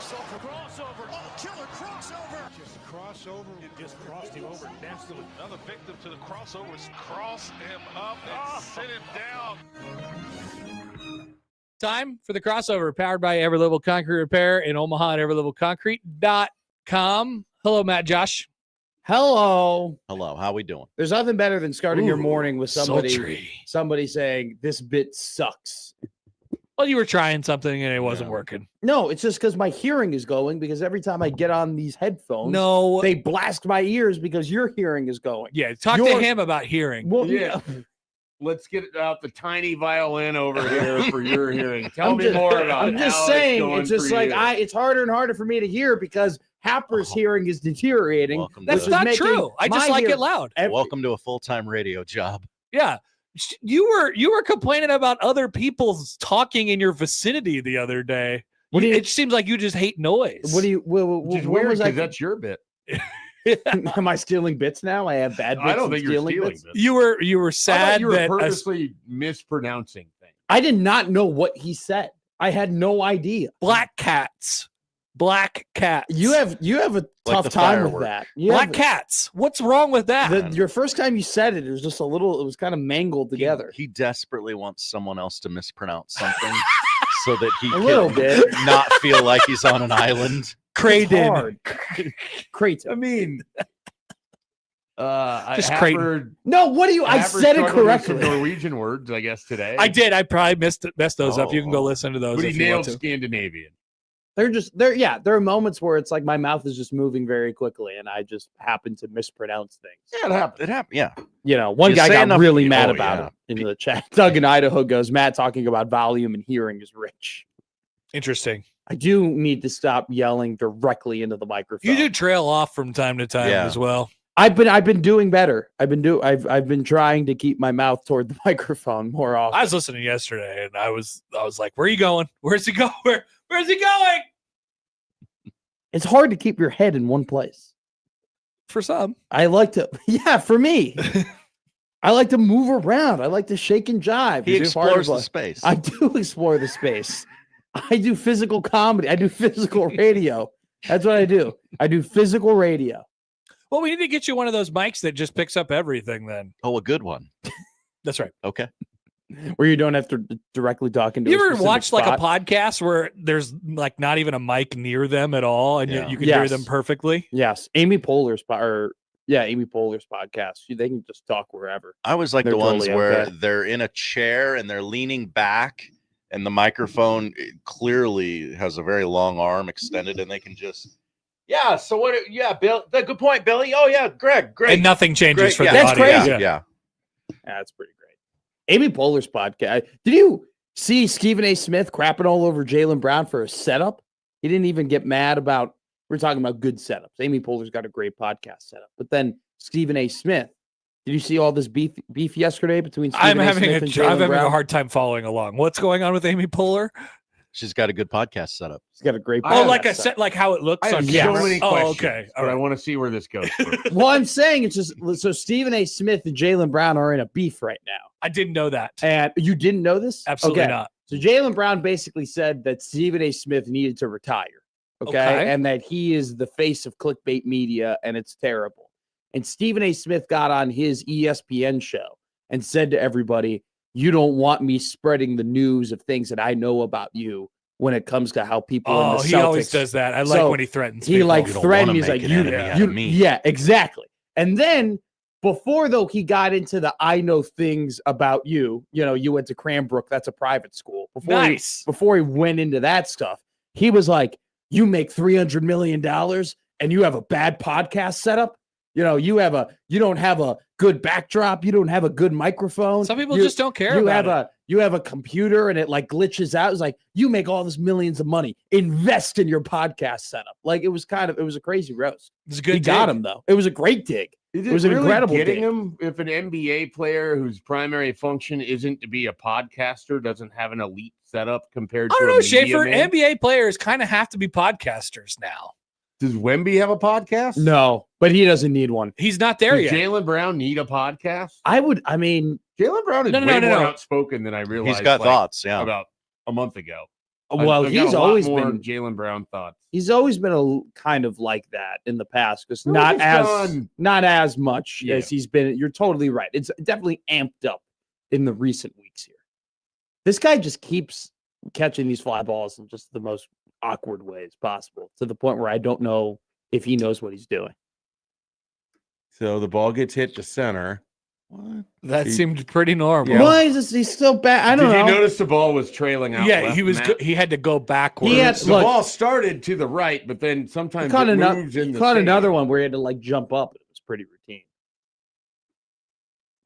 Crossover. Oh, killer crossover. Just crossover. It just crossed him over nastily. Another victim to the crossovers. Cross him up and sit him down. Time for the crossover, powered by Everlevel Concrete Repair in Omaha at everlevelconcrete.com. Hello, Matt, Josh. Hello. How we doing? There's nothing better than starting your morning with Sultry. somebody saying this bit sucks. Well, you were trying something and it wasn't working. No, it's just because my hearing is going, because every time I get on these headphones, No. they blast my ears because your hearing is going. Yeah, talk to him about hearing. Well, Yeah. Let's get out the tiny violin over here for your hearing. Tell me more about it. I'm just saying, it's just like it's harder and harder for me to hear because Happer's hearing is deteriorating. That's not true. I just like it loud. Welcome to a full-time radio job. Yeah. You were complaining about other people's talking in your vicinity the other day. It seems like you just hate noise. What do you? Which is weird because that's your bit. Am I stealing bits now? I have bad bits. I don't think you're stealing bits. You were sad you were that purposely mispronouncing things. I did not know what he said. I had no idea. Black cats. You have a tough time with that. Black cats. What's wrong with that? Your first time you said it, it was just it was kind of mangled together. He desperately wants someone else to mispronounce something so that he can not feel like he's on an island. Creighton. Creighton. I mean, just Creighton. No, what do you? I said it correctly. Some Norwegian words, I guess, today. I did. I probably messed those up. You can go listen to those. But if he you want nailed to. Scandinavian. There are moments where it's like my mouth is just moving very quickly and I just happen to mispronounce things. Yeah, it happened. Yeah. One guy got really mad about it in the chat. Doug in Idaho goes, Matt talking about volume and hearing is rich. Interesting. I do need to stop yelling directly into the microphone. You do trail off from time to time as well. I've been doing better. I've been trying to keep my mouth toward the microphone more often. I was listening yesterday and I was like, where are you going? Where's he going? Where's he going? It's hard to keep your head in one place. For some. I like to, for me. I like to move around. I like to shake and jive. He explores the space. I do explore the space. I do physical comedy. I do physical radio. That's what I do. I do physical radio. Well, we need to get you one of those mics that just picks up everything then. Oh, a good one. That's right. Okay. Where you don't have to directly talk into. You ever watch like a podcast where there's like not even a mic near them at all, and you can hear them perfectly? Yes, Amy Poehler's podcast. They can just talk wherever. I always like the ones where they're in a chair and they're leaning back, and the microphone clearly has a very long arm extended, and they can just. Yeah. So what? Yeah, Bill. Good point, Billy. Oh yeah, Greg. Great. And nothing changes for the That's audio. crazy. Yeah. That's pretty great. Amy Poehler's podcast. Did you see Stephen A. Smith crapping all over Jaylen Brown for a setup? He didn't even get mad about. We're talking about good setups. Amy Poehler's got a great podcast setup, but then Stephen A. Smith. Did you see all this beef yesterday between? I'm having a hard time following along. What's going on with Amy Poehler? She's got a good podcast setup. She's got a great. Like a set, like how it looks. I have on so many questions. Oh, okay. All right. I want to see where this goes. Well, I'm saying it's just so Stephen A. Smith and Jaylen Brown are in a beef right now. I didn't know that. And you didn't know this? Absolutely not. So Jaylen Brown basically said that Stephen A. Smith needed to retire. Okay. And that he is the face of clickbait media and it's terrible. And Stephen A. Smith got on his ESPN show and said to everybody, you don't want me spreading the news of things that I know about you when it comes to how people in the Celtics. He always does that. I like when he threatens He people. threatened. He's like, yeah, exactly. And then before though, he got into the I know things about you. You know, you went to Cranbrook. That's a private school. Before he went into that stuff, he was like, you make $300 million and you have a bad podcast setup. You know, you don't have a good backdrop. You don't have a good microphone. Some people just don't care about it. You have a computer and it like glitches out. It's like, you make all this millions of money. Invest in your podcast setup. Like it was a crazy roast. It was a good dig. Got him though. It was a great dig. It was an incredible getting dig. him if an NBA player whose primary function isn't to be a podcaster doesn't have an elite setup compared to I don't know, Schaefer. man? NBA players kind of have to be podcasters now. Does Wemby have a podcast? No, but he doesn't need one. He's not there yet. Jaylen Brown need a podcast? Jaylen Brown is way more outspoken than I realized. He's got thoughts, about a month ago. Well, he's always been Jaylen Brown thoughts. He's always been a kind of like that in the past, because not as much as he's been. You're totally right. It's definitely amped up in the recent weeks here. This guy just keeps catching these fly balls in just the most awkward ways possible, to the point where I don't know if he knows what he's doing. So the ball gets hit to center. What? That seemed pretty normal. Yeah. Why is this? He's still back. I don't know. Did you notice the ball was trailing out? Yeah, he had to go backwards. The ball started to the right, but then sometimes it moves in the caught another one where he had to like jump up. It was pretty routine.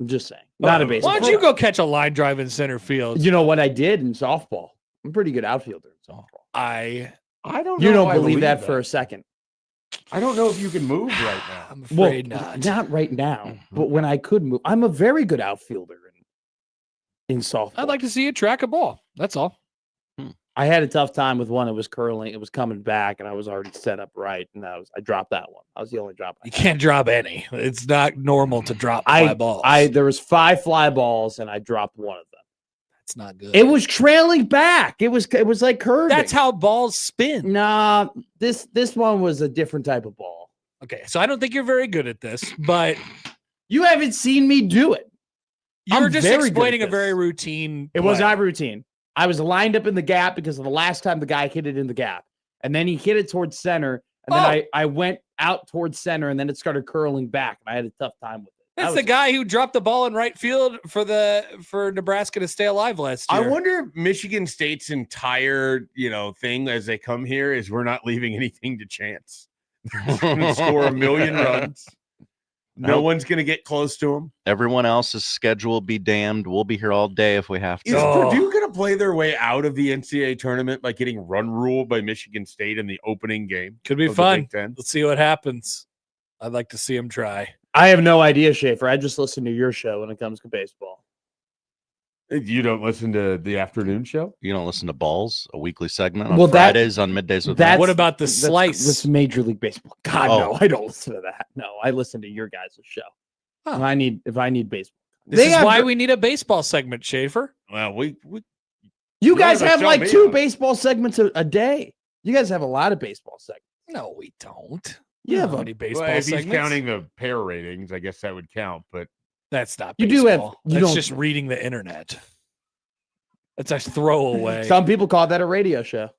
I'm just saying, not a baseball. Why don't you go catch a line drive in center field? You know what I did in softball? I'm a pretty good outfielder in softball. I don't know. You don't believe that for a second. I don't know if you can move right now. I'm afraid not. Not right now, but when I could move, I'm a very good outfielder in softball. I'd like to see you track a ball. That's all. I had a tough time with one. It was curling. It was coming back, and I was already set up right, and I dropped that one. I was the only drop. You can't drop any. It's not normal to drop fly balls. There was 5 fly balls, and I dropped one of them. That's not good. It was trailing back. It was like curving. That's how balls spin. Nah, this one was a different type of ball. Okay, so I don't think you're very good at this, but you haven't seen me do it. You were just explaining a very routine play. It was not routine. I was lined up in the gap because of the last time the guy hit it in the gap. And then he hit it towards center. And then I went out towards center, and then it started curling back. And I had a tough time with it. That's the guy who dropped the ball in right field for Nebraska to stay alive last year. I wonder if Michigan State's entire, thing as they come here is we're not leaving anything to chance. We're going to score 1 million runs. No one's going to get close to them. Everyone else's schedule be damned. We'll be here all day if we have to. Is Purdue going to play their way out of the NCAA tournament by getting run ruled by Michigan State in the opening game? Could be fun. Let's see what happens. I'd like to see them try. I have no idea, Schaefer. I just listen to your show when it comes to baseball. You don't listen to the afternoon show? You don't listen to Balls, a weekly segment on Fridays on Middays with What about the Slice? That's Major League Baseball. God, no, I don't listen to that. No, I listen to your guys' show. Huh. If I need baseball. This is why we need a baseball segment, Schaefer. Well, you guys have like 2 baseball segments a day. You guys have a lot of baseball segments. No, we don't. You have any baseball if segments? He's counting the pair ratings, I guess that would count, but that's not baseball. That's just reading the internet. That's a throwaway. Some people call that a radio show.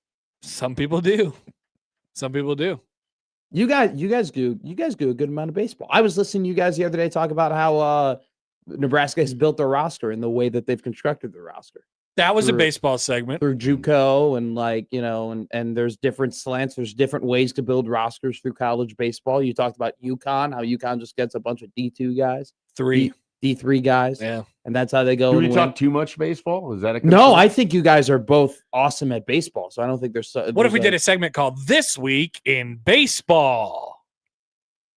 Some people do. Some people do. You guys do a good amount of baseball. I was listening to you guys the other day talk about how Nebraska has built their roster and the way that they've constructed the roster. That was a baseball segment through JUCO, and and there's different slants. There's different ways to build rosters through college baseball. You talked about UConn, how UConn just gets a bunch of D2 guys, D3 guys. Yeah. And that's how they go. Do we talk too much baseball? Is that a No, I think you guys are both awesome at baseball. So I don't think there's What if we did a segment called This Week in Baseball?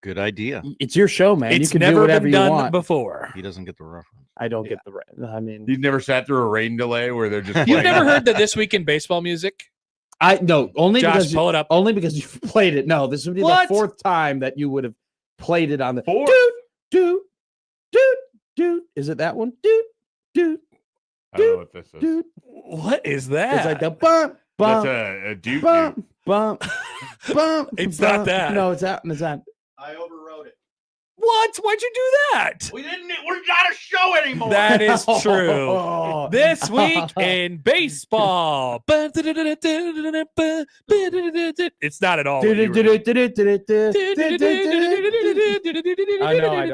Good idea. It's your show, man. It's you can do whatever you want. Before. He doesn't get the reference. I don't get the I mean, you've never sat through a rain delay where they're just You've never heard the This Week in Baseball music? Only Josh, because pull it up. Only because you've played it. No, this would be the 4th time that you would have played it on the dude. Is it that one? Dude. I don't know what this is. Dude. What is that? It's like the bump. That's a dude. Bump. It's not that. No, it's that. It's that. I overrode it. What? Why'd you do that? We're not a show anymore. That is true. This week in baseball. It's not at all. I know. I don't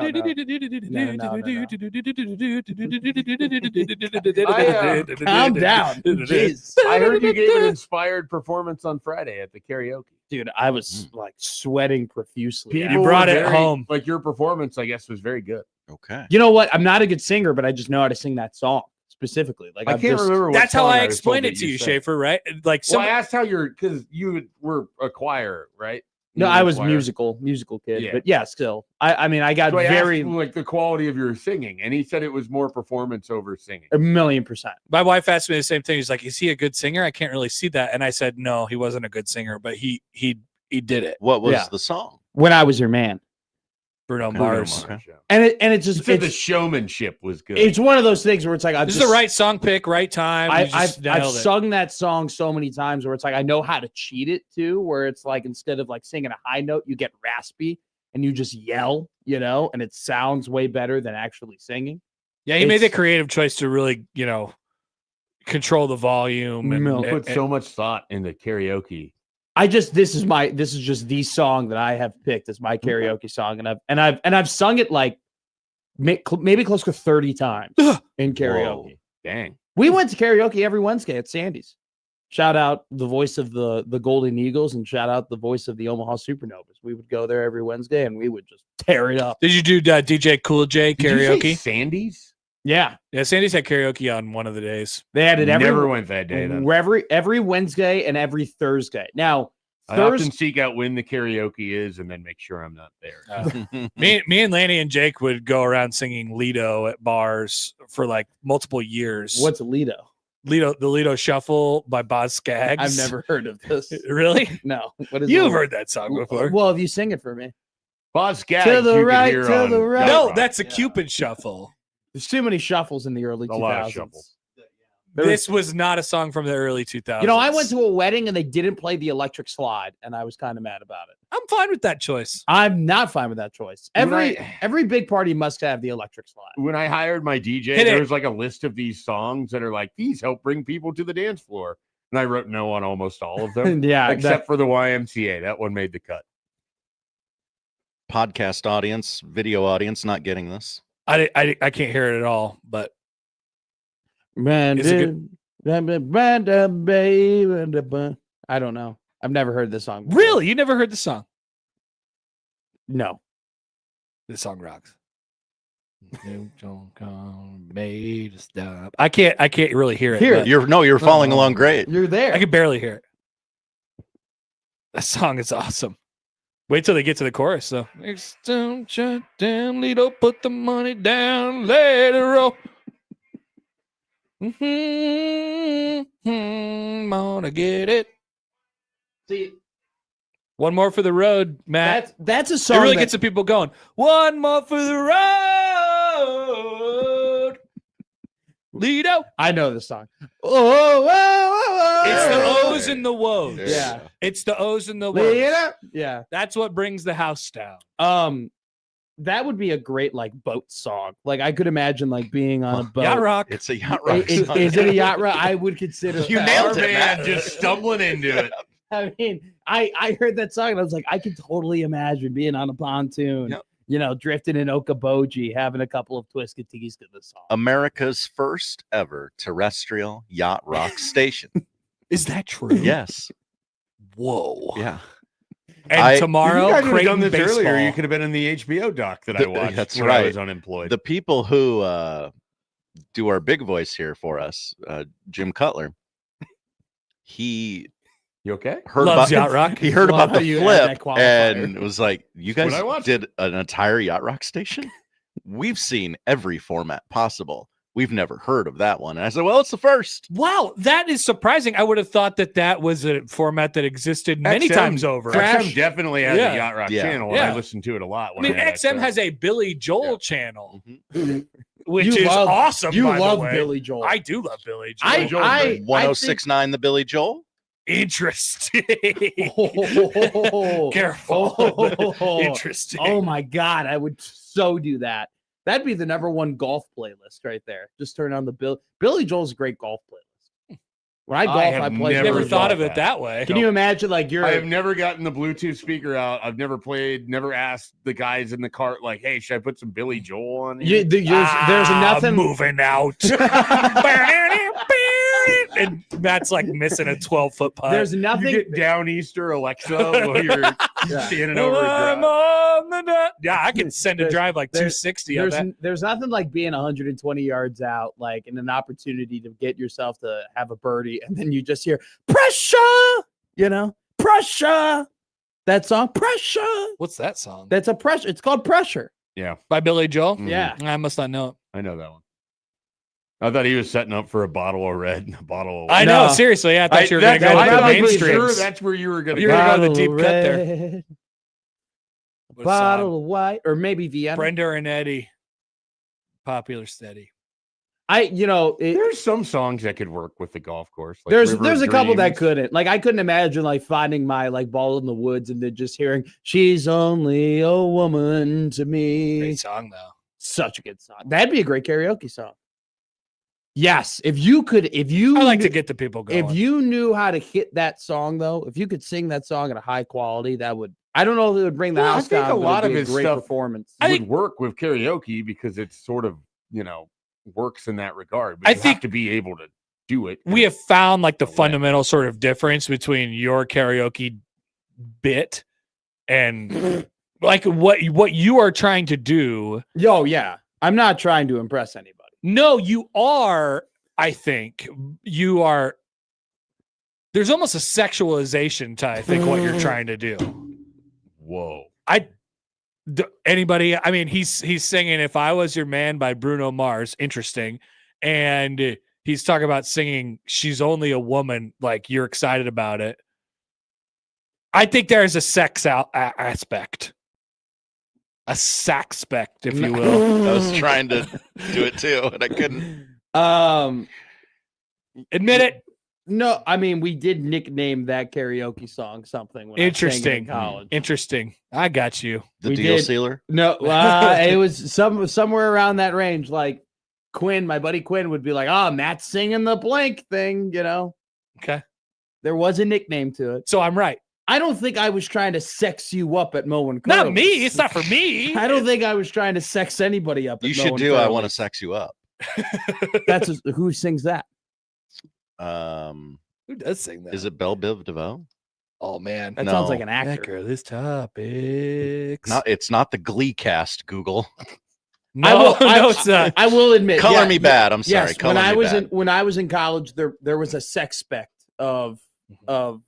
know. Calm down. Jeez. I heard you gave an inspired performance on Friday at the karaoke. Dude, I was like sweating profusely. You brought it home. Like your performance, I guess, was very good. Okay. You know what? I'm not a good singer, but I just know how to sing that song specifically. Like I can't remember. That's how I explained it to you, Schaefer. Right? Like, I asked how because you were a choir, right? No, I was musical kid, but yeah, still. I mean, I got very like the quality of your singing, and he said it was more performance over singing. 1,000,000%. My wife asked me the same thing. He's like, "Is he a good singer?" I can't really see that, and I said, "No, he wasn't a good singer, but he did it." What was the song? When I Was Your Man. Bruno Mars. Okay. And it just the showmanship was good. It's one of those things where it's like This is the right song pick, right time. I've sung that song so many times where it's like I know how to cheat it too, where it's like instead of like singing a high note, you get raspy and you just yell, and it sounds way better than actually singing. Yeah, he made the creative choice to really, control the volume and put so much thought into karaoke. This is just the song that I have picked as my karaoke song, and I've sung it like maybe close to 30 times in karaoke. Whoa, dang. We went to karaoke every Wednesday at Sandy's. Shout out the voice of the Golden Eagles and shout out the voice of the Omaha Supernovas. We would go there every Wednesday and we would just tear it up. Did you do DJ Cool J karaoke? Did you say Sandy's? Yeah. Sandy's had karaoke on one of the days. They had it never went that day then. Every Wednesday and every Thursday. Now, I often seek out when the karaoke is and then make sure I'm not there. Me and Lanny and Jake would go around singing Lido at bars for like multiple years. What's Lido? The Lido Shuffle by Boz Scaggs. I've never heard of this. Really? No. What is You've heard that song before. Well, if you sing it for me. Boz Scaggs. To the right, to the right. No, that's a Cupid Shuffle. There's too many shuffles in the early 2000s. A lot of shuffles. This was not a song from the early 2000s. I went to a wedding and they didn't play the electric slide, and I was kind of mad about it. I'm fine with that choice. I'm not fine with that choice. Every big party must have the electric slide. When I hired my DJ, there was like a list of these songs that are like, these help bring people to the dance floor. And I wrote no on almost all of them. Yeah. Except for the YMCA. That one made the cut. Podcast audience, video audience, not getting this. I can't hear it at all, but I don't know. I've never heard this song before. Really? You never heard the song? No. This song rocks. Made stop. I can't really hear it. You're following along great. You're there. I can barely hear it. That song is awesome. Wait till they get to the chorus, though. Shut down, Lido, put the money down, let it roll. Wanna get it. See, one more for the road, Matt. That's a song. It really gets the people going. One more for the road, Lido. I know this song. Oh, it's the O's and the woes. Yeah, it's the O's and the woes. Yeah, that's what brings the house down. That would be a great like boat song. Like I could imagine like being on a boat. Yacht rock. It's a yacht rock. Is it a yacht rock? I would consider. You nailed it, man. Just stumbling into it. I mean, I heard that song and I was like, I can totally imagine being on a pontoon, drifting in Okoboji, having a couple of Twisketees to the song. America's first ever terrestrial yacht rock station. Is that true? Yes. Whoa. Yeah. And tomorrow, you could have done this baseball. earlier. You could have been in the HBO doc that I watched. That's when right. I was unemployed. The people who do our big voice here for us, Jim Cutler, you okay? Loves yacht rock. He heard about the flip and was like, "You guys did an entire yacht rock station? We've seen every format possible. We've never heard of that one." And I said, "Well, it's the first." Wow, that is surprising. I would have thought that was a format that existed many times over. XM definitely has a yacht rock channel, and I listen to it a lot. I mean, XM has a Billy Joel channel, which is awesome. You love Billy Joel. I do love Billy Joel. 1069 the Billy Joel. Interesting. Careful. Interesting. Oh my God, I would so do that. That'd be the #1 golf playlist right there. Just turn on the Billy Joel's a great golf playlist. When I golf, I play. Never thought of it that way. Can you imagine? Like I have never gotten the Bluetooth speaker out. I've never asked the guys in the cart like, "Hey, should I put some Billy Joel on?" There's nothing moving out. And Matt's like missing a 12-foot putt. There's nothing. You get down Easter Alexa while you're standing over a drive. Yeah, I can send a drive like 260. There's nothing like being 120 yards out, like in an opportunity to get yourself to have a birdie, and then you just hear pressure. Pressure. That song, pressure. What's that song? That's a pressure. It's called Pressure. Yeah, by Billy Joel. Yeah, I must not know it. I know that one. I thought he was setting up for a bottle of red and a bottle of I know, seriously. I thought you were going to go with the mainstream. Sure, that's where you were going to go. You were going to go the deep cut there. Bottle of white, or maybe Vienna. Brenda and Eddie. Popular Steady. There's some songs that could work with the golf course. Like there's River a of couple that Dreams. couldn't. Like I couldn't imagine like finding my like ball in the woods and then just hearing "She's only a woman to me." Great song though. Such a good song. That'd be a great karaoke song. Yes, if you I like to get the people going. If you knew how to hit that song though, if you could sing that song at a high quality, that would. I don't know if it would bring the house down. I think a lot of his his great stuff performance would work with karaoke because it's sort of works in that regard. But I you think have to be able to do it. We have found like the fundamental sort of difference between your karaoke bit and like what you are trying to do. Yo, yeah. I'm not trying to impress anybody. No, you are. I think you are. There's almost a sexualization to, I think, what you're trying to do. Whoa. Anybody? I mean, he's singing "If I Was Your Man" by Bruno Mars. Interesting. And he's talking about singing "She's Only a Woman." Like you're excited about it. I think there's a sex aspect. A saxpect, if you will. I was trying to do it too, and I couldn't. Admit it. No, I mean we did nickname that karaoke song something. When Interesting. I sang it in college. Interesting. I got you. The Deal Sealer? No, it was somewhere around that range. Like Quinn, my buddy Quinn would be like, "Oh, Matt's singing the blank thing," Okay. There was a nickname to it. So I'm right. I don't think I was trying to sex you up at Mo and Not me. It's not for me. I don't think I was trying to sex anybody up. You should do. I want to sex you up. That's who sings that. Who does sing that? Is it Belle Biv DeVoe? Oh man, that sounds like an actor. This topic. It's not the Glee cast. Google. No, it's not. I will admit. Color me bad. I'm sorry. Yes, Color me bad. when I was in college, there was a sex spect of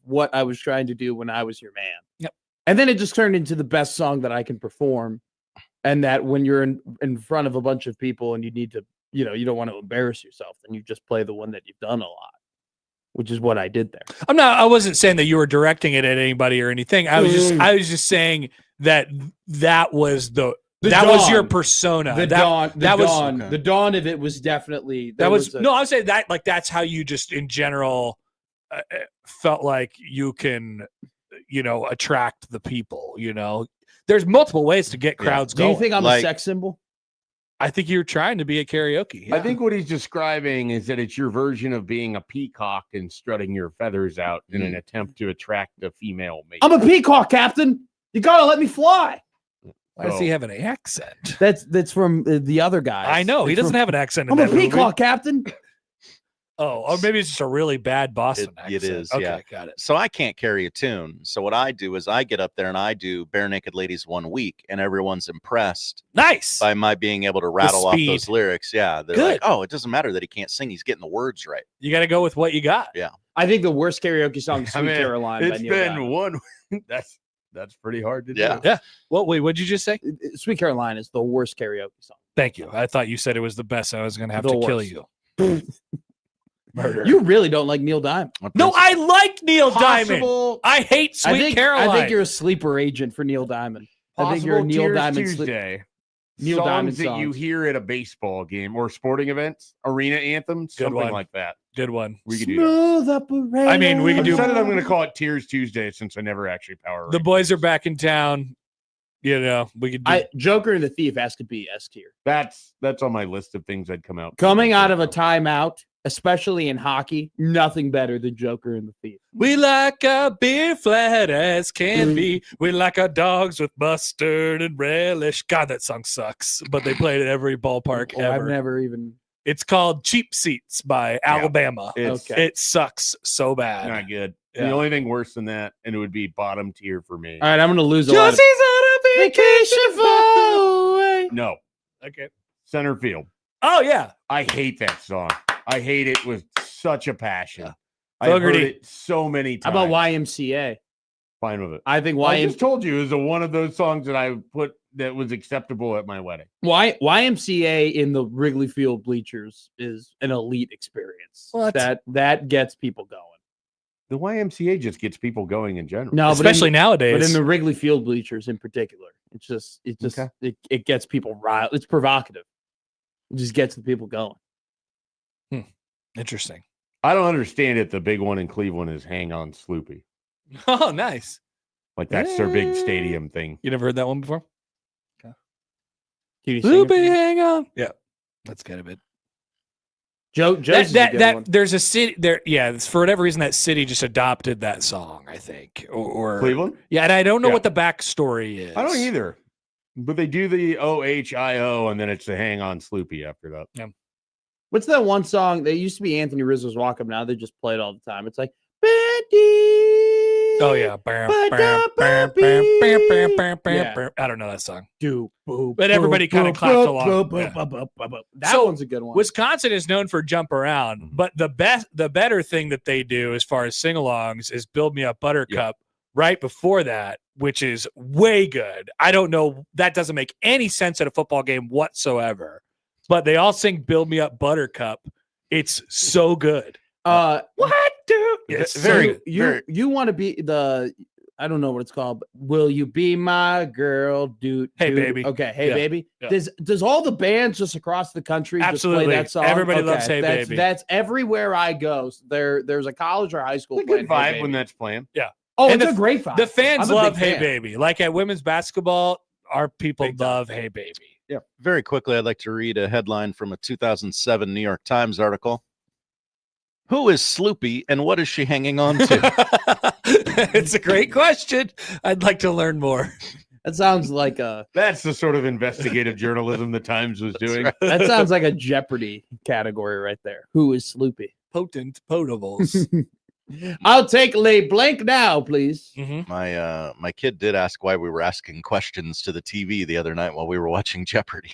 what I was trying to do when I was your man. Yep. And then it just turned into the best song that I can perform, and that when you're in front of a bunch of people and you need to, you don't want to embarrass yourself, then you just play the one that you've done a lot. Which is what I did there. I wasn't saying that you were directing it at anybody or anything. I was just saying that was was your persona. The dawn of it was definitely I would say that like that's how you just in general felt like you can attract the people. There's multiple ways to get crowds going. Do you think I'm a sex symbol? I think you're trying to be a karaoke. Yeah. I think what he's describing is that it's your version of being a peacock and strutting your feathers out in an attempt to attract a female mate. I'm a peacock, Captain. You gotta let me fly. Why does he have an accent? That's from the other guy. I know he doesn't have an accent. I'm a peacock, Captain. Oh, or maybe it's just a really bad Boston accent. It is, okay, yeah. Got it. So I can't carry a tune. So what I do is I get up there and I do Bare Naked Ladies 1 week, and everyone's impressed. Nice. By my being able to rattle off those lyrics. Yeah. They're like, oh, it doesn't matter that he can't sing. He's getting the words right. You got to go with what you got. Yeah. I think the worst karaoke song is Sweet Caroline. It's been one. That's pretty hard to do. Yeah. Well, wait, what'd you just say? Sweet Caroline is the worst karaoke song. Thank you. I thought you said it was the best. I was going to have to kill you. Murder. You really don't like Neil Diamond. No, I like Neil Diamond. I hate Sweet Caroline. I think you're a sleeper agent for Neil Diamond. I think you're a Neil Diamond Tuesday. Neil songs Diamond that you hear at a baseball game or sporting events, arena anthems, something like that. Good one. We could do that. Operator. I mean, we could do. I'm going to call it Tears Tuesday since I never actually power. The boys are back in town. We could do. Joker and the Thief has to be S tier. That's on my list of things I'd come out. Coming out of a timeout, especially in hockey, nothing better than Joker and the Thief. We like our beer flat as can be. We like our dogs with mustard and relish. God, that song sucks, but they play it at every ballpark ever. I've never even. It's called Cheap Seats by Alabama. It sucks so bad. Not good. Yeah. The only thing worse than that, and it would be bottom tier for me. All right, I'm going to lose a lot. Josie's on a vacation far away. No. Okay. Center field. Oh, yeah. I hate that song. I hate it with such a passion. Yeah. I've heard it so many times. How about YMCA? Fine with it. I think I just told you it was one of those songs that I put that was acceptable at my wedding. YMCA in the Wrigley Field bleachers is an elite experience. That gets people going. The YMCA just gets people going in general. No, especially nowadays. But in the Wrigley Field bleachers in particular, It gets people riled. It's provocative. It just gets the people going. Interesting. I don't understand it. The big one in Cleveland is Hang On Sloopy. Oh, nice. Like that's their big stadium thing. You never heard that one before? Okay. Sloopy, hang on. Yeah, that's kind of it. There's a city there. Yeah, for whatever reason, that city just adopted that song, I think. Or Cleveland? Yeah, and I don't know what the backstory is. I don't either. But they do the OHIO, and then it's the Hang On Sloopy after that. Yeah. What's that one song? They used to be Anthony Rizzo's Walk Up. Now they just play it all the time. It's like, Betty. Oh, yeah. I don't know that song. But everybody kind of claps along. That one's a good one. Wisconsin is known for jump around, but the better thing that they do as far as sing-alongs is Build Me Up Buttercup right before that, which is way good. I don't know. That doesn't make any sense at a football game whatsoever. But they all sing Build Me Up Buttercup. It's so good. What do? Yes, very good. You want to be I don't know what it's called. But will you be my girl? Dude. Hey, baby. Okay. Hey, baby. Yeah. Does all the bands just across the country absolutely just play that song? Everybody loves Hey, baby. That's everywhere I go. There's a college or high school. It's a good vibe when that's playing. Yeah. Oh, and it's a great vibe. The fans love Hey, baby. Like at women's basketball, our people love Hey, baby. Yeah. Very quickly, I'd like to read a headline from a 2007 New York Times article. Who is Sloopy and what is she hanging on to? It's a great question. I'd like to learn more. That sounds like that's the sort of investigative journalism the Times was doing. Right. That sounds like a Jeopardy category right there. Who is Sloopy? Potent potables. I'll take lay blank now, please. Mm-hmm. My kid did ask why we were asking questions to the TV the other night while we were watching Jeopardy.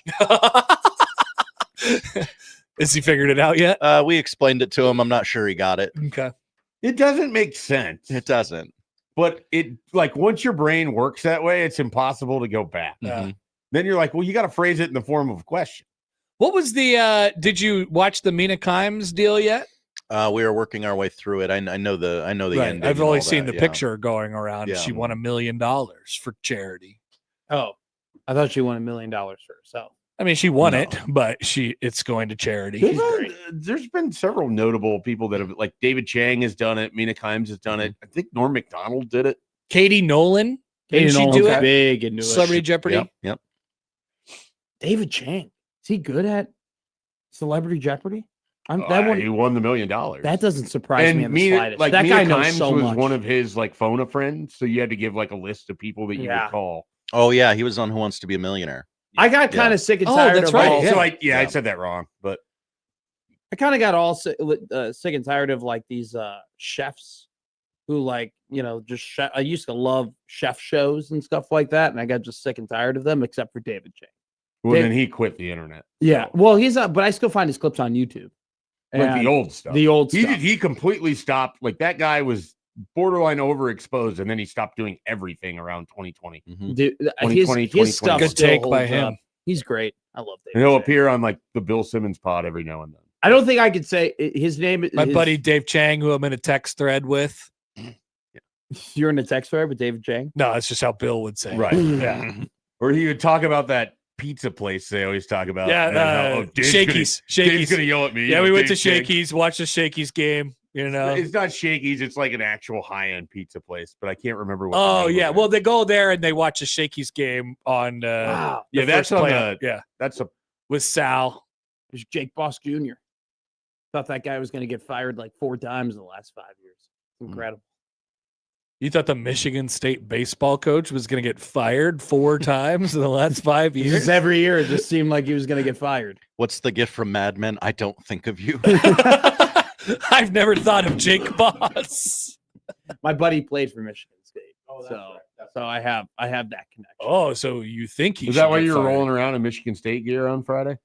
Has he figured it out yet? We explained it to him. I'm not sure he got it. Okay. It doesn't make sense. It doesn't. But it like once your brain works that way, it's impossible to go back. Mm-hmm. Then you're like, well, you got to phrase it in the form of a question. What was the? Did you watch the Mina Kimes deal yet? We are working our way through it. I know the ending. I've only seen the picture going around. Yeah. She won $1 million for charity. Oh, I thought she won $1 million for herself. I mean, she won it, but it's going to charity. There's been several notable people that have, like David Chang has done it. Mina Kimes has done it. I think Norm Macdonald did it. Katie Nolan. Katie Nolan's do it? Big into Celebrity Jeopardy. Yep. David Chang. Is he good at Celebrity Jeopardy? He won the $1 million. That doesn't surprise me in the slightest. Like that Mina guy knows Kimes so was much. one of his like phone a friend, so you had to give like a list of people that you would call. Oh yeah, he was on Who Wants to Be a Millionaire. I got kind of sick and tired that's of right. all. So I said that wrong, but I kind of got all sick and tired of like these chefs who like, just I used to love chef shows and stuff like that. And I got just sick and tired of them, except for David Chang. Well, then he quit the internet. Yeah. Well, he's but I still find his clips on YouTube. Like the old stuff. He completely stopped. Like that guy was borderline overexposed, and then he stopped doing everything around 2020. Mm-hmm. Dude, 2020, his stuff good take by him. He's great. I love David. And he'll Chang. appear on like the Bill Simmons pod every now and then. I don't think I could say his name. My buddy Dave Chang, who I'm in a text thread with. You're in a text thread with David Chang? No, it's just how Bill would say. Right. Yeah. Or he would talk about that pizza place they always talk about. Yeah. Shakey's. Dave's gonna yell at me. Yeah, we went to Shakey's, watched the Shakey's game. It's not Shakey's. It's like an actual high-end pizza place, but I can't remember what. Oh yeah, well they go there and they watch the Shakey's game on. Wow. Yeah, that's on the. Yeah, that's with Sal. There's Jake Boss Jr. Thought that guy was going to get fired like 4 times in the last 5 years. Incredible. You thought the Michigan State baseball coach was going to get fired 4 times in the last 5 years? Just every year, it just seemed like he was going to get fired. What's the gift from Mad Men? I don't think of you. I've never thought of Jake Boss. My buddy played for Michigan State, so I have that connection. Oh, so you think he? Is that why you were rolling around in Michigan State gear on Friday?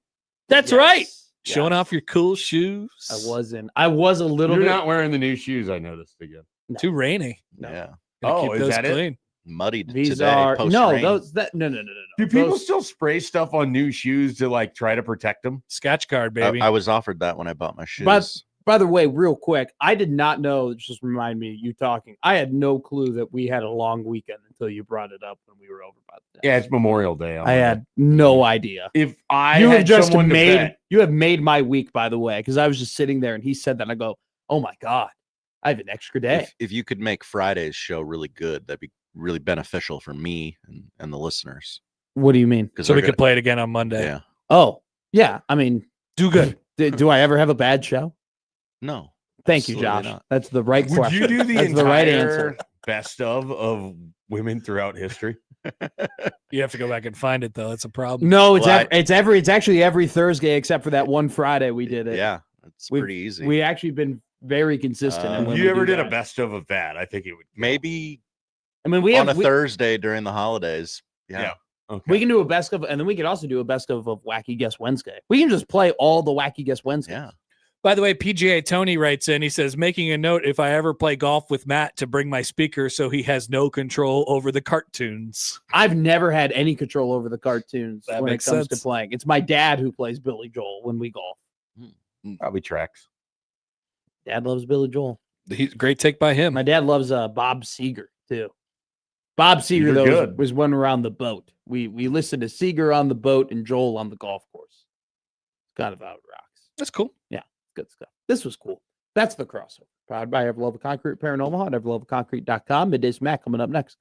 That's right. Showing off your cool shoes. I was a little. You're bit. not wearing the new shoes. I noticed again. No. Too rainy. No. Yeah. Oh, is that clean. it? Muddied These today. are post-rain. no. Do people still spray stuff on new shoes to like try to protect them? Sketch card, baby. I was offered that when I bought my shoes. By the way, real quick, I did not know. Just remind me, you talking. I had no clue that we had a long weekend until you brought it up when we were over by the desk. Yeah, it's Memorial Day. I had no idea. If I you had have just someone to made bet, you have made my week, by the way, because I was just sitting there and he said that and I go, oh my God, I have an extra day. If you could make Friday's show really good, that'd be really beneficial for me and the listeners. What do you mean? So we could play it again on Monday. Yeah. Oh, yeah. I mean, do good. Do I ever have a bad show? No. Thank you, Josh. Not. That's the right would question. you do the That's entire the right answer. best of women throughout history? You have to go back and find it though. That's a problem. No, it's it's actually every Thursday except for that one Friday we did it. Yeah, it's pretty easy. We actually been very consistent. If you ever did a best of that, I think it would maybe. I mean, we on have a Thursday during the holidays. Yeah. Okay. We can do a best of, and then we could also do a best of Wacky Guess Wednesday. We can just play all the Wacky Guess Wednesdays. Yeah. By the way, PGA Tony writes in, he says, making a note if I ever play golf with Matt to bring my speaker so he has no control over the cartoons. I've never had any control over the cartoons That when it makes comes sense. to playing. It's my dad who plays Billy Joel when we golf. Probably tracks. Dad loves Billy Joel. He's great take by him. My dad loves Bob Seger too. Bob Seger though was one around the boat. We listened to Seger on the boat and Joel on the golf course. It's kind of how it rocks. That's cool. Yeah, good stuff. This was cool. That's the crossover. Powered by Ever Love of Concrete Repair in Omaha and everloveofconcrete.com. Middays Mac coming up next.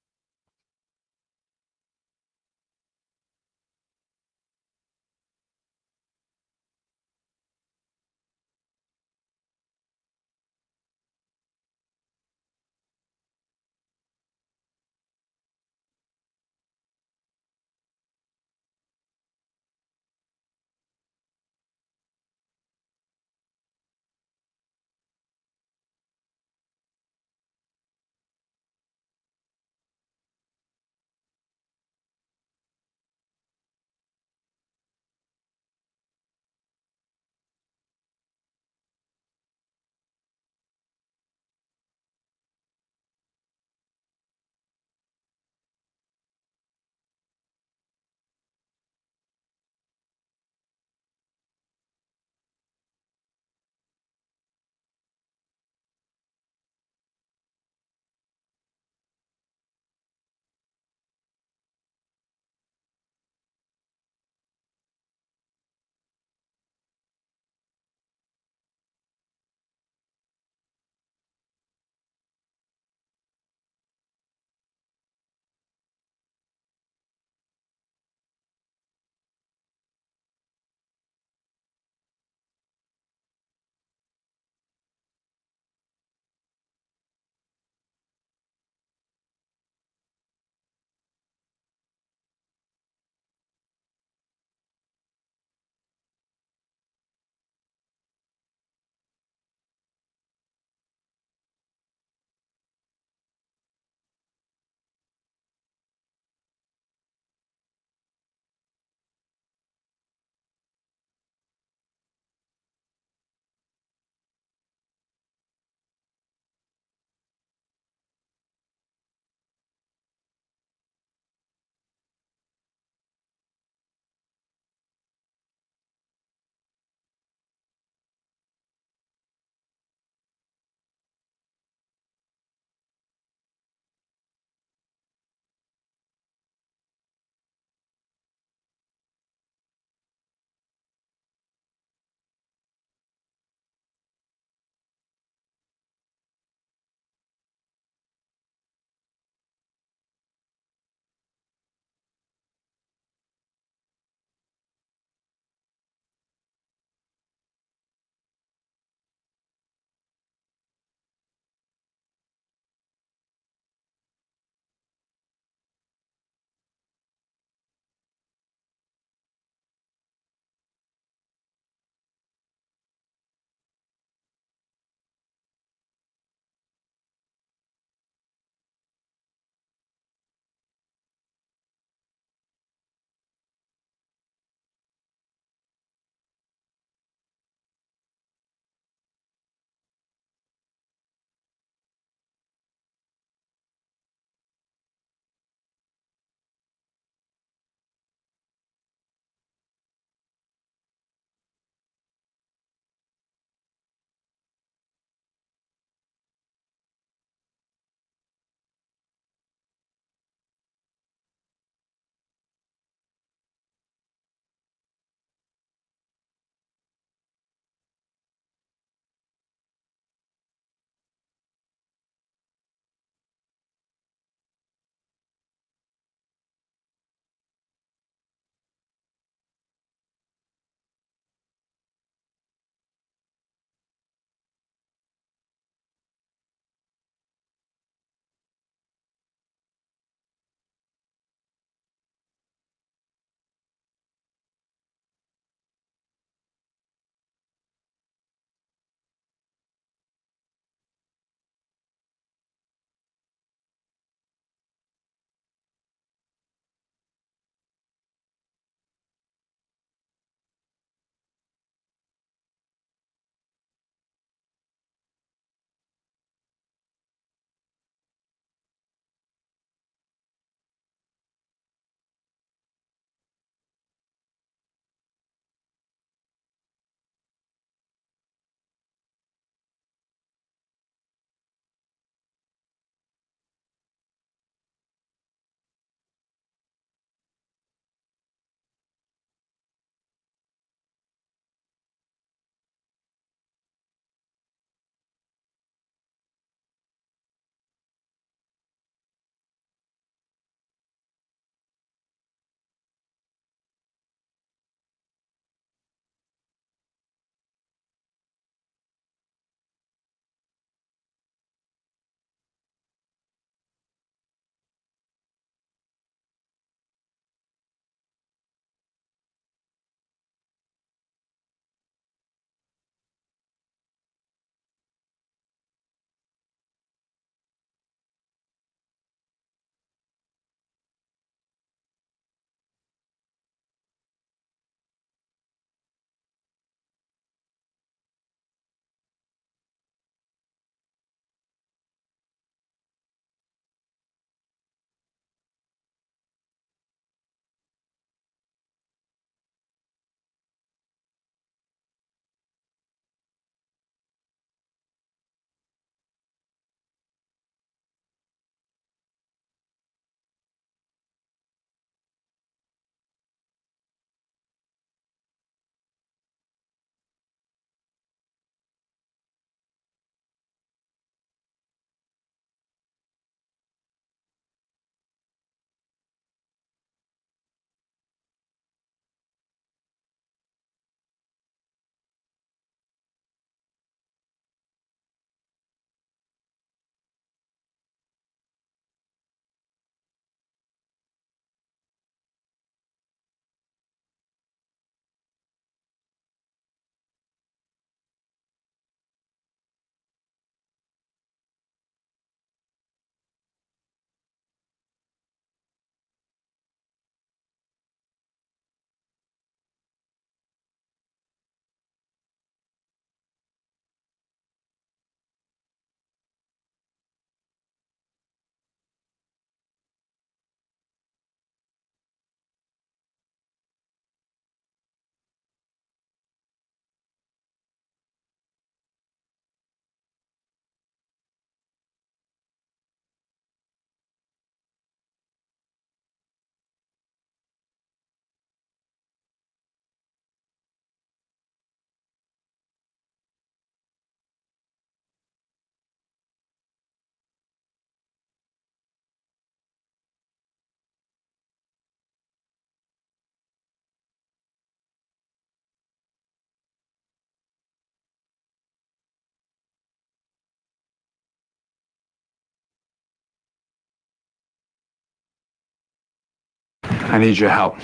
I need your help.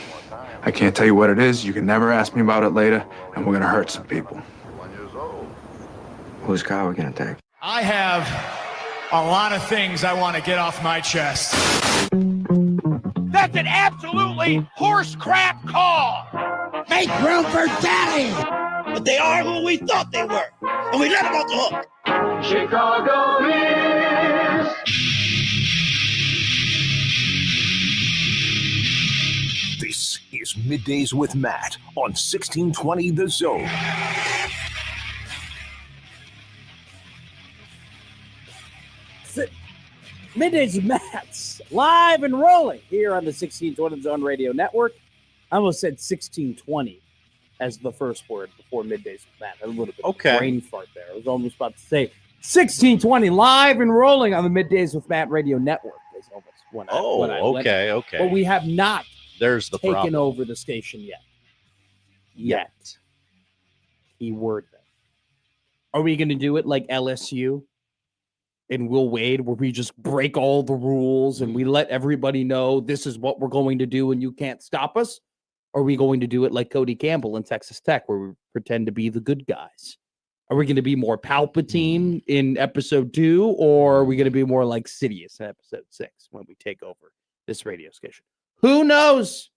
I can't tell you what it is. You can never ask me about it later, and we're gonna hurt some people. Whose car are we gonna take? I have a lot of things I want to get off my chest. That's an absolutely horse crap call. Make room for Daddy. But they are who we thought they were, and we let them off the hook. Chicago is. This is Middays with Matt on 1620 The Zone. Middays with Matt's live and rolling here on the 1620 The Zone Radio Network. I almost said 1620 as the first word before Middays with Matt. A little bit of a brain fart there. I was almost about to say 1620 live and rolling on the Middays with Matt Radio Network. Is almost okay. But we have not taken over the station yet. Keyword there. Are we going to do it like LSU and Will Wade, where we just break all the rules and we let everybody know this is what we're going to do and you can't stop us? Or are we going to do it like Cody Campbell in Texas Tech, where we pretend to be the good guys? Are we going to be more Palpatine in episode 2, or are we going to be more like Sidious in episode 6 when we take over this radio station? Who knows?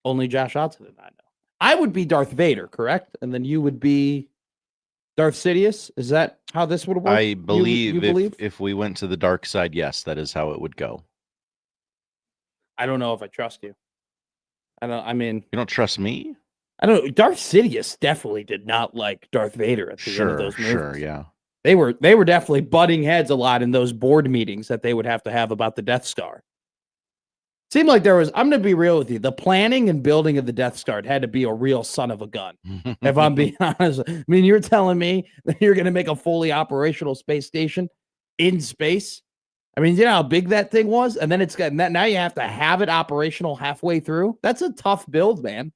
Only Josh Hodson and I know. I would be Darth Vader, correct? And then you would be Darth Sidious? Is that how this would work? I believe, if we went to the dark side, yes, that is how it would go. I don't know if I trust you. You don't trust me? I don't know. Darth Sidious definitely did not like Darth Vader at the end of those movies. Sure, yeah. They were definitely butting heads a lot in those board meetings that they would have to have about the Death Star. Seemed like there was, I'm going to be real with you, the planning and building of the Death Star had to be a real son of a gun. If I'm being honest. I mean, you're telling me that you're going to make a fully operational space station in space? I mean, you know how big that thing was? And then it's got that. Now you have to have it operational halfway through. That's a tough build, man.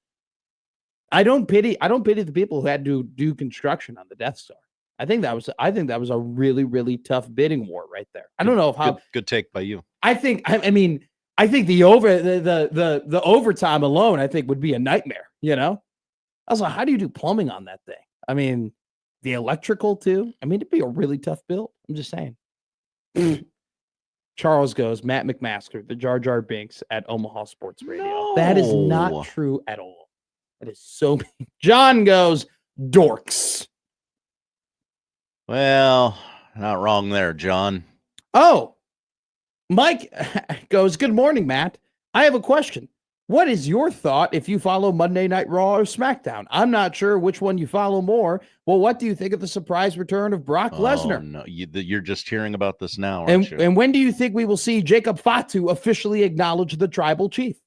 I don't pity the people who had to do construction on the Death Star. I think that was a really, really tough bidding war right there. I don't know how good take by you. I think the overtime alone, I think, would be a nightmare, you know? I was like, how do you do plumbing on that thing? I mean, the electrical too. I mean, it'd be a really tough build. I'm just saying. Charles goes, Matt McMaster, the Jar Jar Binks at Omaha Sports Radio. No. That is not true at all. That is so mean. John goes, dorks. Well, not wrong there, John. Oh, Mike goes, good morning, Matt. I have a question. What is your thought if you follow Monday Night Raw or SmackDown? I'm not sure which one you follow more. Well, what do you think of the surprise return of Brock Lesnar? No, you're just hearing about this now, aren't you? And when do you think we will see Jacob Fatu officially acknowledge the tribal chief?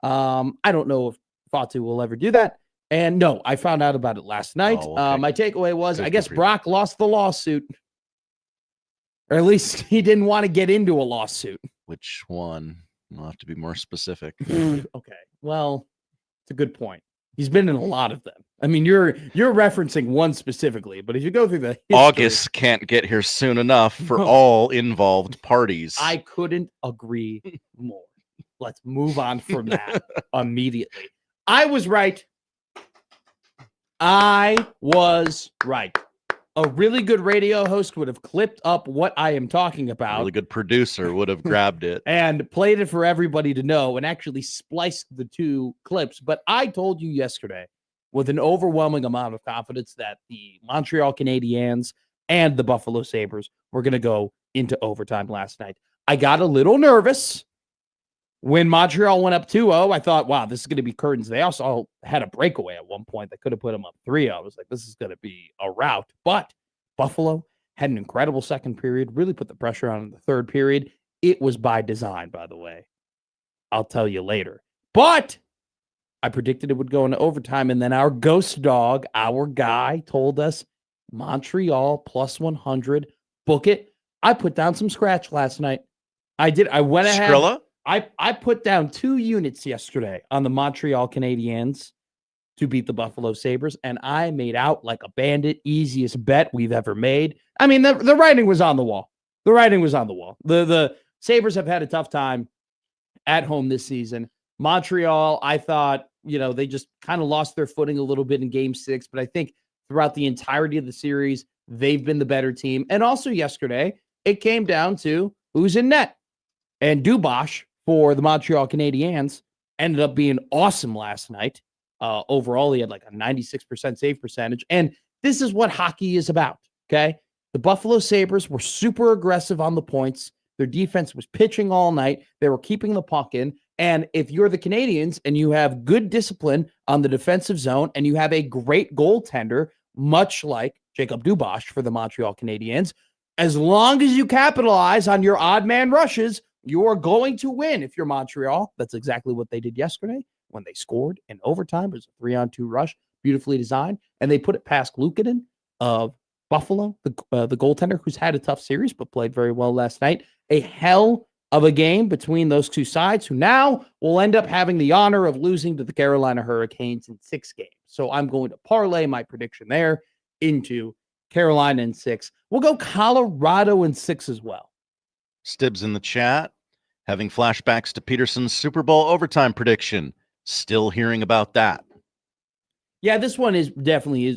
I don't know if Fatu will ever do that. And no, I found out about it last night. Oh, okay. My takeaway was, I guess Brock lost the lawsuit. Or at least he didn't want to get into a lawsuit. Which one? I'll have to be more specific. Okay. Well, it's a good point. He's been in a lot of them. I mean, you're referencing one specifically, but if you go through the history, August can't get here soon enough for all involved parties. I couldn't agree more. Let's move on from that immediately. I was right. A really good radio host would have clipped up what I am talking about. A really good producer would have grabbed it and played it for everybody to know and actually spliced the two clips. But I told you yesterday with an overwhelming amount of confidence that the Montreal Canadiens and the Buffalo Sabres were going to go into overtime last night. I got a little nervous when Montreal went up 2-0. I thought, wow, this is going to be curtains. They also had a breakaway at one point that could have put them up 3-0. I was like, this is going to be a rout. But Buffalo had an incredible second period, really put the pressure on in the third period. It was by design, by the way. I'll tell you later. But I predicted it would go into overtime, and then our ghost dog, our guy, told us Montreal plus 100. Book it. I put down some scratch last night. I did. I went ahead. Skrilla? I put down 2 units yesterday on the Montreal Canadiens to beat the Buffalo Sabres, and I made out like a bandit. Easiest bet we've ever made. I mean, the writing was on the wall. The writing was on the wall. The Sabres have had a tough time at home this season. Montreal, I thought, they just kind of lost their footing a little bit in game 6, but I think throughout the entirety of the series, they've been the better team. And also yesterday, it came down to who's in net. And Dubois for the Montreal Canadiens ended up being awesome last night. Overall, he had like a 96% save percentage. And this is what hockey is about, okay? The Buffalo Sabres were super aggressive on the points. Their defense was pitching all night. They were keeping the puck in. And if you're the Canadiens and you have good discipline on the defensive zone and you have a great goaltender, much like Jacob Dubois for the Montreal Canadiens, as long as you capitalize on your odd man rushes, you are going to win. If you're Montreal, that's exactly what they did yesterday when they scored in overtime. It was a 3-on-2 rush, beautifully designed, and they put it past Luukkonen of Buffalo, the goaltender who's had a tough series but played very well last night. A hell of a game between those two sides, who now will end up having the honor of losing to the Carolina Hurricanes in 6 games. So I'm going to parlay my prediction there into Carolina in 6. We'll go Colorado in 6 as well. Stibbs in the chat, having flashbacks to Peterson's Super Bowl overtime prediction. Still hearing about that. Yeah, this one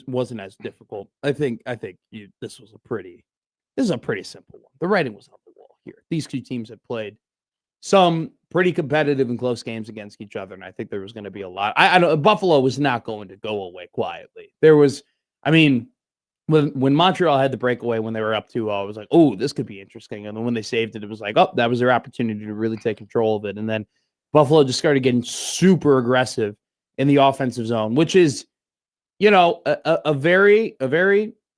wasn't as difficult. I think this is a pretty simple one. The writing was on the wall here. These two teams have played some pretty competitive and close games against each other, and I think there was going to be a lot. I know Buffalo was not going to go away quietly. When Montreal had the breakaway when they were up 2-0, I was like, oh, this could be interesting. And then when they saved it, it was like, oh, that was their opportunity to really take control of it. And then Buffalo just started getting super aggressive in the offensive zone, which is, a very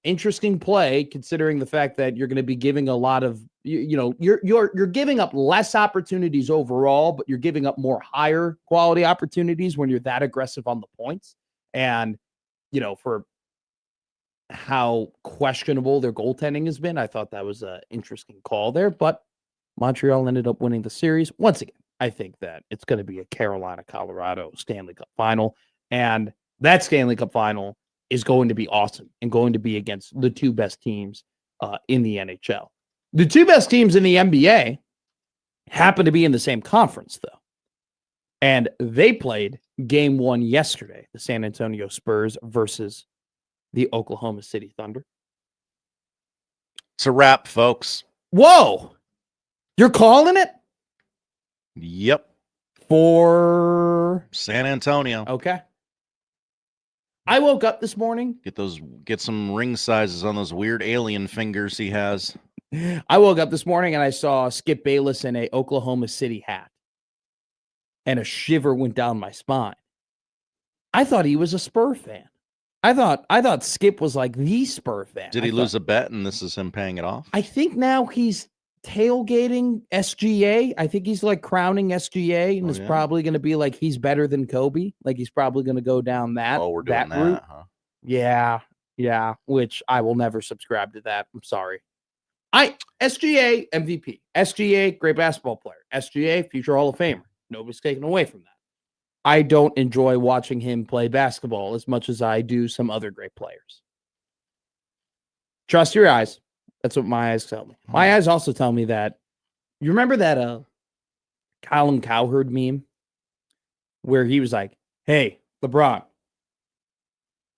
interesting play, considering the fact that you're going to be giving a lot of, you're giving up less opportunities overall, but you're giving up more higher quality opportunities when you're that aggressive on the points. And, for how questionable their goaltending has been, I thought that was an interesting call there, but Montreal ended up winning the series. Once again, I think that it's going to be a Carolina-Colorado Stanley Cup final, and that Stanley Cup final is going to be awesome and going to be against the two best teams in the NHL. The two best teams in the NBA happen to be in the same conference, though, and they played game 1 yesterday, the San Antonio Spurs versus the Oklahoma City Thunder. It's a wrap, folks. Whoa! You're calling it? Yep. For San Antonio. Okay. I woke up this morning. Get some ring sizes on those weird alien fingers he has. I woke up this morning and I saw Skip Bayless in a Oklahoma City hat. And a shiver went down my spine. I thought he was a Spur fan. I thought Skip was like the Spur fan. Did he lose a bet and this is him paying it off? I think now he's tailgating SGA. I think he's like crowning SGA, and it's probably going to be like he's better than Kobe. Like he's probably going to go down that. Oh, we're doing that route. huh? Yeah. Which I will never subscribe to that. I'm sorry. SGA MVP. SGA great basketball player. SGA future Hall of Famer. Nobody's taken away from that. I don't enjoy watching him play basketball as much as I do some other great players. Trust your eyes. That's what my eyes tell me. My eyes also tell me that, you remember that Colin Cowherd meme where he was like, hey, LeBron,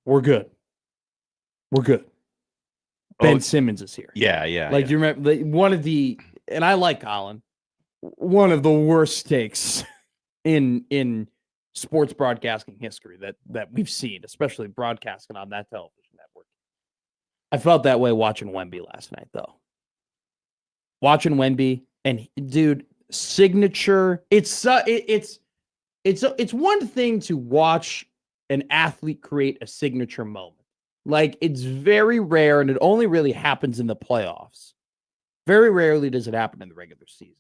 we're good. Ben Simmons is here. Yeah. Like, you remember and I like Colin, one of the worst takes in sports broadcasting history that we've seen, especially broadcasting on that television network. I felt that way watching Wemby last night, though. Watching Wemby, and dude, signature. It's one thing to watch an athlete create a signature moment. Like, it's very rare, and it only really happens in the playoffs. Very rarely does it happen in the regular season,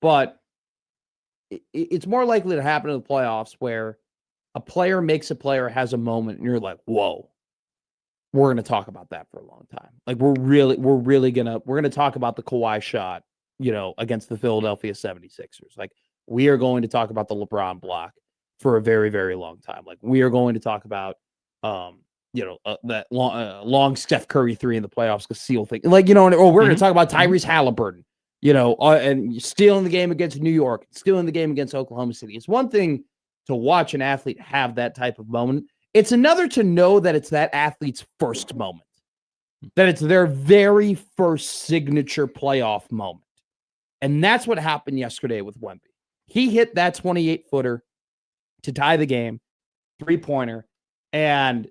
but it's more likely to happen in the playoffs where a player makes a player has a moment, and you're like, whoa. We're going to talk about that for a long time. Like we're going to talk about the Kawhi shot, against the Philadelphia 76ers. Like we are going to talk about the LeBron block for a very, very long time. Like we are going to talk about, that long Steph Curry 3 in the playoffs, the seal thing. Like, or we're going to talk about Tyrese Halliburton, and stealing the game against New York, stealing the game against Oklahoma City. It's one thing to watch an athlete have that type of moment. It's another to know that it's that athlete's first moment, that it's their very first signature playoff moment. And that's what happened yesterday with Wemby. He hit that 28-footer to tie the game, three-pointer, and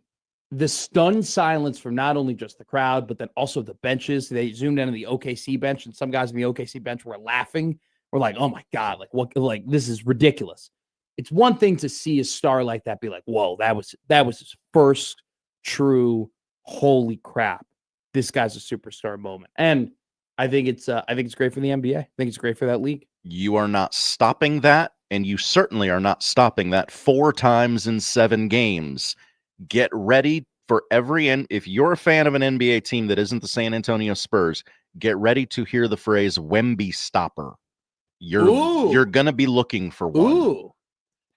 the stunned silence from not only just the crowd, but then also the benches. They zoomed in on the OKC bench, and some guys on the OKC bench were laughing. We're like, oh my God, like this is ridiculous. It's one thing to see a star like that be like, whoa, that was his first true holy crap, this guy's a superstar moment. And I think it's great for the NBA. I think it's great for that league. You are not stopping that, and you certainly are not stopping that 4 times in 7 games. Get ready for if you're a fan of an NBA team that isn't the San Antonio Spurs, get ready to hear the phrase Wemby stopper. You're going to be looking for one. Ooh.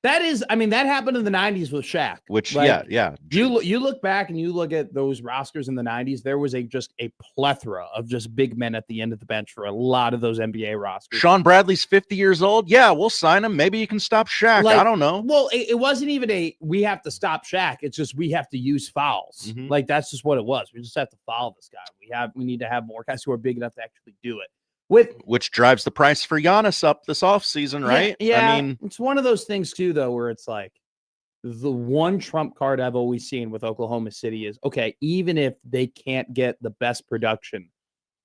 That happened in the 90s with Shaq. Which, like, yeah. You look back and you look at those rosters in the 90s, there was just a plethora of just big men at the end of the bench for a lot of those NBA rosters. Sean Bradley's 50 years old. Yeah, we'll sign him. Maybe you can stop Shaq. I don't know. Well, it wasn't even we have to stop Shaq. It's just we have to use fouls. Mm-hmm. Like, that's just what it was. We just have to foul this guy. We need to have more guys who are big enough to actually do it. Which drives the price for Giannis up this offseason, right? Yeah, I mean, it's one of those things too, though, where it's like the one trump card I've always seen with Oklahoma City is, okay, even if they can't get the best production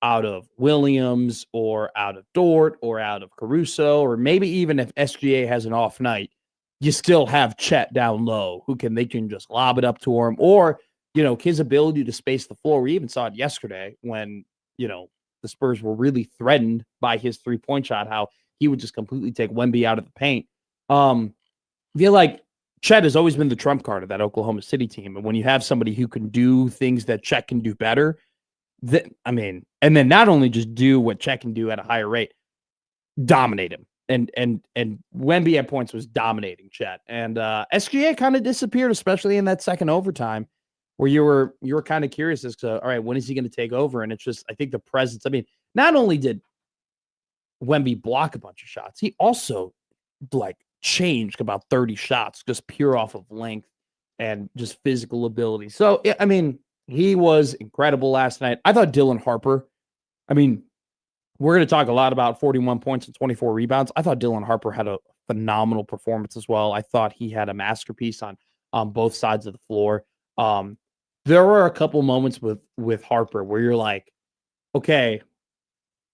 out of Williams or out of Dort or out of Caruso, or maybe even if SGA has an off night, you still have Chet down low they can just lob it up to him, or his ability to space the floor. We even saw it yesterday when the Spurs were really threatened by his three-point shot, how he would just completely take Wemby out of the paint. I feel like Chet has always been the trump card of that Oklahoma City team. And when you have somebody who can do things that Chet can do better, and then not only just do what Chet can do at a higher rate, dominate him. And Wemby at points was dominating Chet. And SGA kind of disappeared, especially in that second overtime, where you were kind of curious as to, all right, when is he going to take over? And it's just, I think the presence. Not only did Wemby block a bunch of shots, he also changed about 30 shots just pure off of length and just physical ability. So, he was incredible last night. I thought Dylan Harper, we're going to talk a lot about 41 points and 24 rebounds. I thought Dylan Harper had a phenomenal performance as well. I thought he had a masterpiece on both sides of the floor. There were a couple moments with Harper where you're like, okay,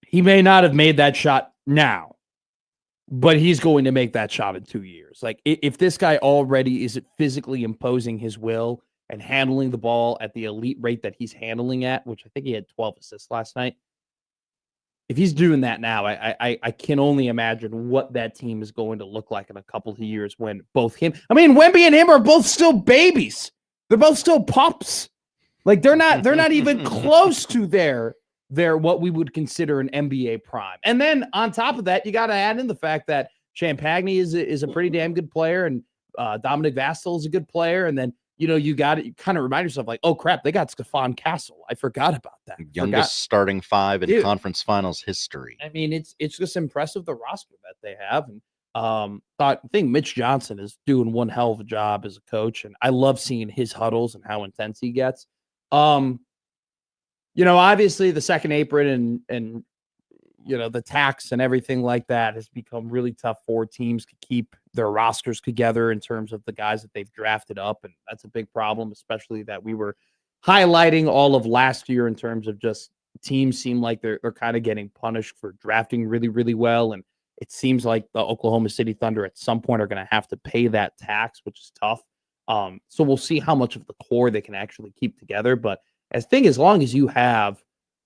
he may not have made that shot now, but he's going to make that shot in 2 years. Like, if this guy already is physically imposing his will and handling the ball at the elite rate that he's handling at, which I think he had 12 assists last night. If he's doing that now, I can only imagine what that team is going to look like in a couple of years when both Wemby and him are both still babies. They're both still pups. Like, they're not even close to their what we would consider an NBA prime. And then on top of that, you got to add in the fact that Champagny is a pretty damn good player, and Dominic Vassil is a good player. And then you kind of remind yourself, like, oh crap, they got Stephon Castle. I forgot about that. Youngest starting 5 in conference finals history. It's just impressive, the roster that they have. And I think Mitch Johnson is doing one hell of a job as a coach, and I love seeing his huddles and how intense he gets. Obviously the second apron and the tax and everything like that has become really tough for teams to keep their rosters together in terms of the guys that they've drafted up, and that's a big problem, especially that we were highlighting all of last year in terms of just teams seem like they're kind of getting punished for drafting really, really well. And it seems like the Oklahoma City Thunder at some point are going to have to pay that tax, which is tough. So we'll see how much of the core they can actually keep together. But as long as you have,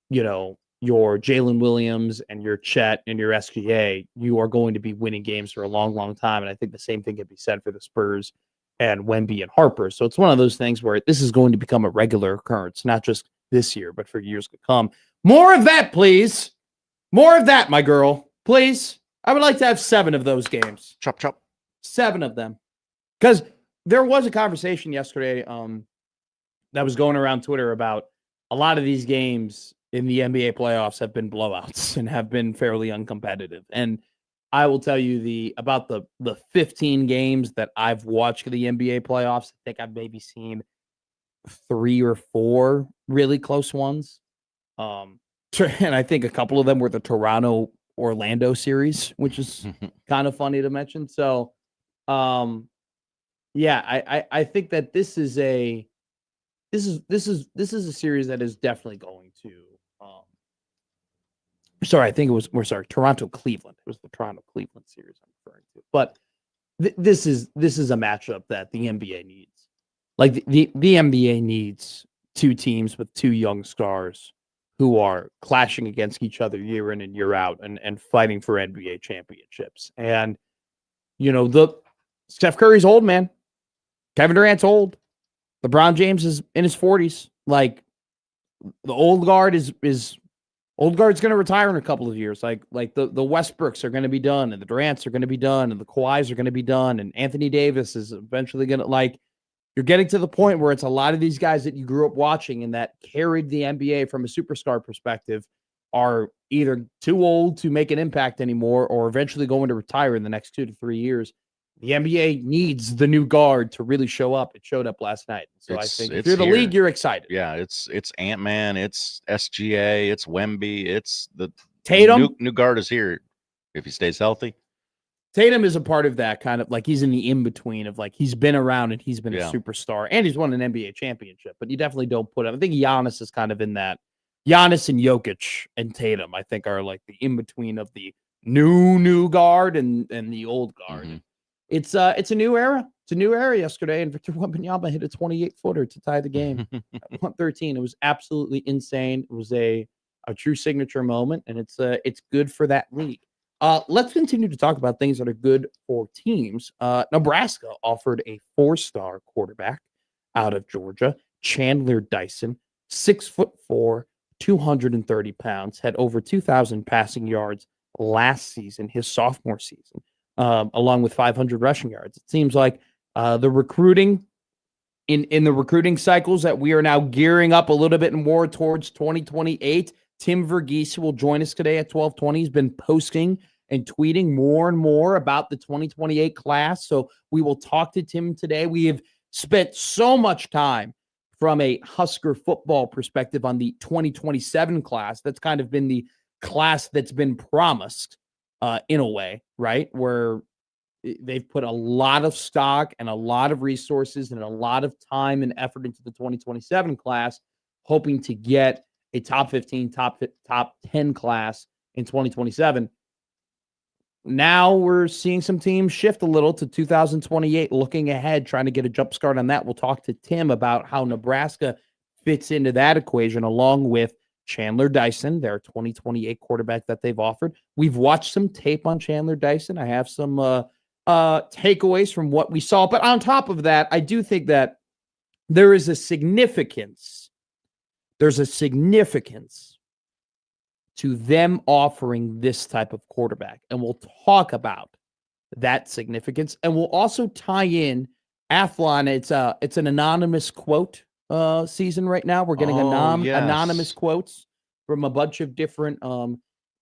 your Jalen Williams and your Chet and your SGA, you are going to be winning games for a long, long time. And I think the same thing can be said for the Spurs and Wemby and Harper. So it's one of those things where this is going to become a regular occurrence, not just this year, but for years to come. More of that, please. More of that, my girl, please. I would like to have 7 of those games. Chop, chop. 7 of them. Because there was a conversation yesterday that was going around Twitter about a lot of these games in the NBA playoffs have been blowouts and have been fairly uncompetitive. And I will tell you about the 15 games that I've watched the NBA playoffs. I think I've maybe seen 3 or 4 really close ones. And I think a couple of them were the Toronto Orlando series, which is kind of funny to mention. So, I think that this is a series that is definitely going to. Toronto Cleveland. It was the Toronto Cleveland series I'm referring to. But this is a matchup that the NBA needs. Like the NBA needs 2 teams with 2 young stars who are clashing against each other year in and year out and fighting for NBA championships. And Steph Curry's old, man. Kevin Durant's old. LeBron James is in his 40s. Like the old guard old guard's going to retire in a couple of years. Like the Westbrooks are going to be done, and the Durants are going to be done, and the Kawhis are going to be done, and Anthony Davis is eventually going to you're getting to the point where it's a lot of these guys that you grew up watching and that carried the NBA from a superstar perspective are either too old to make an impact anymore or eventually going to retire in the next 2 to 3 years. The NBA needs the new guard to really show up. It showed up last night. So I think if you're the league, you're excited. Yeah, it's Ant-Man, it's SGA, it's Wemby, it's the Tatum. New guard is here if he stays healthy. Tatum is a part of that kind of he's in the in-between of he's been around and he's been a superstar and he's won an NBA championship, but you definitely don't put him. I think Giannis is kind of in that. Giannis and Jokic and Tatum, I think, are the in-between of the new guard and the old guard. Mm-hmm. It's a new era. It's a new era yesterday, and Victor Wembanyama hit a 28-footer to tie the game at 113. It was absolutely insane. It was a true signature moment, and it's good for that league. Let's continue to talk about things that are good for teams. Nebraska offered a 4-star quarterback out of Georgia, Chandler Dyson, 6'4", 230 pounds, had over 2,000 passing yards last season, his sophomore season, along with 500 rushing yards. It seems like the recruiting in the recruiting cycles that we are now gearing up a little bit more towards 2028. Tim Verghese will join us today at 12:20. He's been posting and tweeting more and more about the 2028 class. So we will talk to Tim today. We have spent so much time from a Husker football perspective on the 2027 class. That's kind of been the class that's been promised in a way, right? Where they've put a lot of stock and a lot of resources and a lot of time and effort into the 2027 class, hoping to get a top 15, top 10 class in 2027. Now we're seeing some teams shift a little to 2028, looking ahead, trying to get a jump start on that. We'll talk to Tim about how Nebraska fits into that equation, along with Chandler Dyson, their 2028 quarterback that they've offered. We've watched some tape on Chandler Dyson. I have some takeaways from what we saw. But on top of that, I do think that there is a significance. There's a significance to them offering this type of quarterback. And we'll talk about that significance. And we'll also tie in Athlon. It's an anonymous quote season right now. We're getting anonymous quotes from a bunch of different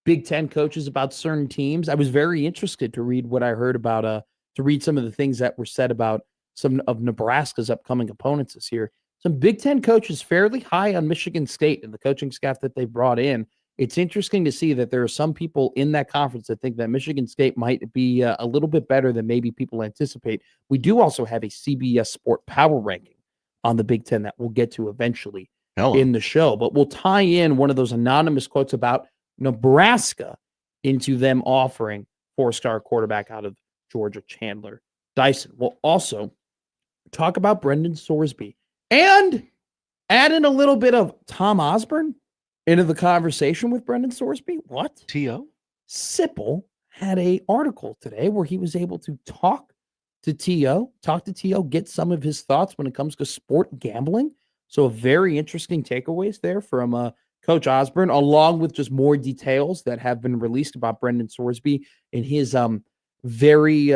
Big Ten coaches about certain teams. I was very interested to read what I heard about, to read some of the things that were said about some of Nebraska's upcoming opponents this year. Some Big Ten coaches fairly high on Michigan State and the coaching staff that they brought in. It's interesting to see that there are some people in that conference that think that Michigan State might be a little bit better than maybe people anticipate. We do also have a CBS Sport Power Ranking on the Big Ten that we'll get to eventually in the show. But we'll tie in one of those anonymous quotes about Nebraska into them offering 4-star quarterback out of Georgia, Chandler Dyson. We'll also talk about Brendan Sorsby and add in a little bit of Tom Osborne into the conversation with Brendan Sorsby. What? T.O. Sipple had an article today where he was able to talk to T.O., get some of his thoughts when it comes to sport gambling. So very interesting takeaways there from Coach Osborne, along with just more details that have been released about Brendan Sorsby and his very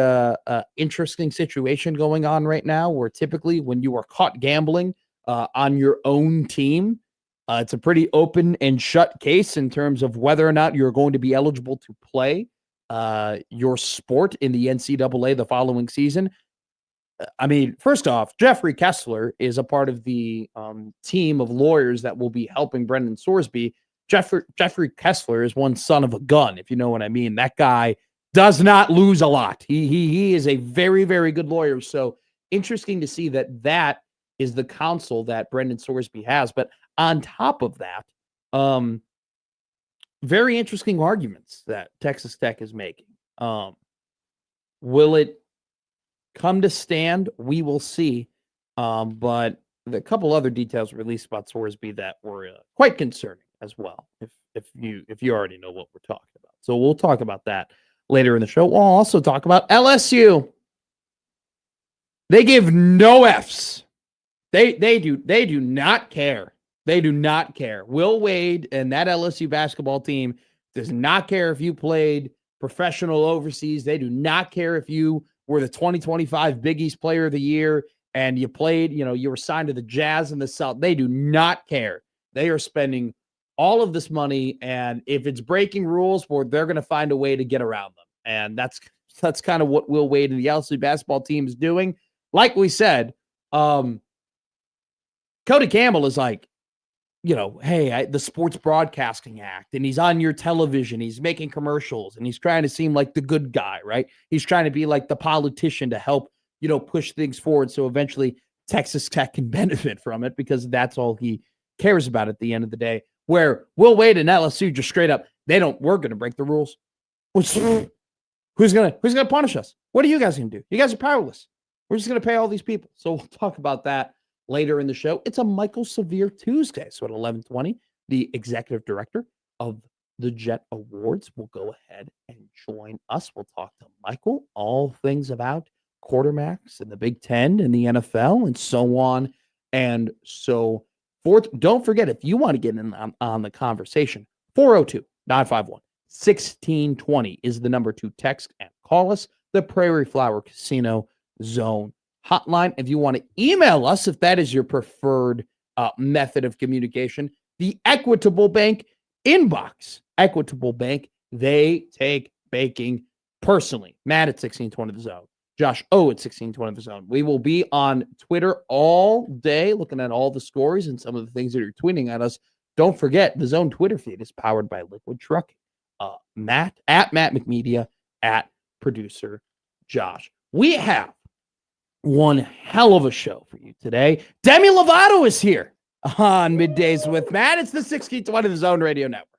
interesting situation going on right now, where typically when you are caught gambling on your own team, It's a pretty open and shut case in terms of whether or not you're going to be eligible to play your sport in the NCAA the following season. I mean, first off, Jeffrey Kessler is a part of the team of lawyers that will be helping Brendan Sorsby. Jeffrey Kessler is one son of a gun, if you know what I mean. That guy does not lose a lot. He is a very, very good lawyer. So interesting to see that is the counsel that Brendan Sorsby has. But on top of that, very interesting arguments that Texas Tech is making. Will it come to stand? We will see. But a couple other details released about Sorsby that were quite concerning as well. If you already know what we're talking about, so we'll talk about that later in the show. We'll also talk about LSU. They give no Fs. They do not care. They do not care. Will Wade and that LSU basketball team does not care if you played professional overseas. They do not care if you were the 2025 Big East Player of the Year and you played, you were signed to the Jazz in the South. They do not care. They are spending all of this money, and if it's breaking rules, they're going to find a way to get around them. And that's kind of what Will Wade and the LSU basketball team is doing. Like we said, Cody Campbell is like, hey, the Sports Broadcasting Act, and he's on your television. He's making commercials, and he's trying to seem like the good guy, right? He's trying to be like the politician to help, push things forward so eventually Texas Tech can benefit from it because that's all he cares about at the end of the day. Where Will Wade and LSU just straight up, we're going to break the rules. Who's going to punish us? What are you guys going to do? You guys are powerless. We're just going to pay all these people. So we'll talk about that later in the show. It's a Michael Severe Tuesday. So at 11:20, the executive director of the Jet Awards will go ahead and join us. We'll talk to Michael, all things about quarterbacks in the Big Ten and the NFL and so on and so forth. Don't forget, if you want to get in on the conversation, 402-951-1620 is the number to text and call us. The Prairie Flower Casino Zone hotline. If you want to email us, if that is your preferred method of communication, the Equitable Bank inbox. Equitable Bank, they take banking personally. Matt at 1620 The Zone. Josh O at 1620 The Zone. We will be on Twitter all day looking at all the stories and some of the things that you're tweeting at us. Don't forget, the Zone Twitter feed is powered by Liquid Trucking. Matt at Matt McMedia at producer Josh. We have one hell of a show for you today. Demi Lovato is here on Middays with Matt. It's the 1620 The Zone Radio Network.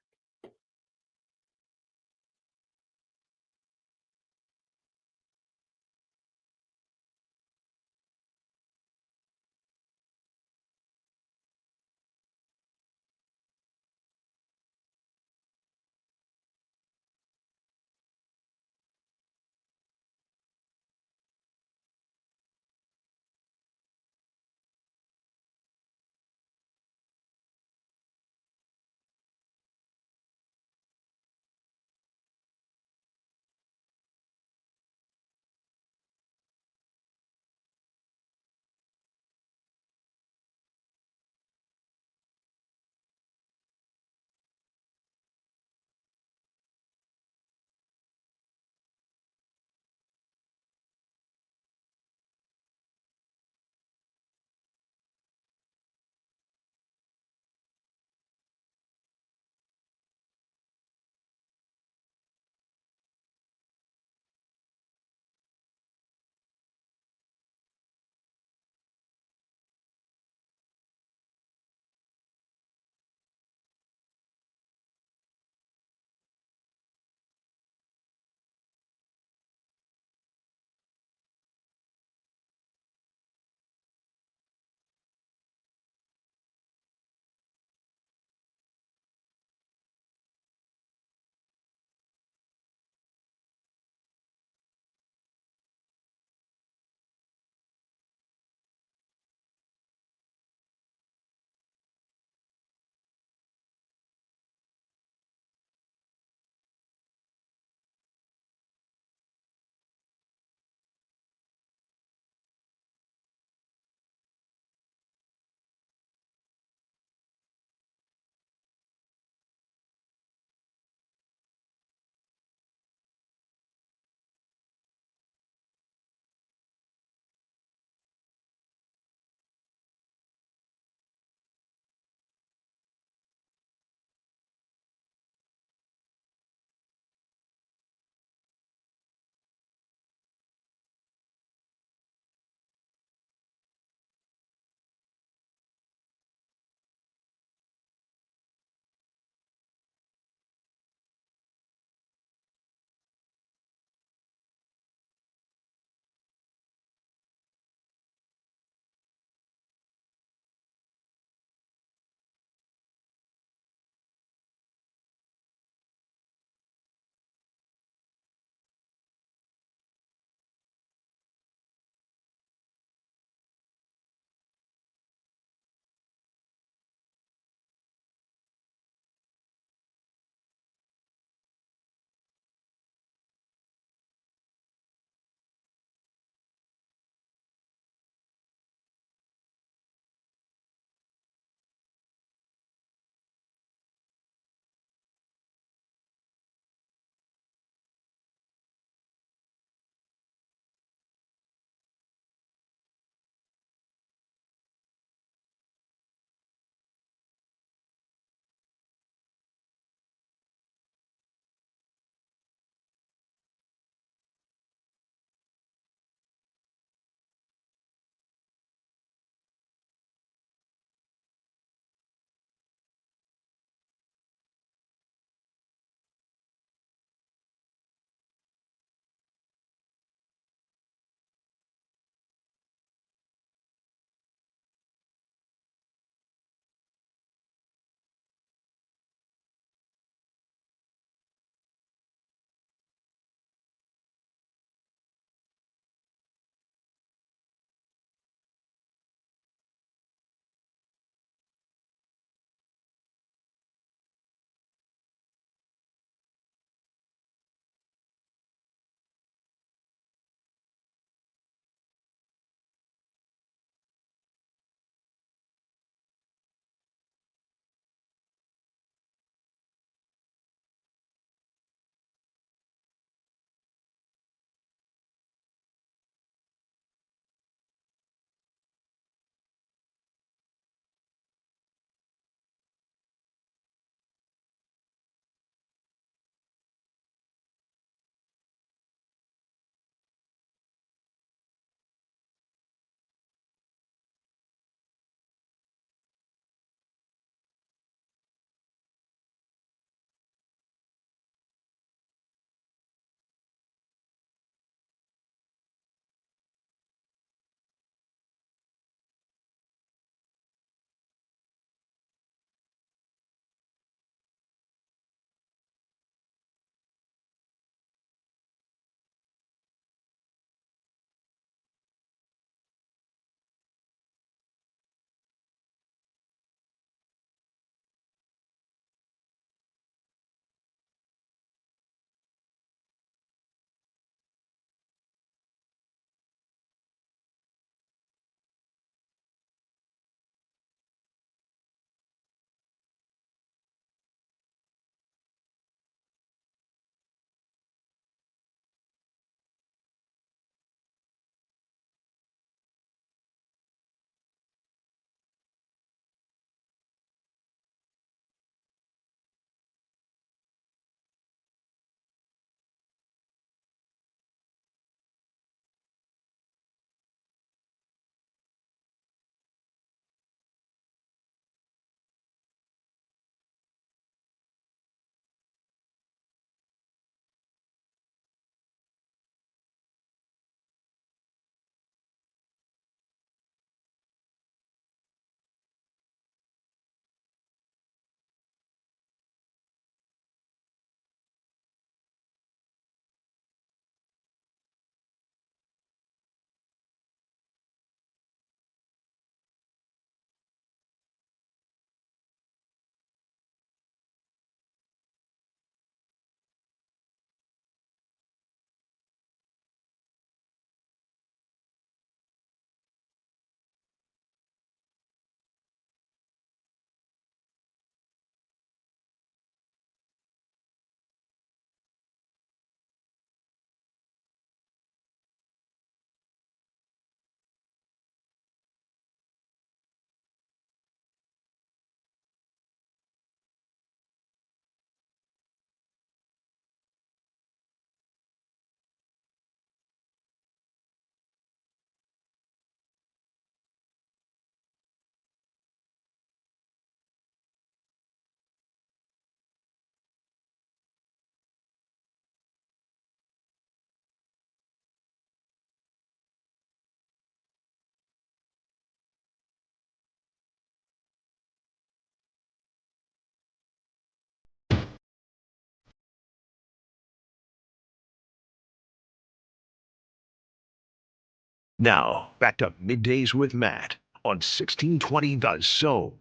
Now, back to Middays with Matt on 1620 The Zone.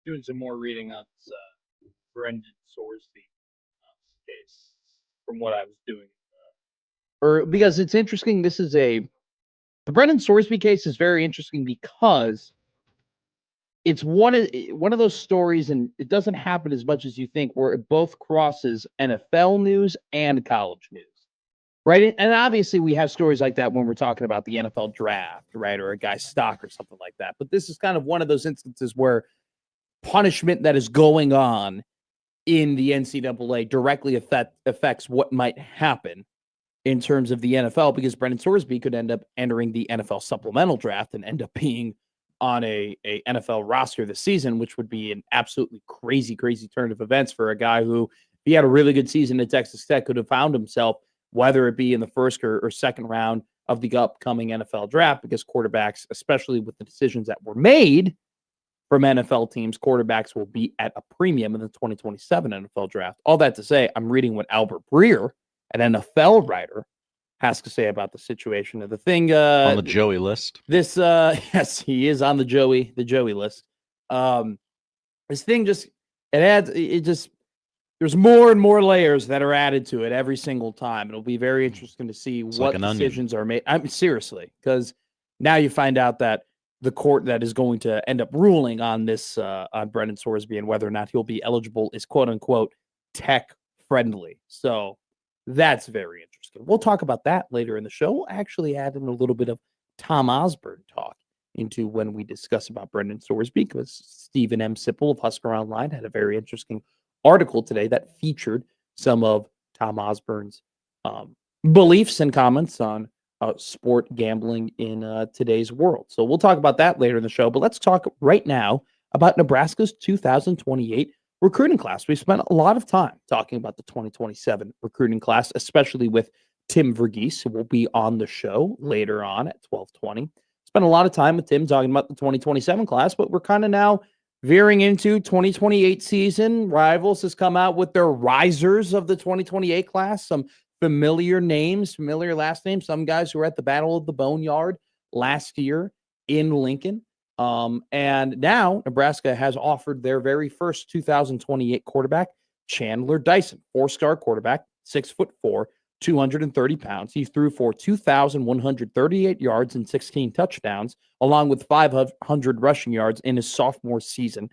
Doing some more reading on this Brendan Sorsby case from what I was doing. Or because it's interesting, the Brendan Sorsby case is very interesting because it's one of those stories, and it doesn't happen as much as you think, where it both crosses NFL news and college news. Right. And obviously we have stories like that when we're talking about the NFL draft, right? Or a guy's stock or something like that. But this is kind of one of those instances where punishment that is going on in the NCAA directly affects what might happen in terms of the NFL, because Brendan Sorsby could end up entering the NFL supplemental draft and end up being on a NFL roster this season, which would be an absolutely crazy, crazy turn of events for a guy who, if he had a really good season at Texas Tech, could have found himself, whether it be in the first or second round of the upcoming NFL draft, because quarterbacks, especially with the decisions that were made from NFL teams, quarterbacks will be at a premium in the 2027 NFL draft. All that to say, I'm reading what Albert Breer, an NFL writer, has to say about the situation. And the thing on the Joey list. This yes, he is on the Joey list. This thing there's more and more layers that are added to it every single time. It'll be very interesting to see what decisions are made. I mean, seriously, because now you find out that the court that is going to end up ruling on this on Brendan Sorsby and whether or not he'll be eligible is quote unquote tech friendly. So that's very interesting. We'll talk about that later in the show. We'll actually add in a little bit of Tom Osborne talk into when we discuss about Brendan Sorsby, because Stephen M. Sipple of Husker Online had a very interesting article today that featured some of Tom Osborne's beliefs and comments on sport gambling in today's world. So we'll talk about that later in the show, but let's talk right now about Nebraska's 2028 recruiting class. We spent a lot of time talking about the 2027 recruiting class, especially with Tim Verghese, who will be on the show later on at 12:20. Spent a lot of time with Tim talking about the 2027 class, but we're kind of now veering into 2028 season. Rivals has come out with their risers of the 2028 class, some familiar names, familiar last names, some guys who were at the Battle of the Boneyard last year in Lincoln. And now Nebraska has offered their very first 2028 quarterback, Chandler Dyson, 4-star quarterback, 6'4", 230 pounds. He threw for 2,138 yards and 16 touchdowns, along with 500 rushing yards in his sophomore season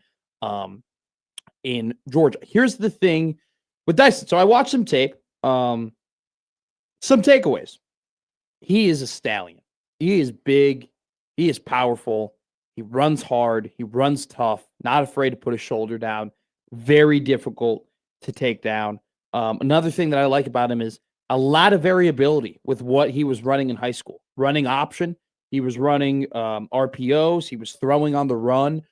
in Georgia. Here's the thing with Dyson. So I watched some tape. Some takeaways. He is a stallion. He is big. He is powerful. He runs hard. He runs tough. Not afraid to put his shoulder down. Very difficult to take down. Another thing that I like about him is a lot of variability with what he was running in high school. Running option. He was running RPOs. He was throwing on the run.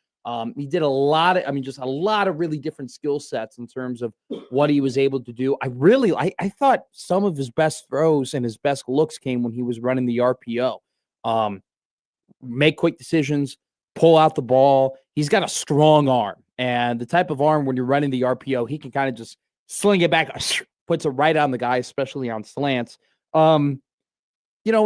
He did a lot of really different skill sets in terms of what he was able to do. I thought some of his best throws and his best looks came when he was running the RPO. Make quick decisions, pull out the ball. He's got a strong arm, and the type of arm when you're running the RPO, he can kind of just sling it back, puts it right on the guy, especially on slants. In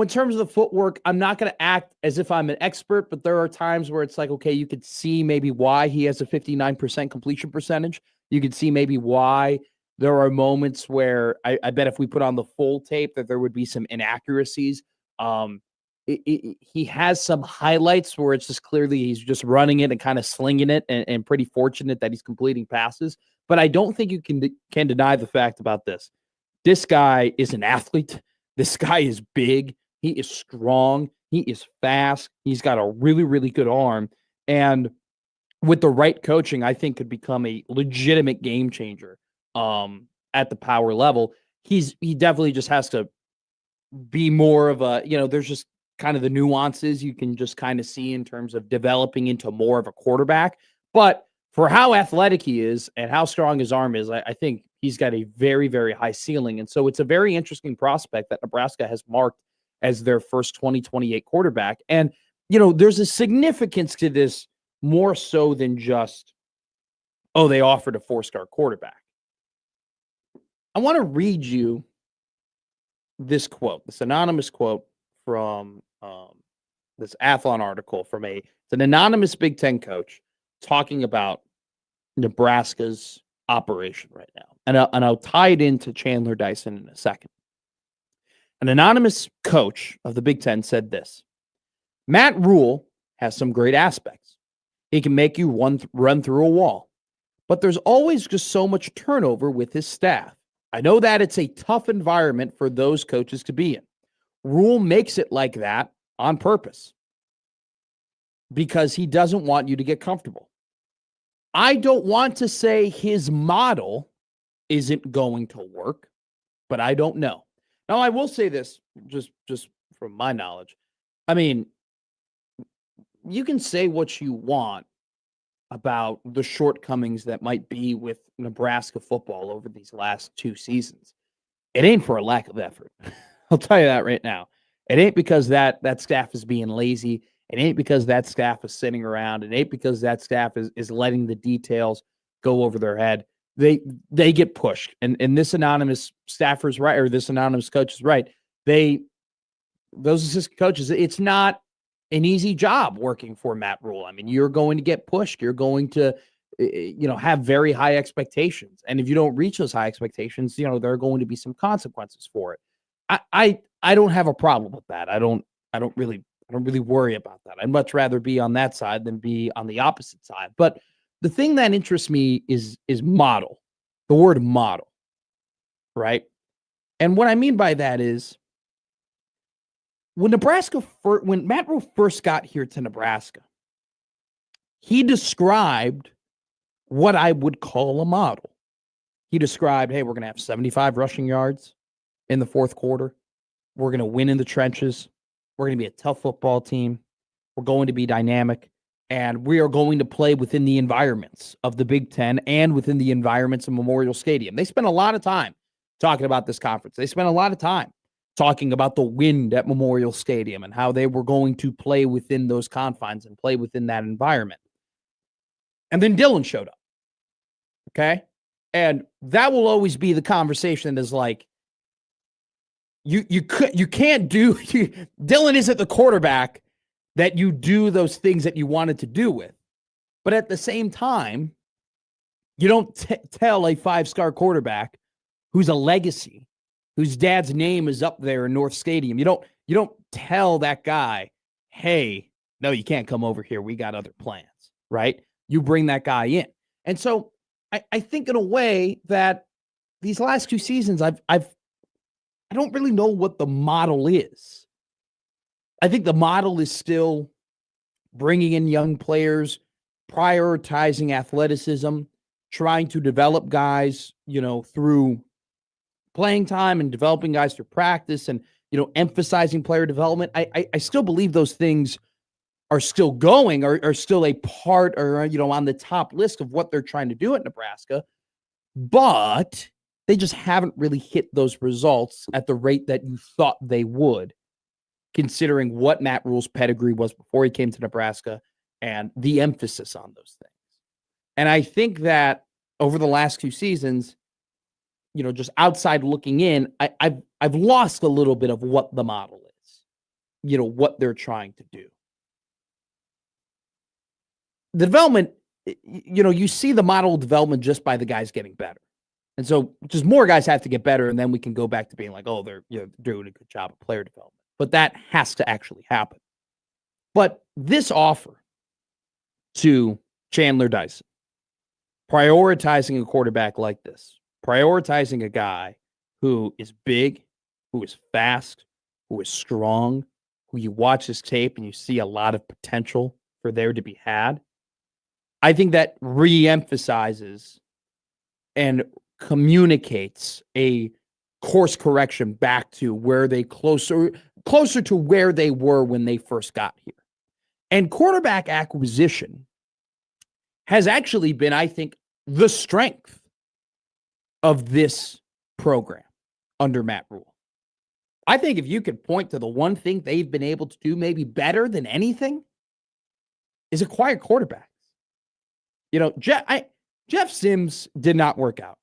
terms of the footwork, I'm not going to act as if I'm an expert, but there are times where it's like, okay, you could see maybe why he has a 59% completion percentage. You could see maybe why there are moments where I bet if we put on the full tape that there would be some inaccuracies. He has some highlights where it's just clearly he's just running it and kind of slinging it and pretty fortunate that he's completing passes. But I don't think you can deny the fact about this. This guy is an athlete. This guy is big. He is strong. He is fast. He's got a really, really good arm. And with the right coaching, I think could become a legitimate game changer at the power level. He definitely just has to be more of a, there's just kind of the nuances you can just kind of see in terms of developing into more of a quarterback. But for how athletic he is and how strong his arm is, I think he's got a very, very high ceiling. And so it's a very interesting prospect that Nebraska has marked as their first 2028 quarterback. And, there's a significance to this more so than just, they offered a 4-star quarterback. I want to read you this quote, this anonymous quote from this Athlon article from it's an anonymous Big Ten coach talking about Nebraska's operation right now. And I'll tie it into Chandler Dyson in a second. An anonymous coach of the Big Ten said this: Matt Rule has some great aspects. He can make you run through a wall, but there's always just so much turnover with his staff. I know that it's a tough environment for those coaches to be in. Rule makes it like that on purpose because he doesn't want you to get comfortable. I don't want to say his model isn't going to work, but I don't know. Now, I will say this, just from my knowledge. I mean, you can say what you want about the shortcomings that might be with Nebraska football over these last 2 seasons. It ain't for a lack of effort. I'll tell you that right now. It ain't because that staff is being lazy. It ain't because that staff is sitting around. It ain't because that staff is letting the details go over their head. They get pushed. And this anonymous staffer's right, or this anonymous coach is right. Those assistant coaches, it's not an easy job working for Matt Rule. I mean, you're going to get pushed. You're going to, have very high expectations. And if you don't reach those high expectations, there are going to be some consequences for it. I don't have a problem with that. I don't really worry about that. I'd much rather be on that side than be on the opposite side. But the thing that interests me is model, the word model, right? And what I mean by that is when Matt Rule first got here to Nebraska, he described what I would call a model. He described, hey, we're going to have 75 rushing yards in the fourth quarter. We're going to win in the trenches. We're going to be a tough football team. We're going to be dynamic. And we are going to play within the environments of the Big Ten and within the environments of Memorial Stadium. They spent a lot of time talking about this conference. They spent a lot of time talking about the wind at Memorial Stadium and how they were going to play within those confines and play within that environment. And then Dylan showed up. Okay? And that will always be the conversation that is like, you can't do Dylan isn't the quarterback that you do those things that you wanted to do with. But at the same time, you don't tell a 5-star quarterback who's a legacy, whose dad's name is up there in North Stadium. You don't tell that guy, hey, no, you can't come over here. We got other plans, right? You bring that guy in. And so I think in a way that these last 2 seasons, I don't really know what the model is. I think the model is still bringing in young players, prioritizing athleticism, trying to develop guys, through playing time and developing guys through practice and, emphasizing player development. I still believe those things are still going, are still a part or, on the top list of what they're trying to do at Nebraska, but they just haven't really hit those results at the rate that you thought they would, considering what Matt Rule's pedigree was before he came to Nebraska and the emphasis on those things. And I think that over the last 2 seasons, just outside looking in, I've lost a little bit of what the model is, what they're trying to do. The development, you see the model development just by the guys getting better. And so just more guys have to get better, and then we can go back to being like, oh, they're doing a good job of player development. But that has to actually happen. But this offer to Chandler Dyson, prioritizing a quarterback like this, prioritizing a guy who is big, who is fast, who is strong, who you watch his tape and you see a lot of potential for there to be had, I think that re-emphasizes and communicates a course correction back to where they closer to where they were when they first got here. And quarterback acquisition has actually been, I think, the strength of this program under Matt Rule. I think if you could point to the one thing they've been able to do maybe better than anything is acquire quarterbacks. Jeff Sims did not work out.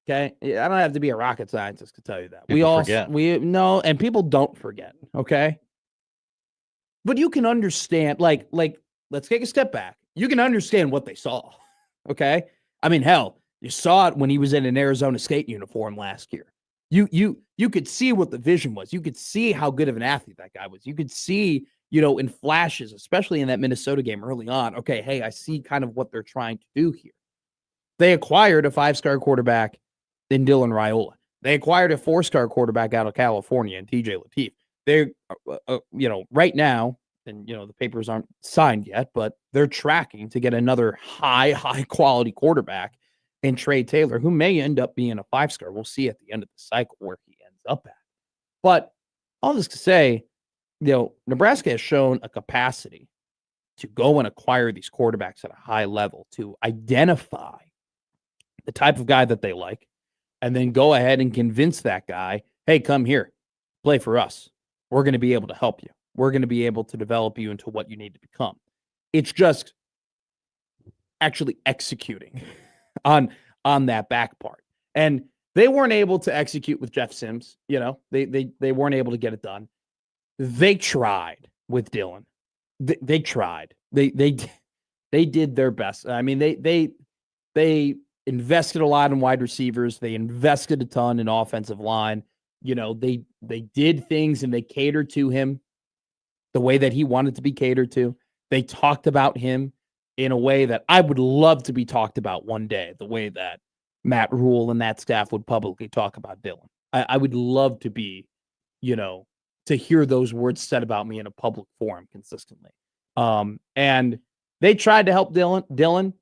Okay. I don't have to be a rocket scientist to tell you that. Forget. We know, and people don't forget. Okay. But you can understand, like, let's take a step back. You can understand what they saw. Okay. I mean, hell, you saw it when he was in an Arizona State uniform last year. You could see what the vision was. You could see how good of an athlete that guy was. You could see, in flashes, especially in that Minnesota game early on. Okay, hey, I see kind of what they're trying to do here. They acquired a 5-star quarterback in Dylan Raiola. They acquired a 4-star quarterback out of California in TJ Lateef. They're, right now, and, the papers aren't signed yet, but they're tracking to get another high quality quarterback in Trey Taylor, who may end up being a 5-star. We'll see at the end of the cycle where he ends up at. But all this to say, Nebraska has shown a capacity to go and acquire these quarterbacks at a high level, to identify the type of guy that they like, and then go ahead and convince that guy, hey, come here, play for us. We're going to be able to help you. We're going to be able to develop you into what you need to become. It's just actually executing on that back part. And they weren't able to execute with Jeff Sims. They weren't able to get it done. They tried with Dylan. They tried. They did their best. I mean, they invested a lot in wide receivers. They invested a ton in offensive line. They did things and they catered to him the way that he wanted to be catered to. They talked about him in a way that I would love to be talked about one day, the way that Matt Rule and that staff would publicly talk about Dylan. I would love to be, to hear those words said about me in a public forum consistently. And they tried to help Dylan.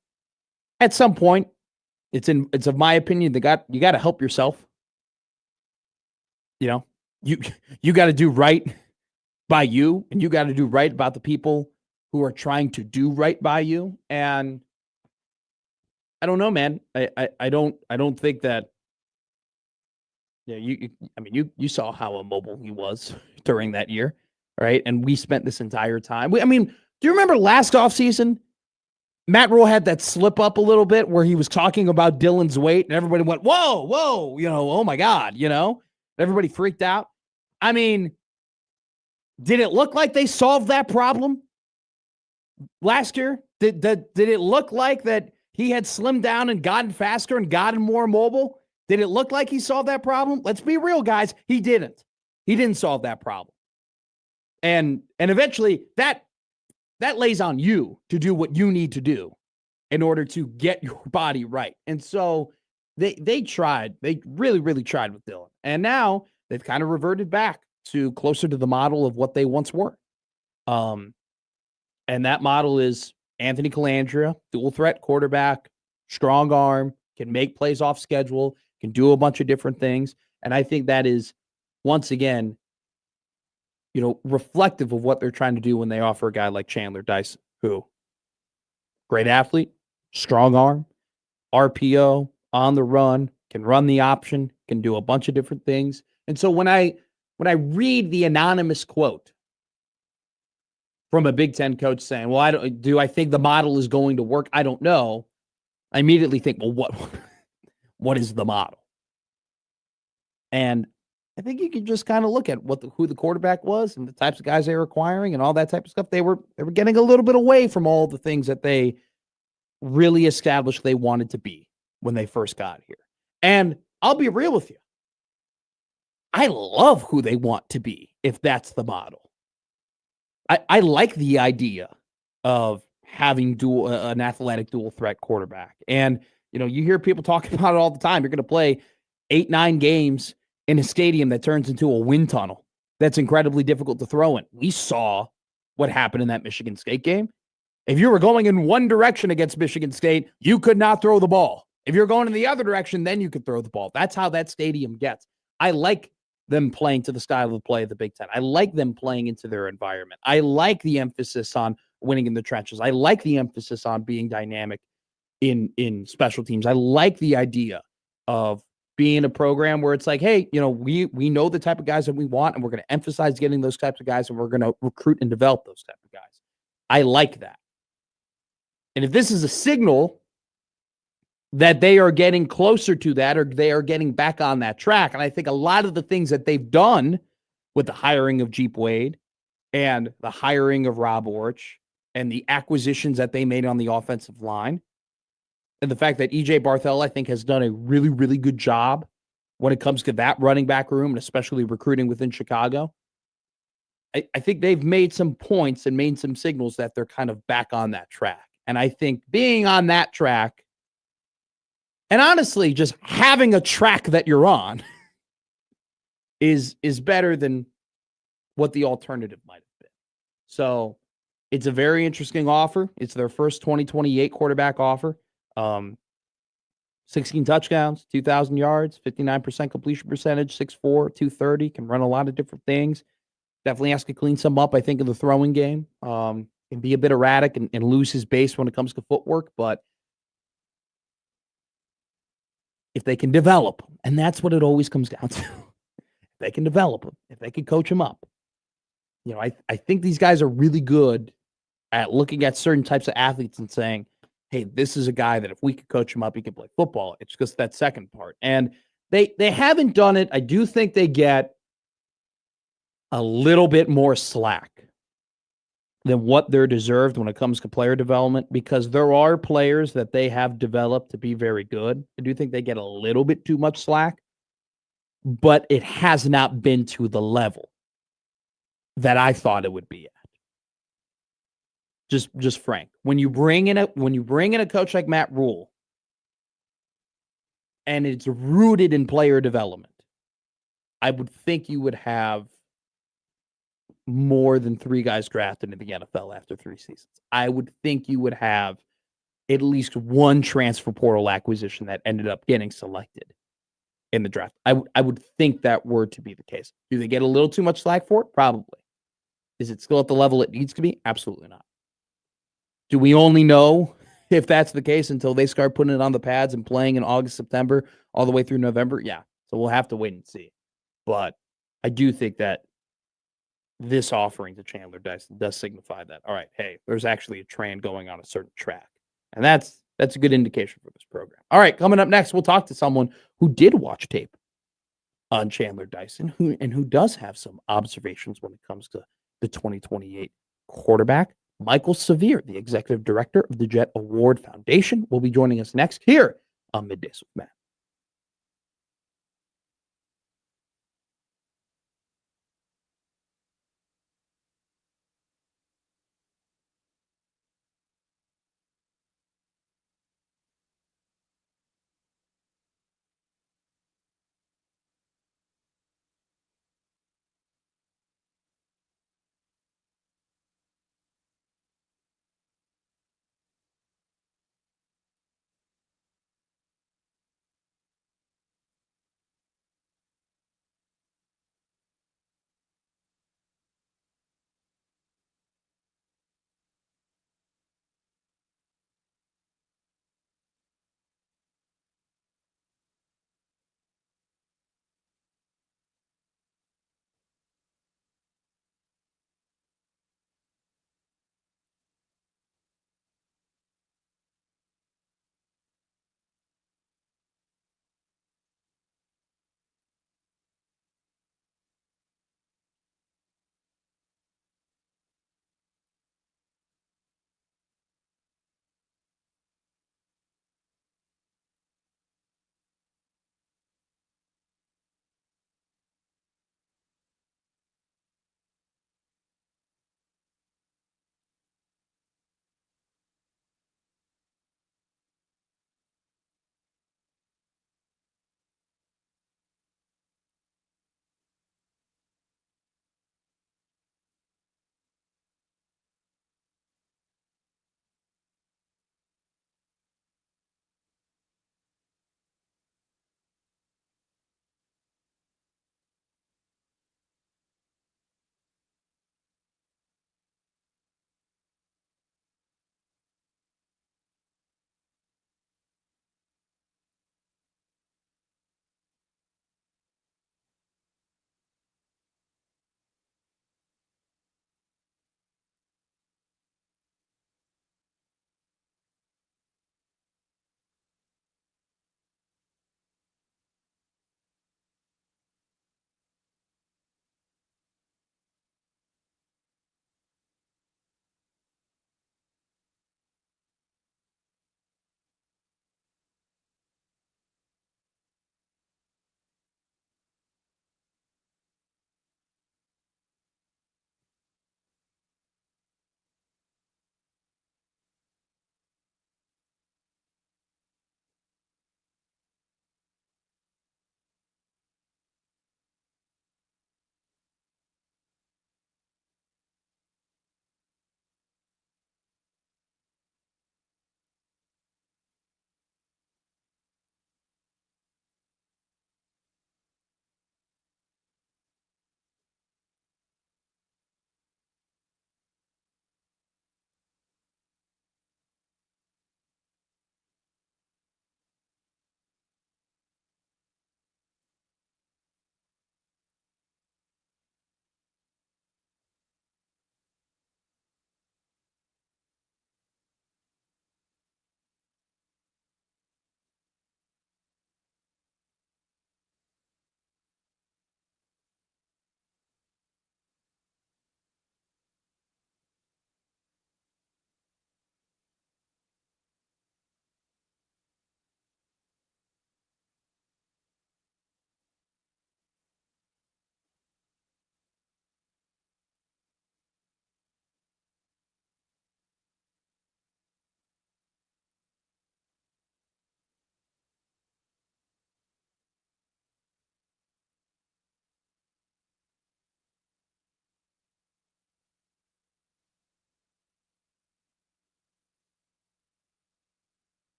At some point, it's of my opinion, you got to help yourself. You got to do right by you, and you got to do right about the people who are trying to do right by you. And I don't know, man. I don't think that. You saw how immobile he was during that year, right? And we spent this entire time. Do you remember last offseason? Matt Rule had that slip up a little bit where he was talking about Dylan's weight, and everybody went, whoa, oh my God, everybody freaked out. Did it look like they solved that problem last year? Did it look like that he had slimmed down and gotten faster and gotten more mobile? Did it look like he solved that problem? Let's be real, guys. He didn't. He didn't solve that problem. And eventually that lays on you to do what you need to do in order to get your body right. And so they tried. They really, really tried with Dylan. And now they've kind of reverted back to closer to the model of what they once were. And that model is Anthony Colandrea, dual threat quarterback, strong arm, can make plays off schedule, can do a bunch of different things. And I think that is, once again, reflective of what they're trying to do when they offer a guy like Chandler Dyson, who great athlete, strong arm, RPO, on the run, can run the option, can do a bunch of different things. And so when I read the anonymous quote from a Big Ten coach saying, well, I think the model is going to work? I don't know. I immediately think, well, what is the model? And I think you can just kind of look at who the quarterback was and the types of guys they were acquiring and all that type of stuff. They were getting a little bit away from all the things that they really established they wanted to be when they first got here. And I'll be real with you. I love who they want to be if that's the model. I like the idea of having an athletic dual threat quarterback. And, you hear people talking about it all the time. You're going to play 8-9 games in a stadium that turns into a wind tunnel that's incredibly difficult to throw in. We saw what happened in that Michigan State game. If you were going in one direction against Michigan State, you could not throw the ball. If you're going in the other direction, then you could throw the ball. That's how that stadium gets. I like them playing to the style of play of the Big Ten. I like them playing into their environment. I like the emphasis on winning in the trenches. I like the emphasis on being dynamic in special teams. I like the idea of being a program where it's like, hey, we know the type of guys that we want, and we're going to emphasize getting those types of guys, and we're going to recruit and develop those type of guys. I like that. And if this is a signal that they are getting closer to that, or they are getting back on that track. And I think a lot of the things that they've done with the hiring of Jeep Wade and the hiring of Rob Orch and the acquisitions that they made on the offensive line, and the fact that EJ Barthel, I think, has done a really, really good job when it comes to that running back room, and especially recruiting within Chicago. I think they've made some points and made some signals that they're kind of back on that track. And I think being on that track, and honestly, just having a track that you're on is better than what the alternative might have been. So it's a very interesting offer. It's their first 2028 quarterback offer. 16 touchdowns, 2,000 yards, 59% completion percentage, 6'4", 230, can run a lot of different things. Definitely has to clean some up, I think, in the throwing game. Can be a bit erratic and lose his base when it comes to footwork, but if they can develop, and that's what it always comes down to, if they can develop him, if they can coach him up, I think these guys are really good at looking at certain types of athletes and saying, hey, this is a guy that if we could coach him up, he can play football. It's just that second part. And they haven't done it. I do think they get a little bit more slack than what they're deserved when it comes to player development, because there are players that they have developed to be very good. I do think they get a little bit too much slack, but it has not been to the level that I thought it would be at. Just frank. When you bring in a coach like Matt Rule, and it's rooted in player development, I would think you would have more than 3 guys drafted in the NFL after 3 seasons. I would think you would have at least one transfer portal acquisition that ended up getting selected in the draft. I would think that were to be the case. Do they get a little too much slack for it? Probably. Is it still at the level it needs to be? Absolutely not. Do we only know if that's the case until they start putting it on the pads and playing in August, September, all the way through November? Yeah. So we'll have to wait and see. But I do think that this offering to Chandler Dyson does signify that, all right, hey, there's actually a train going on a certain track. And that's a good indication for this program. All right, coming up next, we'll talk to someone who did watch tape on Chandler Dyson, who does have some observations when it comes to the 2028 quarterback. Michael Severe, the executive director of the Jet Award Foundation, will be joining us next here on Middays with Matt.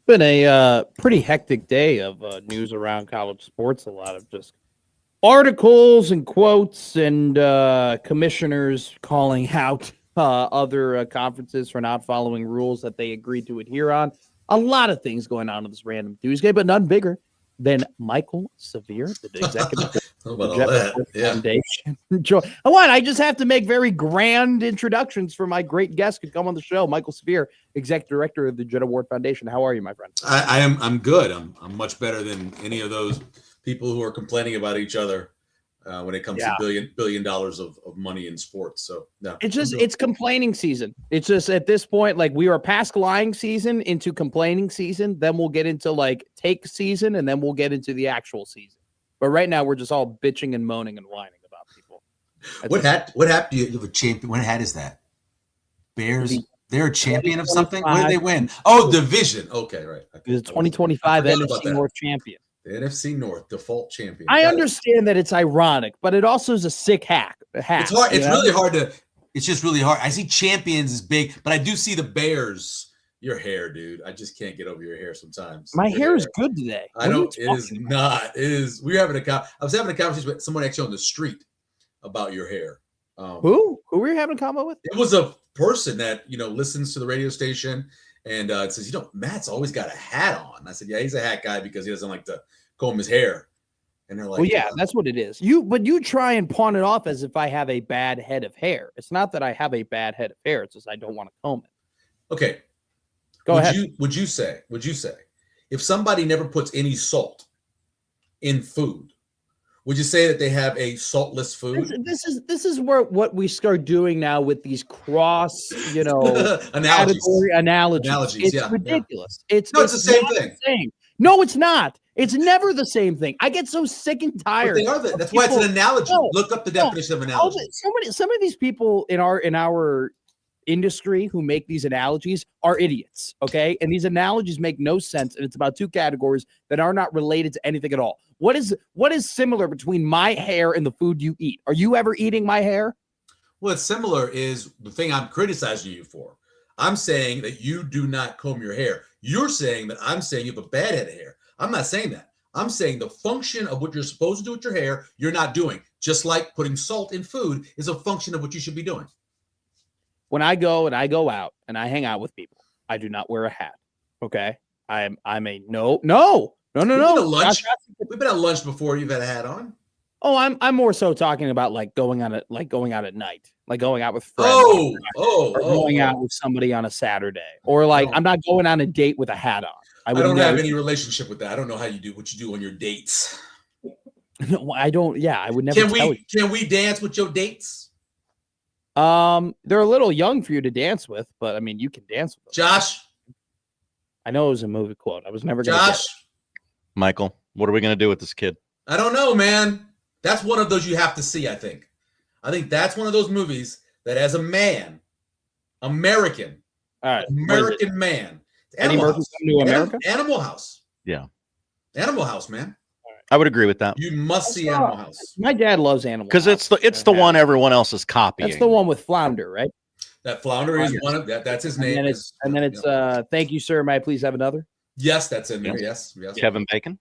Been a pretty hectic day of news around college sports. A lot of just articles and quotes and commissioners calling out other conferences for not following rules that they agreed to adhere on. A lot of things going on this random Tuesday, but none bigger than Michael Severe, the executive Foundation. I just have to make very grand introductions for my great guest who come on the show. Michael Severe, executive director of the Jed Award Foundation. How are you, my friend? I'm good. I'm much better than any of those people who are complaining about each other when it comes to billion dollars of money in sports. So no, it's complaining season. It's just at this point, like we are past lying season into complaining season. Then we'll get into like take season, and then we'll get into the actual season. But right now, we're just all bitching and moaning and whining about people. What hat do you have a champion? What hat is that? Bears. They're a champion of something. What did they win? Oh, division. Okay, right. Okay. The 2025 NFC North champion. The NFC North default champion. I understand that it's ironic, but it also is a sick hack. It's hard. It's really hard to. It's just really hard. I see champions is big, but I do see the Bears. Your hair, dude. I just can't get over your hair sometimes. My hair is good today. I don't. It is not. It is. I was having a conversation with someone actually on the street about your hair. Who were you having a combo with? It was a person that listens to the radio station. And it says, Matt's always got a hat on. And I said, yeah, he's a hat guy because he doesn't like to comb his hair. And they're like, well, yeah, that's what it is. But you try and pawn it off as if I have a bad head of hair. It's not that I have a bad head of hair. It's just I don't want to comb it. Okay. Go ahead. Would you say if somebody never puts any salt in food, would you say that they have a saltless food? This is what we start doing now with these cross, analogies. It's ridiculous. Yeah. It's the same thing. No, it's not. It's never the same thing. I get so sick and tired. But they are that's why it's an analogy. Look up the definition of analogy. Some of these people in our industry who make these analogies are idiots. Okay, and these analogies make no sense, and it's about two categories that are not related to anything at all. What is similar between my hair and the food you eat? Are you ever eating my hair? What's similar is the thing I'm criticizing you for. I'm saying that you do not comb your hair. You're saying that I'm saying you have a bad head of hair. I'm not saying that. I'm saying the function of what you're supposed to do with your hair, you're not doing. Just like putting salt in food is a function of what you should be doing. When I go out and I hang out with people, I do not wear a hat. Okay. I'm a no. We've been at lunch before you've had a hat on. Oh, I'm more so talking about going out at night, like going out with friends. Going out with somebody on a Saturday, or I'm not going on a date with a hat on. I don't have any relationship with that. I don't know how you do what you do on your dates. No, I don't. Yeah, I would never. Can we dance with your dates? They're a little young for you to dance with, but I mean, you can dance with them. Josh, I know it was a movie quote. I was never going to. Josh, Michael, what are we going to do with this kid? I don't know, man. That's one of those you have to see, I think. I think that's one of those movies that as a man, American man. Animal House. Animal House. Yeah. Animal House, man. I would agree with that. You must see Animal House. My dad loves Animal House. Because it's the one everyone else is copying. That's the one with Flounder, right? That Flounder is one of that. That's his name. And then it's thank you, sir. May I please have another? Yes, that's in there. Yes. Kevin Bacon.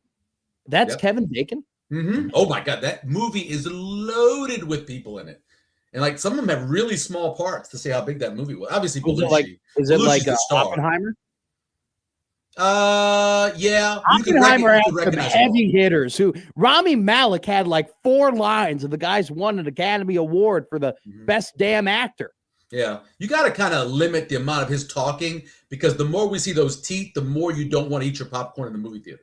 That's Kevin Bacon. Mm-hmm. Oh my God, that movie is loaded with people in it, and some of them have really small parts to say how big that movie was. Obviously, is it like Oppenheimer? Yeah. Oppenheimer has some heavy hitters. Rami Malek had 4 lines, and the guys won an Academy Award for the best damn actor. Yeah, you got to kind of limit the amount of his talking because the more we see those teeth, the more you don't want to eat your popcorn in the movie theater.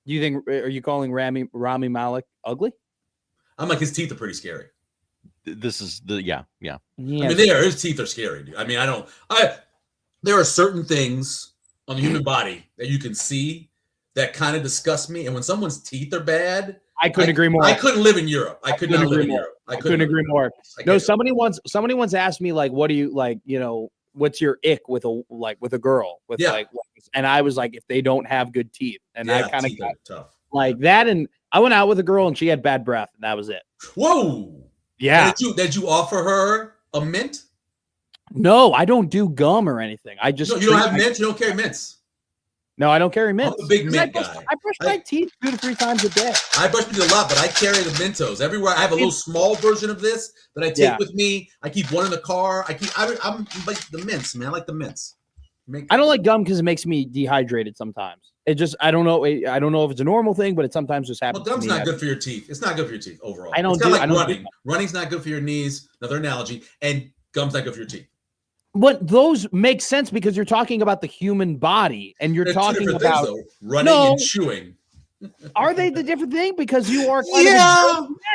Do you think? Are you calling Rami Malek ugly? I'm like, his teeth are pretty scary. This is yeah. I mean, his teeth are scary, dude. I mean, there are certain things on the human body that you can see that kind of disgust me. And when someone's teeth are bad, I couldn't agree more. I couldn't live in Europe. I could not live in Europe. I couldn't agree more. No, somebody once asked me what do you what's your ick with a girl and I was like, if they don't have good teeth, and I kind of got tough like that. And I went out with a girl and she had bad breath, and that was it. Whoa. Yeah. Did you offer her a mint? No, I don't do gum or anything. I just you don't have mint. You don't carry mints. No, I don't carry mints. I'm a big mint guy. I brush my teeth 2 to 3 times a day. I brush my teeth a lot, but I carry the Mentos everywhere. I have a little small version of this that I take with me. I keep one in the car. I'm like the mints, man. I like the mints. I don't like gum because it makes me dehydrated sometimes. It just I don't know if it's a normal thing, but it sometimes just happens. Well, gum's not good for your teeth. It's not good for your teeth overall. I don't it's do like I don't running. do Running's not good for your knees. Another analogy. And gum's not good for your teeth. But those make sense because you're talking about the human body, and you're talking about running and chewing. Are they the different thing? Because you are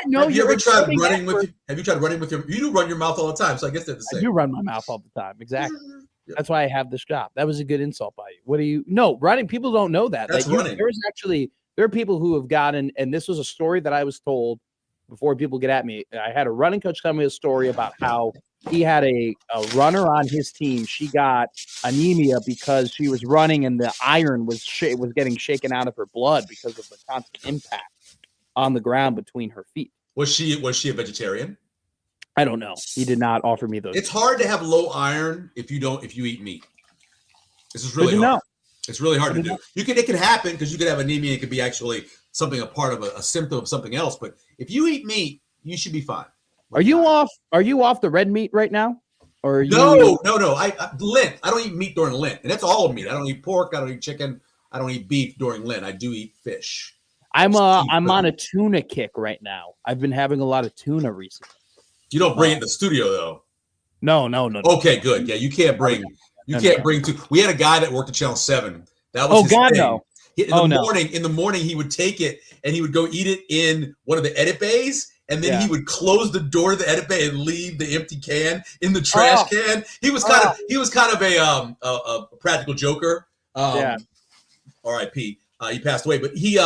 no. Have you ever tried running with? Have you tried running with your? You do run your mouth all the time, so I guess they're the same. I do run my mouth all the time. Exactly. That's why I have this job. That was a good insult by you. What do you? No, running. People don't know that. That's running. There are people who have gotten, and this was a story that I was told before people get at me. I had a running coach tell me a story about how he had a runner on his team. She got anemia because she was running and the iron was getting shaken out of her blood because of the constant impact on the ground between her feet. Was she a vegetarian? I don't know. He did not offer me those. It's hard to have low iron if you eat meat. This is really hard. It's really hard to do. It can happen because you could have anemia. It could be actually a part of a symptom of something else. But if you eat meat, you should be fine. Are you off the red meat right now? Or No. I Lent. I don't eat meat during Lent, and that's all meat. I don't eat pork. I don't eat chicken. I don't eat beef during Lent. I do eat fish. I'm on a tuna kick right now. I've been having a lot of tuna recently. You don't bring it in the studio though. No. Okay, good. Yeah, you can't bring. Bring two. We had a guy that worked at Channel 7. That was his thing. No. In the morning, he would take it and he would go eat it in one of the edit bays. And then he would close the door to the edit bay and leave the empty can in the trash can. He was kind of a practical joker. R.I.P. He passed away, but he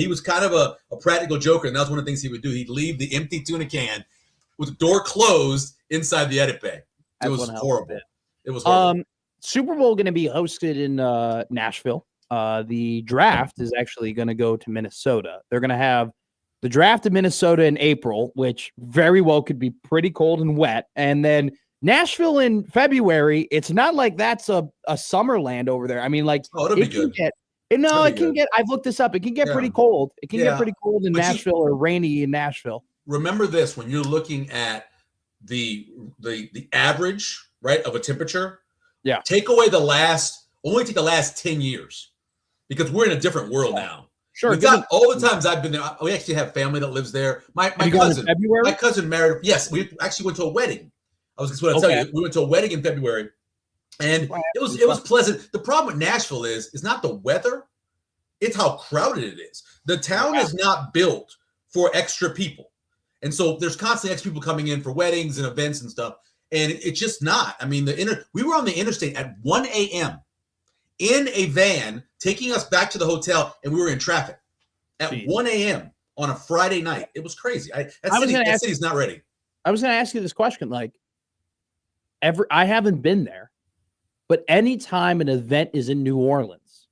was kind of a practical joker, and that was one of the things he would do. He'd leave the empty tuna can with the door closed inside the edit bay. It was horrible. It was horrible. Super Bowl going to be hosted in Nashville. The draft is actually going to go to Minnesota. They're going to have the draft in Minnesota in April, which very well could be pretty cold and wet. And then Nashville in February. It's not like that's a summer land over there. I mean, like it can get. I've looked this up. It can get pretty cold. It can get pretty cold in Nashville or rainy in Nashville. Remember this when you're looking at the average, right, of a temperature. Yeah. Take the last 10 years because we're in a different world now. Sure. We got all the times I've been there. We actually have family that lives there. My cousin married. Yes, we actually went to a wedding. I was just going to tell you. We went to a wedding in February, and it was pleasant. The problem with Nashville is not the weather; it's how crowded it is. The town is not built for extra people, and so there's constantly extra people coming in for weddings and events and stuff. And it's just not. I mean, we were on the interstate at 1 a.m. in a van taking us back to the hotel, and we were in traffic at 1 a.m. on a Friday night. It was crazy. That city's not ready. I was going to ask you this question. Like, I haven't been there, but anytime an event is in New Orleans,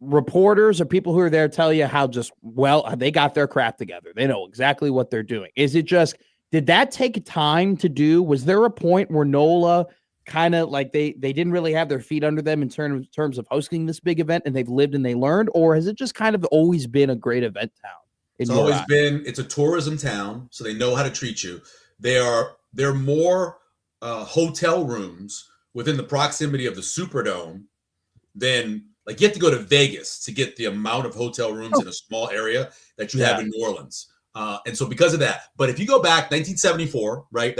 reporters or people who are there tell you how they got their crap together. They know exactly what they're doing. Is it just, did that take time to do? Was there a point where NOLA kind of like they didn't really have their feet under them in terms of hosting this big event, and they've lived and they learned? Or has it just kind of always been a great event town? It's a tourism town, so they know how to treat you. There are more hotel rooms within the proximity of the Superdome than, like, you have to go to Vegas to get the amount of hotel rooms in a small area that you have in New Orleans. And so because of that, but if you go back 1974, right,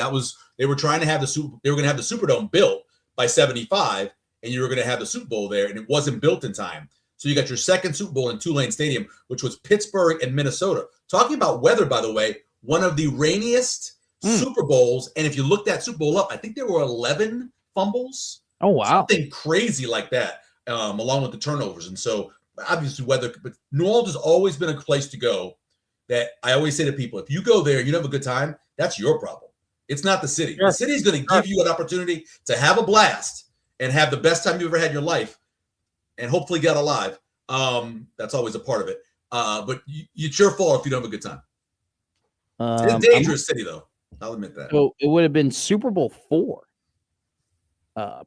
they were trying to have they were going to have the Superdome built by 75, and you were going to have the Super Bowl there, and it wasn't built in time. So you got your second Super Bowl in Tulane Stadium, which was Pittsburgh and Minnesota. Talking about weather, by the way, one of the rainiest Super Bowls. And if you look that Super Bowl up, I think there were 11 fumbles. Oh, wow. Something crazy like that, along with the turnovers. And so obviously weather, but New Orleans has always been a place to go that I always say to people, if you go there and you don't have a good time, that's your problem. It's not the city. Sure. The city is going to give you an opportunity to have a blast and have the best time you've ever had in your life and hopefully get alive. That's always a part of it. But it's your fault if you don't have a good time. It's a dangerous city, though. I'll admit that. So it would have been Super Bowl 4.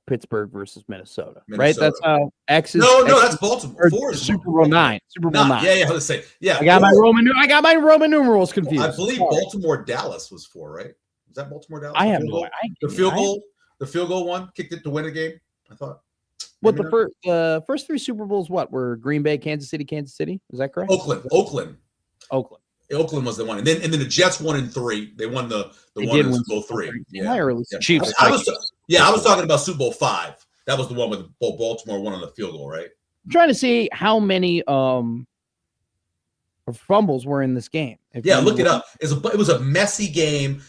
Pittsburgh versus Minnesota, right? That's how X is. No, X that's Baltimore. 4 is Super Bowl 9. Super Bowl 9. Yeah, let's say. Yeah. I got my Roman numerals confused. I believe Baltimore Dallas was 4, right? Was that Baltimore Dallas? I have no idea. The field goal one kicked it to win a game, I thought. What the first 3 Super Bowls were Green Bay, Kansas City? Is that correct? Oakland was the one, and then the Jets won in 3. They won the one in Super Bowl 3. Chiefs. I was talking about Super Bowl 5. That was the one with Baltimore won on the field goal, right? I'm trying to see how many fumbles were in this game. Look it up. It was a messy game.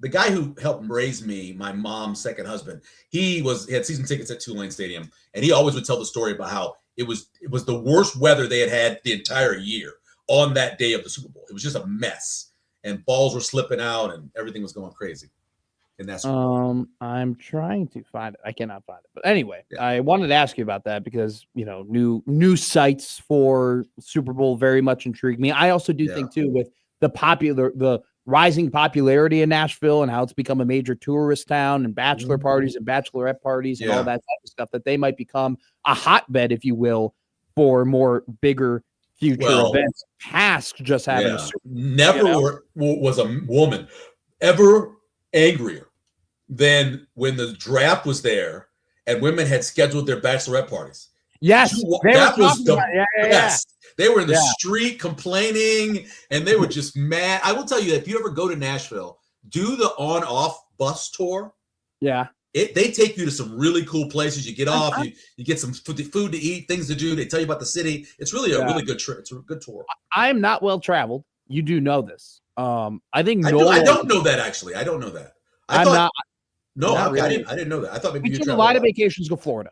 The guy who helped raise me, my mom's second husband, he had season tickets at Tulane Stadium, and he always would tell the story about how it was the worst weather they had the entire year on that day of the Super Bowl. It was just a mess, and balls were slipping out, and everything was going crazy. And that's I'm trying to find it. I cannot find it. But anyway, I wanted to ask you about that because new sites for Super Bowl very much intrigue me. I also do think too with the rising popularity in Nashville and how it's become a major tourist town and bachelor parties and bachelorette parties and all that type of stuff, that they might become a hotbed, if you will, for more bigger future events past just having a Super Bowl. Never was a woman ever angrier than when the draft was there and women had scheduled their bachelorette parties. Yes, that was the best. They were in the street complaining, and they were just mad. I will tell you that if you ever go to Nashville, do the on-off bus tour. Yeah. They take you to some really cool places. You get off, you get some food to eat, things to do. They tell you about the city. It's really a really good trip. It's a good tour. I am not well traveled. You do know this. I think I don't know that actually. I don't know that. I didn't know that. I thought maybe we took a lot of vacations to Florida.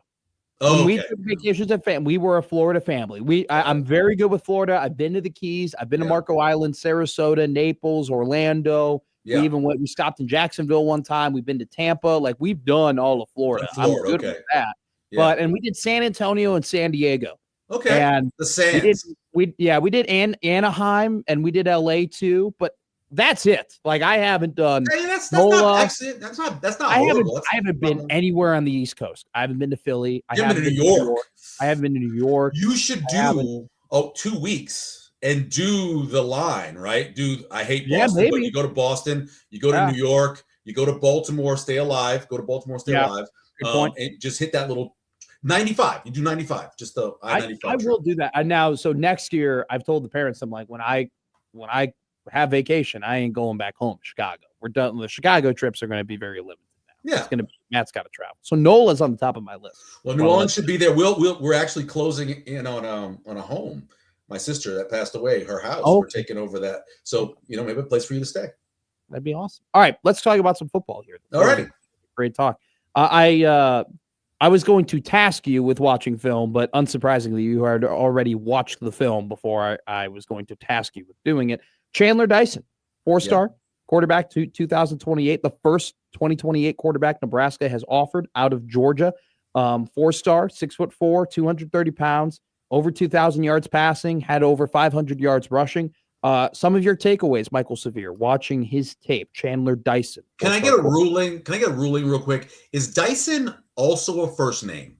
Oh, we took vacations at we were a Florida family. I'm very good with Florida. I've been to the Keys. I've been to Marco Island, Sarasota, Naples, Orlando. Yeah. We stopped in Jacksonville one time. We've been to Tampa. Like, we've done all of Florida. I'm good with that. Yeah. And we did San Antonio and San Diego. Okay. And the Sands. We did Anaheim, and we did LA too, but that's it. Like, I haven't done that's not excellent. That's not horrible. I haven't been anywhere on the East Coast. I haven't been to Philly. I haven't been to New York. I haven't been to New York. You should do 2 weeks and do the line, right? I hate Boston, but you go to Boston, you go to New York, you go to Baltimore, stay alive. Go to Baltimore, stay alive. Good point. And just hit that little 95. You do 95, just the I-95. I will do that. And now, so next year, I've told the parents, I'm like, when I have vacation, I ain't going back home to Chicago. We're done. The Chicago trips are going to be very limited now. Yeah, it's going to be Matt's got to travel. So Nola's on the top of my list. Well, New Orleans should be there. We're actually closing in on a home. My sister that passed away, her house. We're taking over that. So maybe a place for you to stay. That'd be awesome. All right, let's talk about some football here. All righty, great talk. I was going to task you with watching film, but unsurprisingly, you had already watched the film before I was going to task you with doing it. Chandler Dyson, 4-star quarterback to 2028, the first 2028 quarterback Nebraska has offered out of Georgia. 4-star, 6'4", 230 pounds, over 2,000 yards passing, had over 500 yards rushing. Some of your takeaways, Michael Severe, watching his tape, Chandler Dyson. Can I get a ruling? Can I get a ruling real quick? Is Dyson also a first name?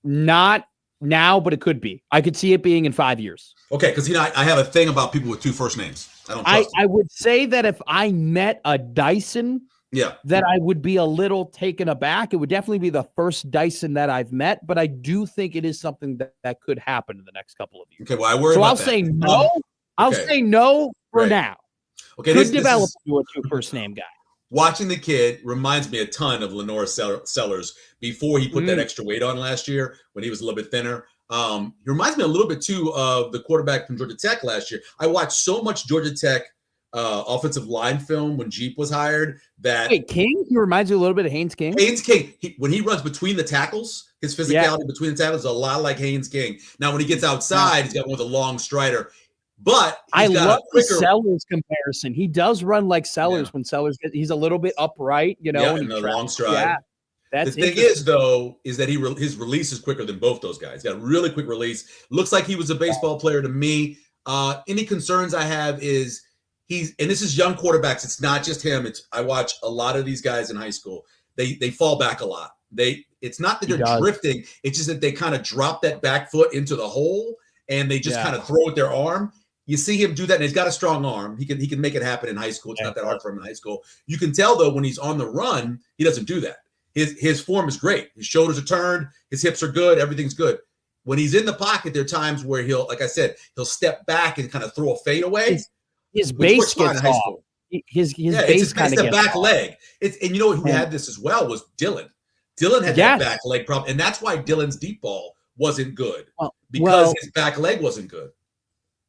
Not now, but it could be. I could see it being in 5 years. Okay, because I have a thing about people with 2 first names. I would say that if I met a Dyson, that I would be a little taken aback. It would definitely be the first Dyson that I've met, but I do think it is something that could happen in the next couple of years. Okay, well, I worry about I'll that. say no. I'll say no for now. Okay, could develop into a 2 first name guy. Watching the kid reminds me a ton of Lenore Sellers before he put that extra weight on last year when he was a little bit thinner. He reminds me a little bit too of the quarterback from Georgia Tech last year. I watched so much Georgia Tech offensive line film when Jeep was hired that King? He reminds you a little bit of Haynes King. Haynes King, when he runs between the tackles, his physicality between the tackles is a lot like Haynes King. Now, when he gets outside, he's got one with a long strider. But I love the Sellers comparison. He does run like Sellers when Sellers he's a little bit upright, and the long stride. Yeah, the thing is, though, is that his release is quicker than both those guys. He's got a really quick release. Looks like he was a baseball player to me. Any concerns I have is and this is young quarterbacks. It's not just him. I watch a lot of these guys in high school. they fall back a lot. It's not that they're drifting, it's just that they kind of drop that back foot into the hole and they just kind of throw with their arm. You see him do that, and he's got a strong arm. He can make it happen in high school. It's not that hard for him in high school. You can tell though when he's on the run, he doesn't do that. His form is great. His shoulders are turned, his hips are good, everything's good. When he's in the pocket, there are times where he'll, like I said, he'll step back and kind of throw a fade away. His base gets off. His base kind of gets back off. leg. And you know who had this as well was Dylan. Dylan had that back leg problem, and that's why Dylan's deep ball wasn't good because his back leg wasn't good.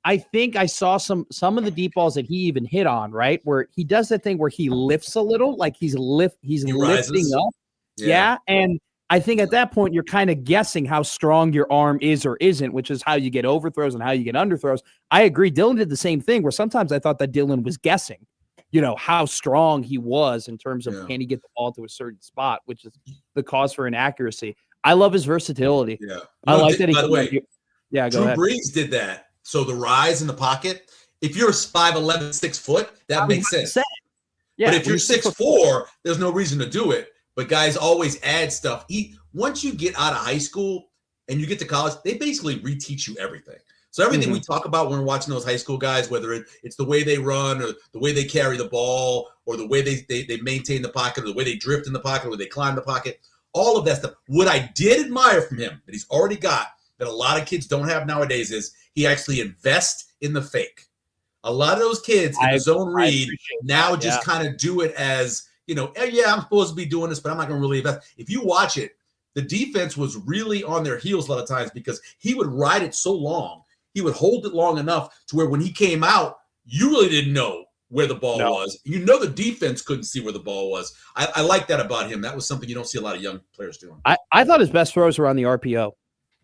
I think I saw some of the deep balls that he even hit on, right? Where he does that thing where he lifts a little, like he's lifting up. Yeah. And I think at that point you're kind of guessing how strong your arm is or isn't, which is how you get overthrows and how you get underthrows. I agree. Dylan did the same thing where sometimes I thought that Dylan was guessing, how strong he was in terms of can he get the ball to a certain spot, which is the cause for inaccuracy. I love his versatility. Yeah. I like that. By the way, go Drew ahead. Brees did that. So the rise in the pocket, if you're 5'11", 6 foot, that makes sense. Yeah, but if you're 6'4", there's no reason to do it. But guys always add stuff. Once you get out of high school and you get to college, they basically reteach you everything. So everything we talk about when we're watching those high school guys, whether it's the way they run or the way they carry the ball or the way they maintain the pocket or the way they drift in the pocket or they climb the pocket, all of that stuff. What I did admire from him that he's already got that a lot of kids don't have nowadays is he actually invests in the fake. A lot of those kids in the zone read now just kind of do it as, I'm supposed to be doing this, but I'm not going to really invest. If you watch it, the defense was really on their heels a lot of times because he would ride it so long. He would hold it long enough to where when he came out, you really didn't know where the ball was. The defense couldn't see where the ball was. I like that about him. That was something you don't see a lot of young players doing. I thought his best throws were on the RPO.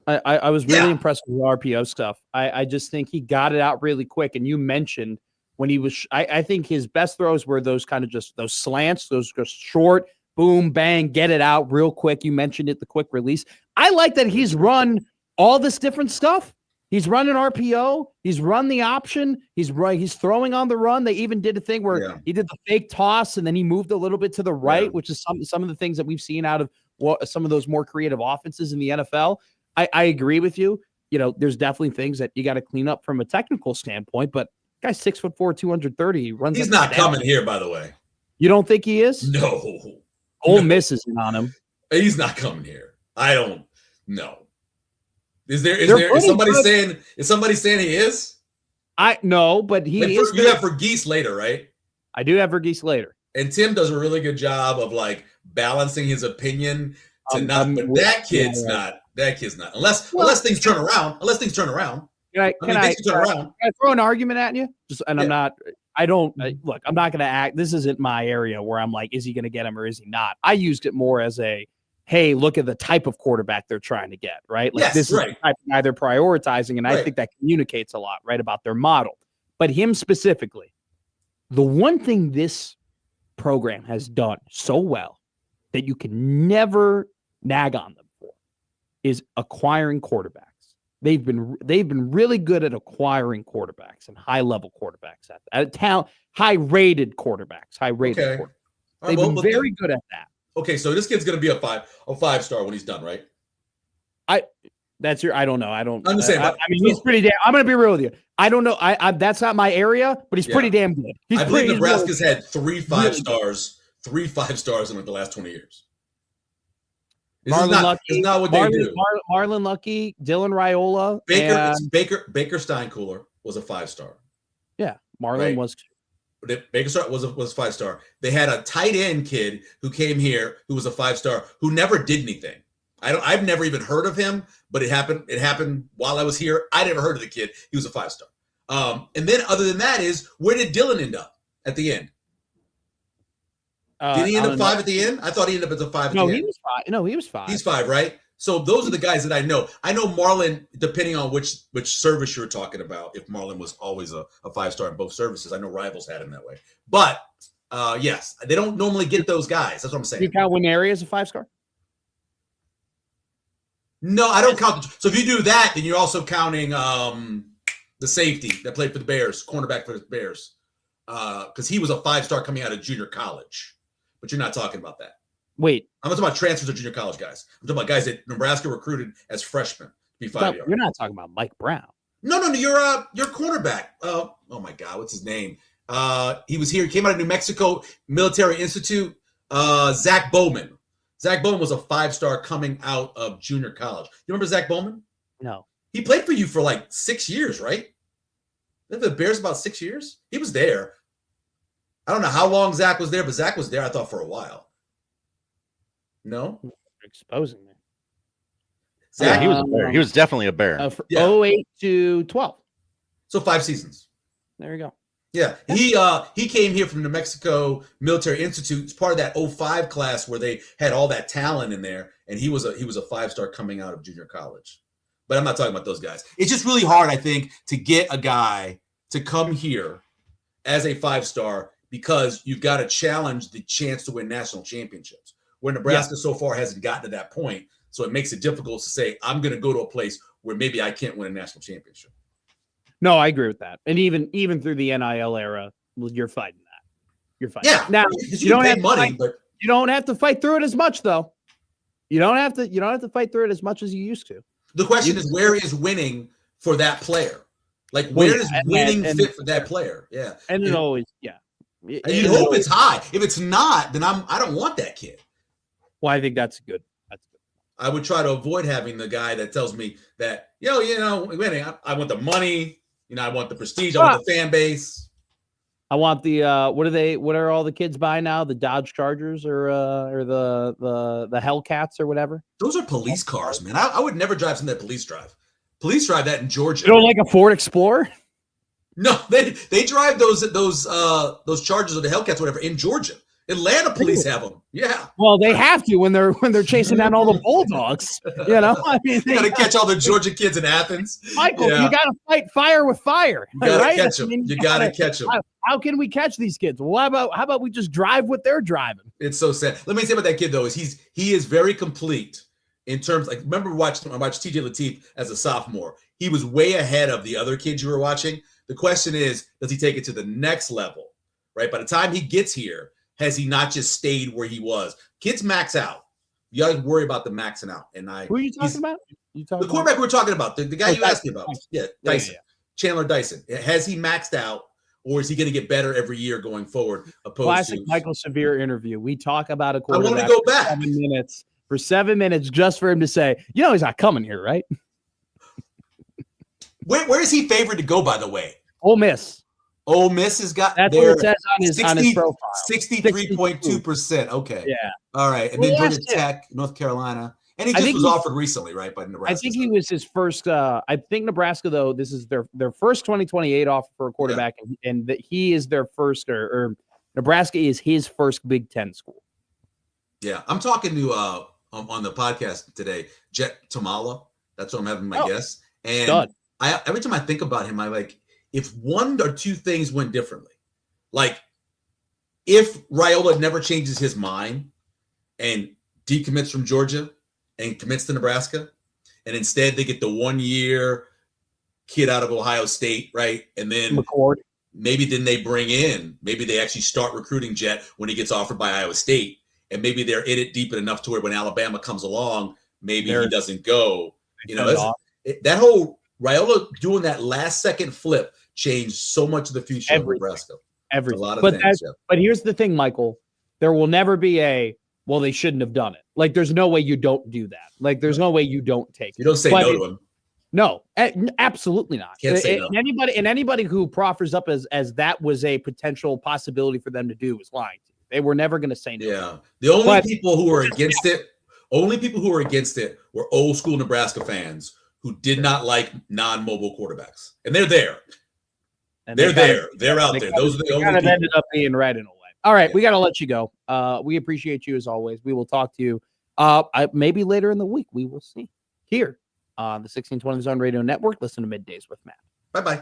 I was really impressed with the RPO stuff. I just think he got it out really quick. And you mentioned when he was, I think his best throws were those kind of just those slants, those just short, boom, bang, get it out real quick. You mentioned it, the quick release. I like that he's run all this different stuff. He's run an RPO. He's run the option. He's throwing on the run. They even did a thing where he did the fake toss and then he moved a little bit to the right, which is some of the things that we've seen out of some of those more creative offenses in the NFL. I agree with you. There's definitely things that you got to clean up from a technical standpoint, but guy's 6'4", 230. He runs. He's not coming here, by the way. You don't think he is? No. Ole Miss is on him. He's not coming here. I don't know. Is somebody saying he is? I know, but he is. You have Verghese later, right? I do have Verghese later. And Tim does a really good job of balancing his opinion to not. But that kid's not. That kid's not. Unless things turn around. Can I throw an argument at you? I'm not going to act. This isn't my area where I'm like, is he going to get him or is he not? I used it more as hey, look at the type of quarterback they're trying to get, right? This is the type of guy they're prioritizing. And I think that communicates a lot, right, about their model. But him specifically, the one thing this program has done so well that you can never nag on them for is acquiring quarterbacks. They've been really good at acquiring quarterbacks and high-level quarterbacks at talent, high-rated quarterated quarterbacks. They've been very good at that. Okay, so this kid's going to be a five-star when he's done, right? I don't know. I'm just saying. He's pretty damn. I'm going to be real with you. I don't know. That's not my area, but he's pretty damn good. I believe Nebraska's had 3 5-stars in the last 20 years. Marlon Lucky, Lucky, Dylan Raiola, Baker Steinkuhler was a 5-star. Yeah, Marlon was too. Baker was a 5-star. They had a tight end kid who came here who was a 5-star who never did anything. I've never even heard of him, but it happened while I was here. I never heard of the kid. He was a 5-star. And then other than that where did Dylan end up at the end? Did he end up 5 at the end? I thought he ended up as a 5 at the end. He was 5. No, he was 5. He's 5, right? So those are the guys that I know. I know Marlon, depending on which service you're talking about, if Marlon was always a 5-star in both services. I know Rivals had him that way. But, yes, they don't normally get those guys. That's what I'm saying. You count Winery as a 5-star? No, I don't count. So if you do that, then you're also counting the safety that played for the Bears, cornerback for the Bears, because he was a 5-star coming out of junior college. But you're not talking about that. Wait. I'm not talking about transfers to junior college guys. I'm talking about guys that Nebraska recruited as freshmen to be 5 yards. You're not talking about Mike Brown. No, your cornerback. Oh my God, what's his name? He was here. He came out of New Mexico Military Institute. Zach Bowman. Zach Bowman was a 5-star coming out of junior college. You remember Zach Bowman? No. He played for you for like 6 years, right? The Bears about 6 years. He was there. I don't know how long Zach was there, but Zach was there, I thought, for a while. No? Exposing me. Zach, yeah, he was a Bear. He was definitely a Bear. 08 to 12. So 5 seasons. There you go. Yeah. He came here from New Mexico Military Institute. It's part of that 05 class where they had all that talent in there. And he was a 5-star coming out of junior college. But I'm not talking about those guys. It's just really hard, I think, to get a guy to come here as a 5-star because you've got to challenge the chance to win national championships. Where Nebraska so far hasn't gotten to that point. So it makes it difficult to say, I'm going to go to a place where maybe I can't win a national championship. No, I agree with that. And even through the NIL era, you're fighting that. You're fighting. Yeah. Now you don't have money, but you don't have to fight through it as much, though. You don't have to fight through it as much as you used to. The question is, where is winning for that player? Like, where does winning fit for that player? Yeah. And it always, yeah. And you hope it's high. If it's not, then I don't want that kid. Well, I think that's good. I would try to avoid having the guy that tells me that, winning, I want the money, I want the prestige, I want the fan base. I want the what are all the kids buying now? The Dodge Chargers or the Hellcats or whatever? Those are police cars, man. I would never drive something that police drive. Police drive that in Georgia. You don't like a Ford Explorer? No, they drive those Chargers or the Hellcats, whatever, in Georgia. Atlanta police have them. Yeah. Well, they have to when they're chasing down all the Bulldogs. I mean, they got to catch all the Georgia kids in Athens. Michael, you got to fight fire with fire. You got to right? catch them. You got to catch them. How can we catch these kids? Well, how about we just drive what they're driving? It's so sad. Let me say about that kid though is he is very complete in terms. Like, remember I watched TJ Lateef as a sophomore. He was way ahead of the other kids you were watching. The question is, does he take it to the next level? Right. By the time he gets here, has he not just stayed where he was? Kids max out. You got to worry about the maxing out. And who are you talking about? The quarterback we're talking about, the guy you asked me about. Yeah, Dyson. Yeah. Chandler Dyson. Has he maxed out, or is he going to get better every year going forward? Classic Michael Severe interview. We talk about a I quarterback. want to go back 7 minutes for 7 minutes just for him to say, he's not coming here, right? Where is he favored to go? By the way, Ole Miss. Ole Miss has got that's what it says on his profile. 63.2%. Okay. Yeah. All right. And then Georgia Tech, North Carolina. And he just was offered recently, right? By Nebraska. I think he was his first. I think Nebraska, though, this is their first 2028 offer for a quarterback, and that he is their first, or Nebraska is his first Big Ten school. Yeah. I'm talking to on the podcast today, Jet Tamala. That's what I'm having my guess. And every time I think about him, I like, if one or two things went differently, like if Raiola never changes his mind and decommits from Georgia and commits to Nebraska, and instead they get the 1 year kid out of Ohio State, right? And then McCord. Maybe they actually start recruiting Jet when he gets offered by Iowa State, and maybe they're in it deep enough to where when Alabama comes along, maybe he doesn't go. That whole Raiola doing that last second flip changed so much of the future of Nebraska. Everything. A lot of things. But here's the thing, Michael. There will never be they shouldn't have done it. Like, there's no way you don't do that. Like, there's no way you don't take it. You don't say no to him. No, absolutely not. Can't say no. Anybody who proffers up as that was a potential possibility for them to do was lying to you. They were never going to say no. Yeah. The only people who were against it were old school Nebraska fans who did not like non-mobile quarterbacks. And they're there. They're out there. Those are the only people. Ended up being right in a way. All right, we got to let you go. We appreciate you as always. We will talk to you maybe later in the week. We will see here on the 1620 Zone Radio Network. Listen to Middays with Matt. Bye-bye.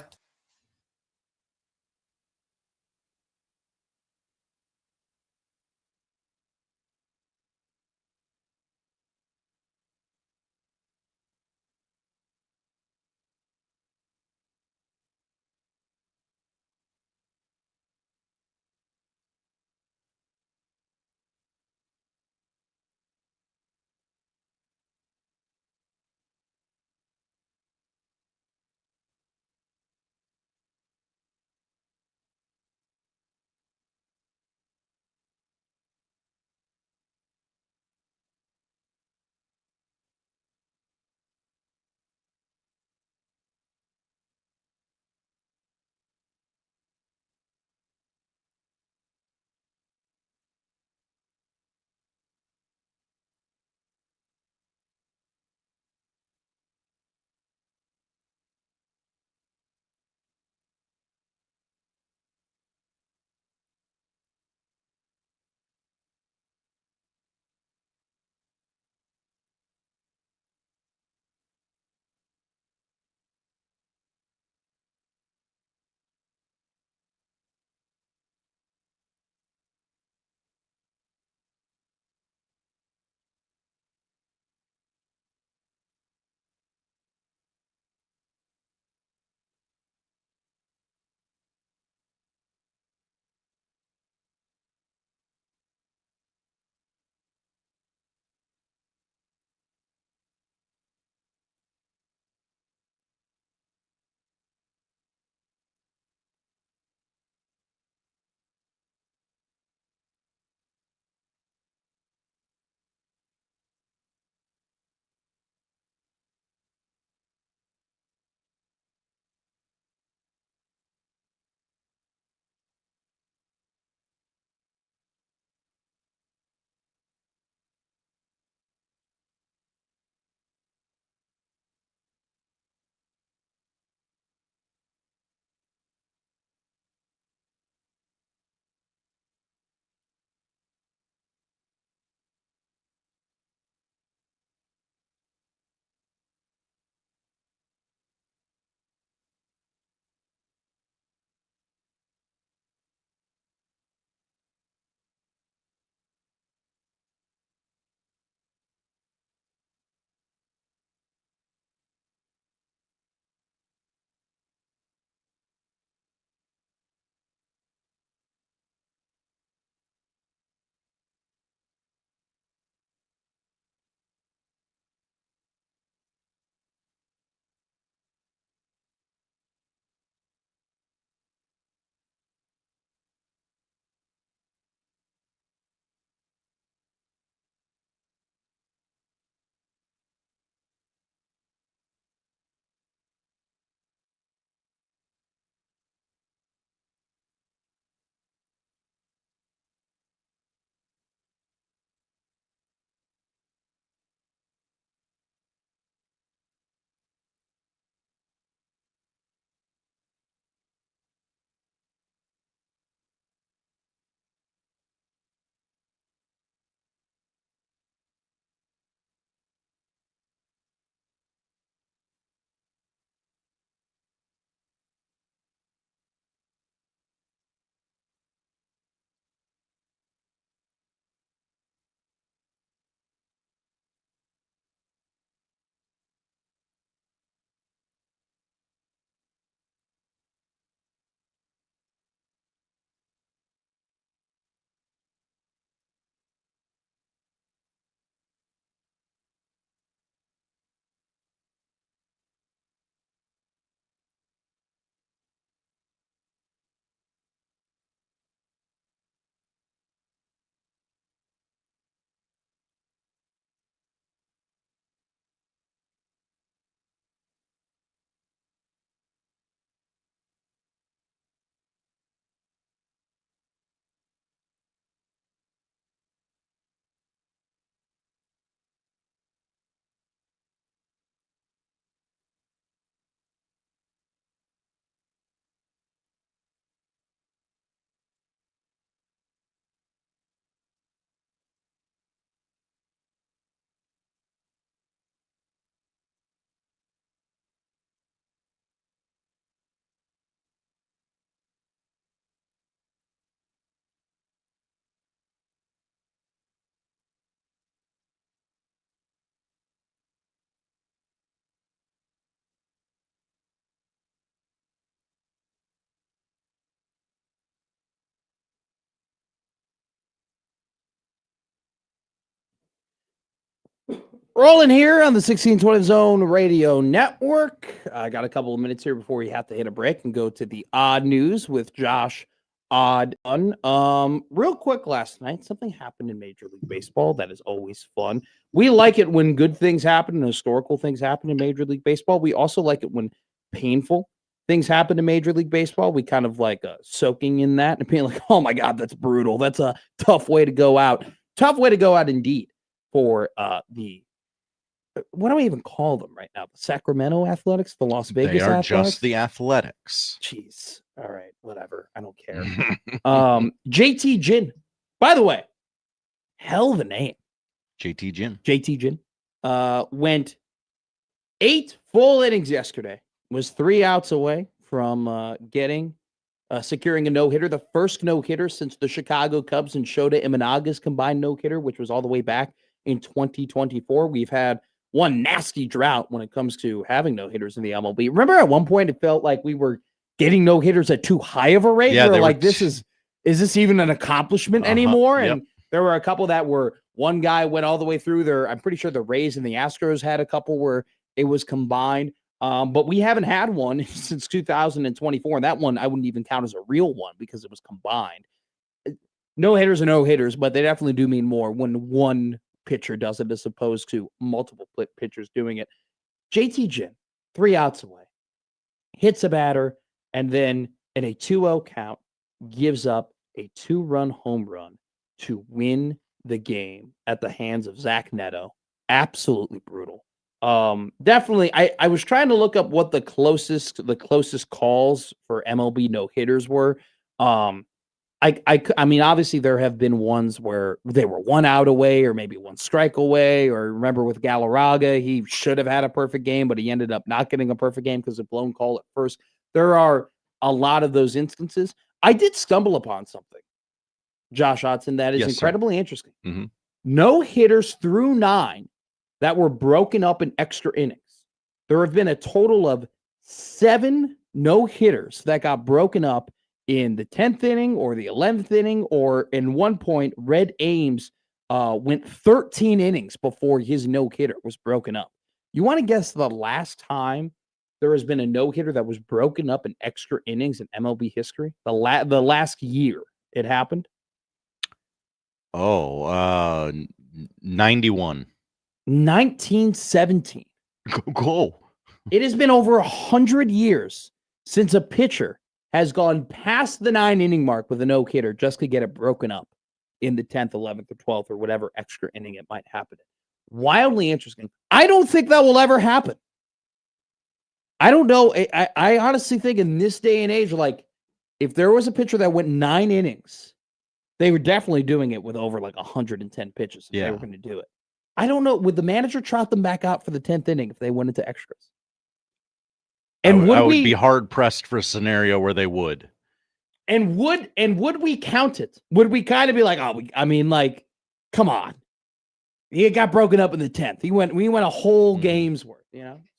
Rolling here on the 1620 Zone Radio Network. I got a couple of minutes here before we have to hit a break and go to the odd news with Josh Odd. Real quick, last night, something happened in Major League Baseball that is always fun. We like it when good things happen and historical things happen in Major League Baseball. We also like it when painful things happen in Major League Baseball. We kind of like soaking in that and being like, oh my God, that's brutal. That's a tough way to go out. Tough way to go out indeed for the what do we even call them right now? The Sacramento Athletics, the Las Vegas They are Athletics? just the Athletics. Jeez. All right, whatever. I don't care. JT Ginn. By the way, hell of a name. JT Ginn. JT Ginn went 8 full innings yesterday. Was 3 outs away from securing a no-hitter. The first no-hitter since the Chicago Cubs and Shota Imanaga's combined no-hitter, which was all the way back in 2024. We've had one nasty drought when it comes to having no-hitters in the MLB. Remember at one point it felt like we were getting no-hitters at too high of a rate? Yeah, we were like, is this even an accomplishment anymore? Yep. And there were a couple that were, one guy went all the way through there. I'm pretty sure the Rays and the Astros had a couple where it was combined. But we haven't had one since 2024. And that one I wouldn't even count as a real one because it was combined. No hitters are no hitters, but they definitely do mean more when one pitcher does it as opposed to multiple pitchers doing it. JT Ginn, 3 outs away, hits a batter, and then in a 2-0 count, gives up a 2-run home run to win the game at the hands of Zach Neto. Absolutely brutal. Definitely, I was trying to look up what the closest calls for MLB no-hitters were. I mean, obviously there have been ones where they were 1 out away or maybe 1 strike away, or remember with Galarraga, he should have had a perfect game, but he ended up not getting a perfect game because of blown call at first. There are a lot of those instances. I did stumble upon something, Josh Hodson, that is incredibly interesting. Mm-hmm. No hitters through 9 that were broken up in extra innings. There have been a total of 7 no hitters that got broken up in the 10th inning or the 11th inning, or in one point, Red Ames went 13 innings before his no-hitter was broken up. You want to guess the last time there has been a no-hitter that was broken up in extra innings in MLB history? The last year it happened? 91. 1917. Go. It has been over 100 years since a pitcher has gone past the 9-inning mark with a no-hitter just to get it broken up in the 10th, 11th, or 12th, or whatever extra inning it might happen in. Wildly interesting. I don't think that will ever happen. I don't know. I honestly think in this day and age, like, if there was a pitcher that went 9 innings, they were definitely doing it with over like 110 pitches if they were going to do it. I don't know. Would the manager trot them back out for the 10th inning if they went into extras? And I would be hard pressed for a scenario where they would. And would we count it? Would we kind of be like, come on. He got broken up in the 10th. We went a whole game's worth,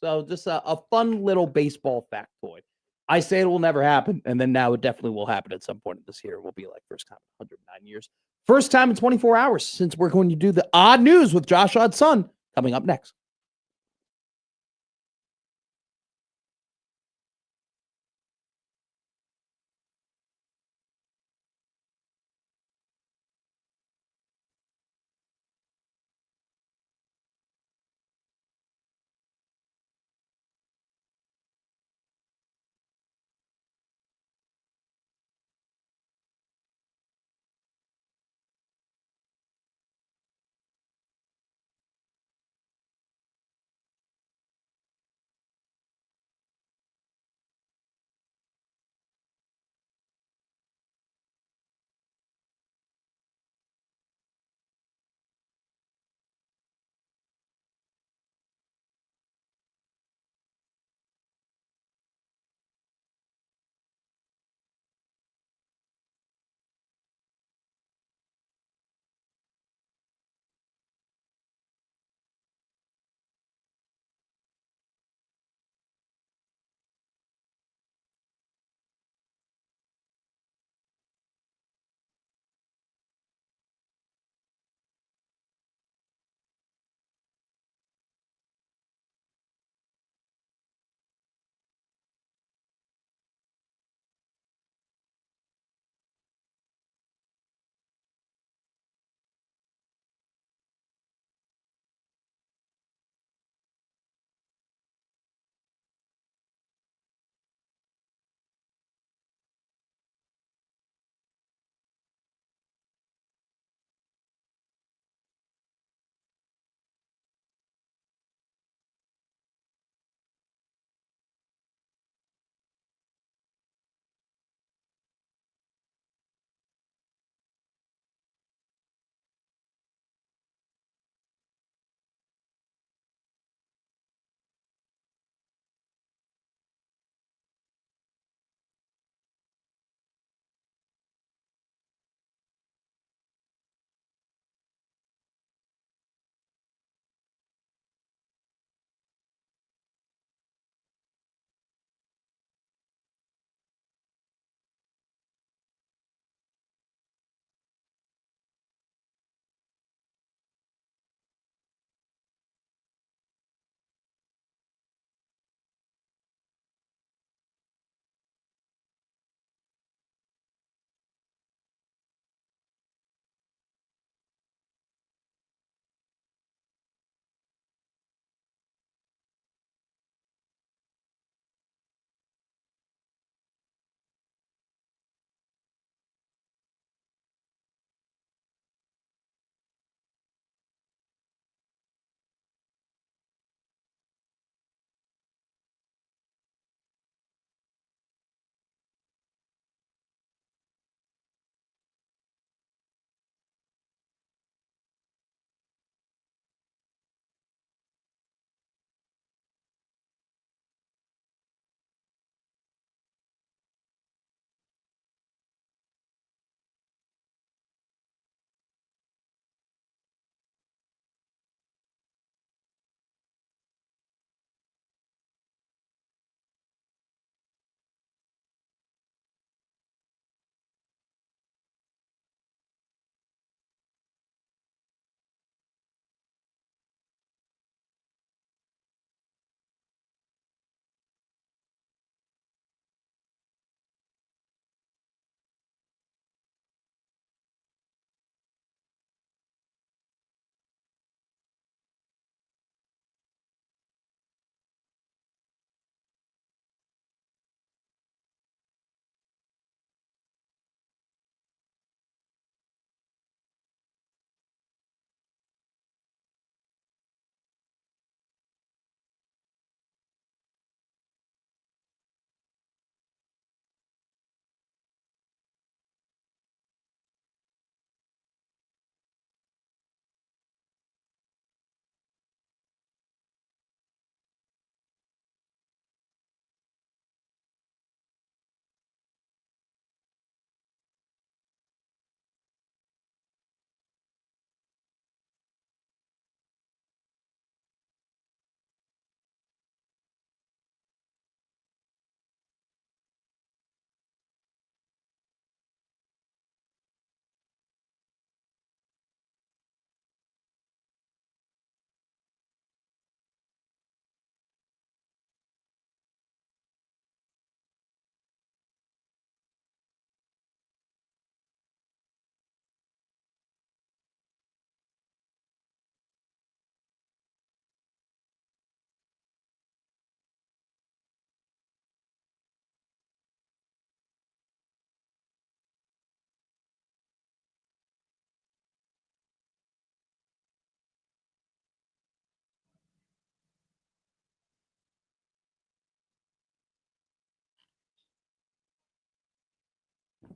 So just a fun little baseball factoid. I say it will never happen, and then now it definitely will happen at some point this year. It will be like first time in 109 years. First time in 24 hours since we're going to do the odd news with Josh Odd's son coming up next.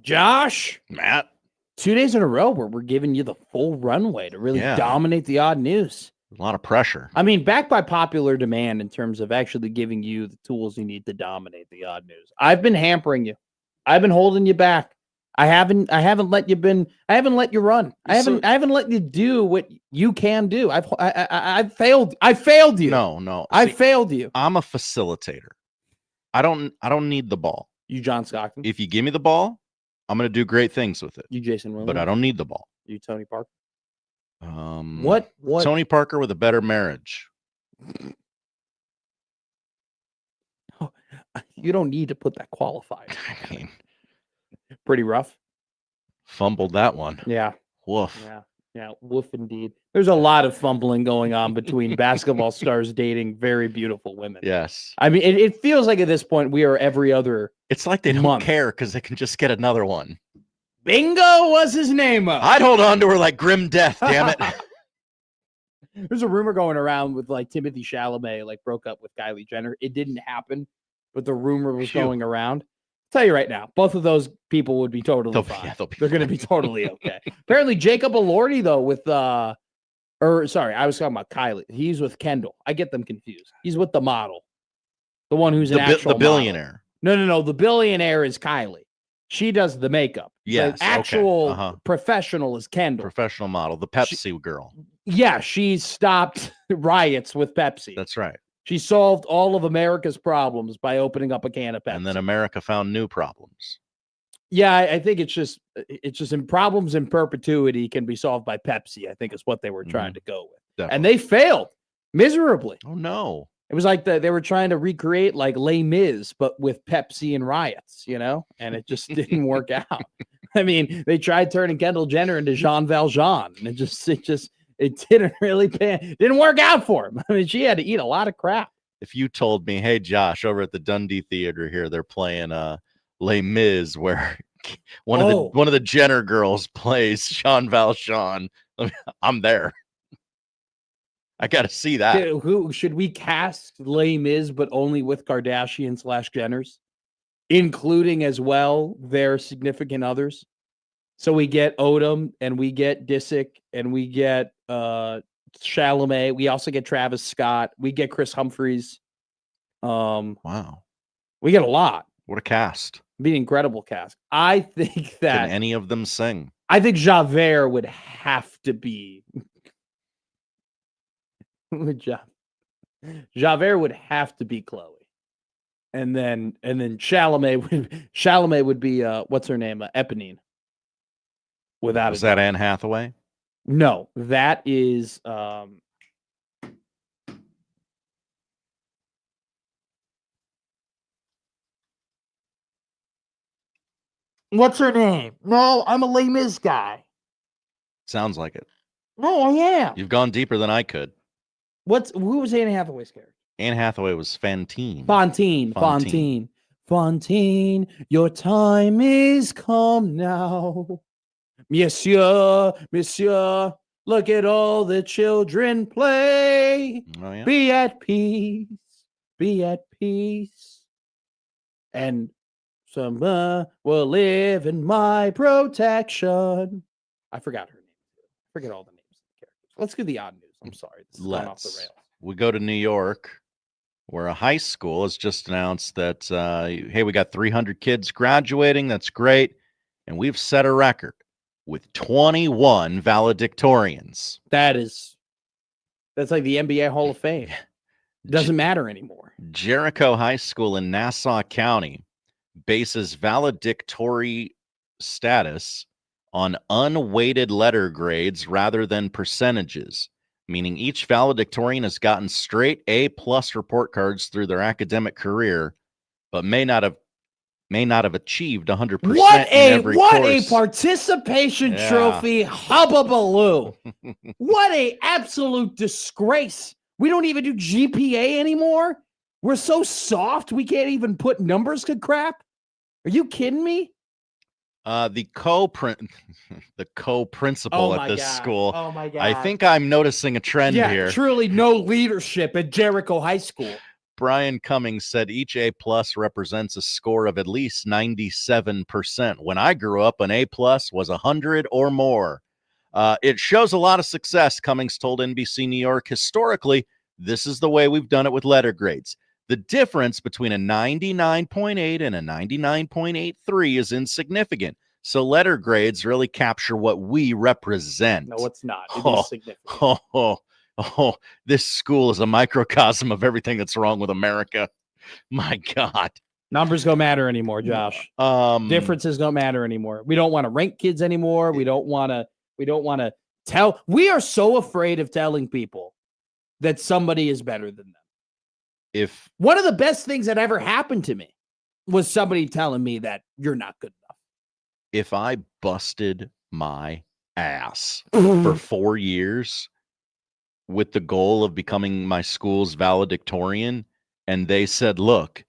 Josh, Matt, 2 days in a row where we're giving you the full runway to really dominate the odd news. A lot of pressure. I mean, backed by popular demand in terms of actually giving you the tools you need to dominate the odd news. I've been hampering you. I've been holding you back. I haven't let you run. I haven't let you do what you can do. I've failed. I failed you. No. I failed you. I'm a facilitator. I don't need the ball. You John Stockton. If you give me the ball, I'm going to do great things with it. You Jason Williams. But I don't need the ball. You Tony Parker. What Tony Parker with a better marriage. You don't need to put that qualifier. I mean, pretty rough. Fumbled that one. Yeah. Woof. Yeah. Woof indeed. There's a lot of fumbling going on between basketball stars dating very beautiful women. Yes. I mean, it feels like at this point we are every other. It's like they don't care because they can just get another one. Bingo was his name. I'd hold on to her like grim death, damn it. There's a rumor going around with like Timothy Chalamet like broke up with Kylie Jenner. It didn't happen, but the rumor was going around. I'll tell you right now, both of those people would be totally fine. Yeah, they're going to be totally okay. Apparently, Jacob Elordi though with I was talking about Kylie. He's with Kendall. I get them confused. He's with the model, the one who's the billionaire. Model. No. The billionaire is Kylie. She does the makeup. Yes. The actual professional is Kendall. Professional model, the Pepsi girl. Yeah, she stopped riots with Pepsi. That's right. She solved all of America's problems by opening up a can of Pepsi. And then America found new problems. Yeah, I think it's just in problems in perpetuity can be solved by Pepsi, I think is what they were trying to go with. Definitely. And they failed miserably. Oh, no. It was like they were trying to recreate like Les Mis, but with Pepsi and riots, and it just didn't work out. I mean, they tried turning Kendall Jenner into Jean Valjean, and it didn't work out for him. I mean, she had to eat a lot of crap. If you told me, hey, Josh, over at the Dundee Theater here, they're playing Les Mis, where one of the Jenner girls plays Jean Valjean, I'm there. I got to see that. Who should we cast Les Mis, but only with Kardashian/Jenners, including as well their significant others? So we get Odom and we get Disick and we get Chalamet. We also get Travis Scott. We get Chris Humphries. Wow. We get a lot. What a cast. It'd be an incredible cast. I think that. Can any of them sing? I think Javert would have to be. Javert would have to be Chloe. And then Chalamet would be what's her name? Eponine. Without Is that Anne Hathaway? No, that is what's her name? No, I'm a Les Mis guy. Sounds like it. No, I am. You've gone deeper than I could. Who was Anne Hathaway's character? Anne Hathaway was Fantine. Fantine, your time is come now. Monsieur, look at all the children play. Oh, yeah. Be at peace. And some will live in my protection. I forgot her name. Forget all the names of the characters. Let's do the odd news. I'm sorry. This is going off the rails. We go to New York, where a high school has just announced that, hey, we got 300 kids graduating. That's great. And we've set a record with 21 valedictorians. That's like the NBA Hall of Fame. It doesn't matter anymore. Jericho High School in Nassau County bases valedictory status on unweighted letter grades rather than percentages, meaning each valedictorian has gotten straight A+ report cards through their academic career, but may not have achieved 100% What course. a participation trophy hubbubaloo. What a absolute disgrace. We don't even do GPA anymore. We're so soft we can't even put numbers to crap. Are you kidding me? The co-principal at this school. Oh my God. I think I'm noticing a trend here. Truly no leadership at Jericho High School. Brian Cummings said each A plus represents a score of at least 97%. When I grew up, an A plus was 100 or more. It shows a lot of success, Cummings told NBC New York. Historically, this is the way we've done it with letter grades. The difference between a 99.8 and a 99.83 is insignificant. So letter grades really capture what we represent. No, it's not. It is significant. This school is a microcosm of everything that's wrong with America. My God. Numbers don't matter anymore, Josh. Differences don't matter anymore. We don't want to rank kids anymore. We don't want to tell. We are so afraid of telling people that somebody is better than them. If one of the best things that ever happened to me was somebody telling me that you're not good enough. If I busted my ass for 4 years with the goal of becoming my school's valedictorian, and they said, look,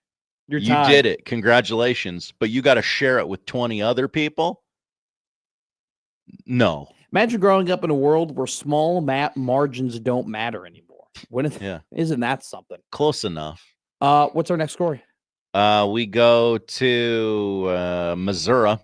you did it. Congratulations. But you got to share it with 20 other people. No. Imagine growing up in a world where small margins don't matter anymore. Isn't that something? Close enough. What's our next story? We go to Missouri,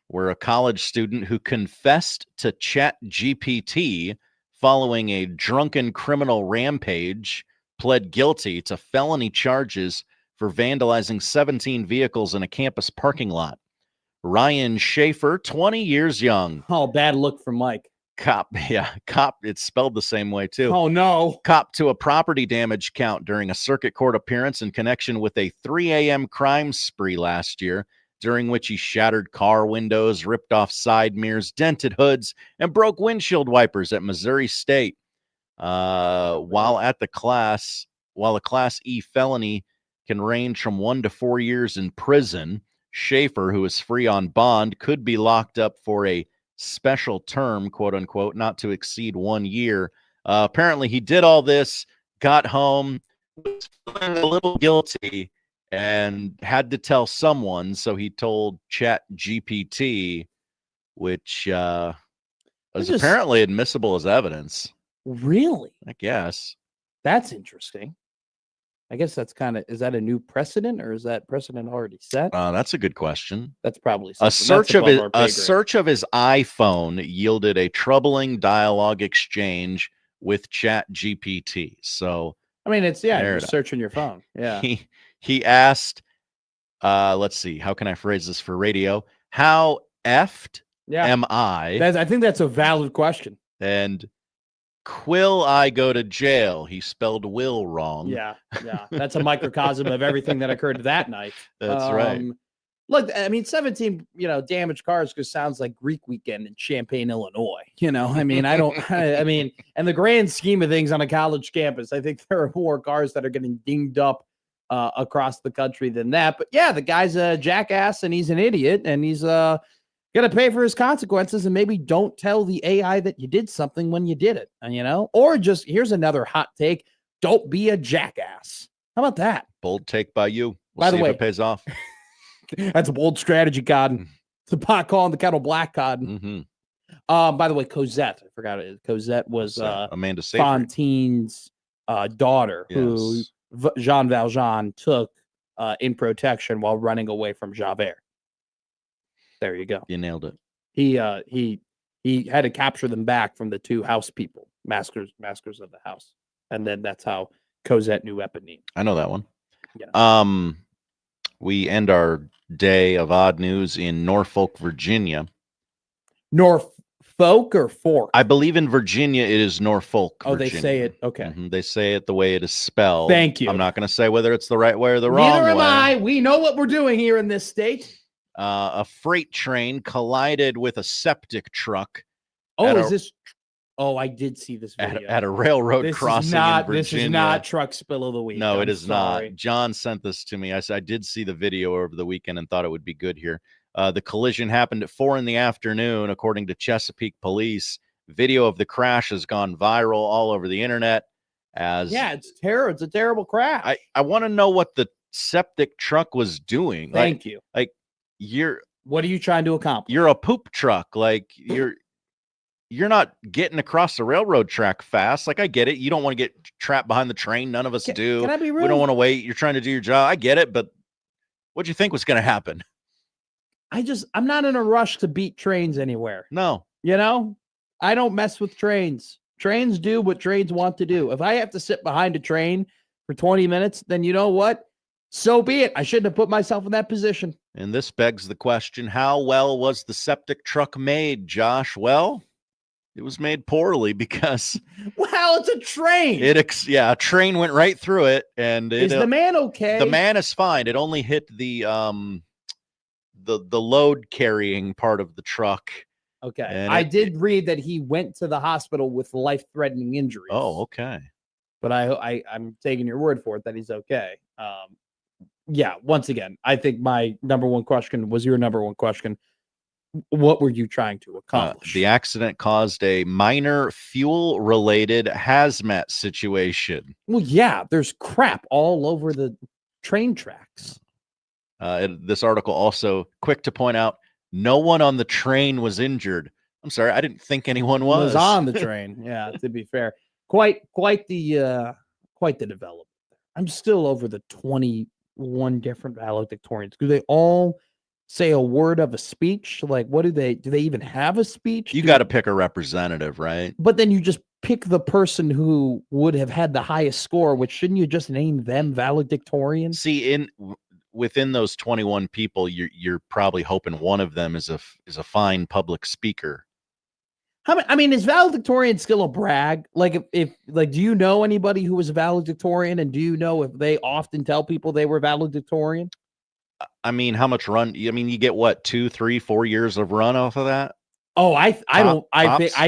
where a college student who confessed to ChatGPT following a drunken criminal rampage pled guilty to felony charges for vandalizing 17 vehicles in a campus parking lot. Ryan Schaefer, 20 years young. Oh, bad look for Mike. Cop, it's spelled the same way too. Oh, no. Cop to a property damage count during a circuit court appearance in connection with a 3 a.m. crime spree last year, during which he shattered car windows, ripped off side mirrors, dented hoods, and broke windshield wipers at Missouri State. While a Class E felony can range from 1 to 4 years in prison, Schaefer, who is free on bond, could be locked up for a special term, quote unquote, not to exceed 1 year. Apparently he did all this, got home, was feeling a little guilty, and had to tell someone. So he told ChatGPT, which is apparently admissible as evidence. Really? I guess. That's interesting. I guess that's is that a new precedent, or is that precedent already set? That's a good question. That's probably a search of his iPhone yielded a troubling dialogue exchange with ChatGPT. So I mean, it's you're searching your phone. Yeah. He asked, let's see, how can I phrase this for radio? How effed am I? I think that's a valid question. And will I go to jail? He spelled will wrong. Yeah. That's a microcosm of everything that occurred that night. That's right. Look, I mean, 17, damaged cars just sounds like Greek weekend in Champaign, Illinois. I mean, and the grand scheme of things on a college campus, I think there are more cars that are getting dinged up across the country than that. But yeah, the guy's a jackass and he's an idiot, and he's going to pay for his consequences. And maybe don't tell the AI that you did something when you did it, or just, here's another hot take: don't be a jackass. How about that? Bold take by you. By the way, if it pays off. That's a bold strategy, Cotton. It's a pot calling the kettle black, Cotton. Mm-hmm. By the way, Cosette, I forgot it. Cosette was Amanda Seyfried. Fontaine's daughter, who Jean Valjean took in protection while running away from Javert. There you go. You nailed it. He had to capture them back from the two house people, maskers of the house, and then that's how Cosette knew Eponine. I know that one. Yeah. We end our day of odd news in Norfolk, Virginia. Norfolk or Fork? I believe in Virginia it is Norfolk. Oh, Virginia. They say it. Okay. Mm-hmm. They say it the way it is spelled. Thank you. I'm not going to say whether it's the right way or the wrong way. Neither am I. We know what we're doing here in this state. A freight train collided with a septic truck. Oh, I did see this video. At a railroad crossing in Virginia. This is not truck spill of the week. No, it is sorry. not. John sent this to me. I did see the video over the weekend and thought it would be good here. The collision happened at 4 p.m, according to Chesapeake Police. Video of the crash has gone viral all over the internet. It's terrible. It's a terrible crash. I want to know what the septic truck was doing. Thank you. What are you trying to accomplish? You're a poop truck. You're you're not getting across the railroad track fast. Like, I get it. You don't want to get trapped behind the train. None of us do. Can I be real? We don't want to wait. You're trying to do your job. I get it, but what'd you think was going to happen? I'm not in a rush to beat trains anywhere. No. You know, I don't mess with trains. Trains do what trains want to do. If I have to sit behind a train for 20 minutes, then you know what? So be it. I shouldn't have put myself in that position. And this begs the question, how well was the septic truck made, Josh? Well, it was made poorly because... Well, it's a train. A train went right through it. And is the man okay? The man is fine. It only hit the load carrying part of the truck. Okay. And I did read that he went to the hospital with life-threatening injuries. Oh, okay. But I'm taking your word for it that he's okay. Yeah, once again, I think my number one question was your number one question. What were you trying to accomplish? The accident caused a minor fuel-related hazmat situation. Well, yeah, there's crap all over the train tracks. This article also quick to point out, no one on the train was injured. I'm sorry, I didn't think anyone was on the train. Yeah, to be fair, quite the development. I'm still over the 21 different valedictorians. Do they all say a word of a speech? Like, what do they even have a speech? You got to pick a representative, right? But then you just pick the person who would have had the highest score, which shouldn't you just name them valedictorian? See, within those 21 people, you're probably hoping one of them is a fine public speaker. I mean, is valedictorian still a brag? Like, if do you know anybody who was a valedictorian, and do you know if they often tell people they were valedictorian? I mean, how much run? I mean, you get what, 2, 3, 4 years of run off of that? Oh, I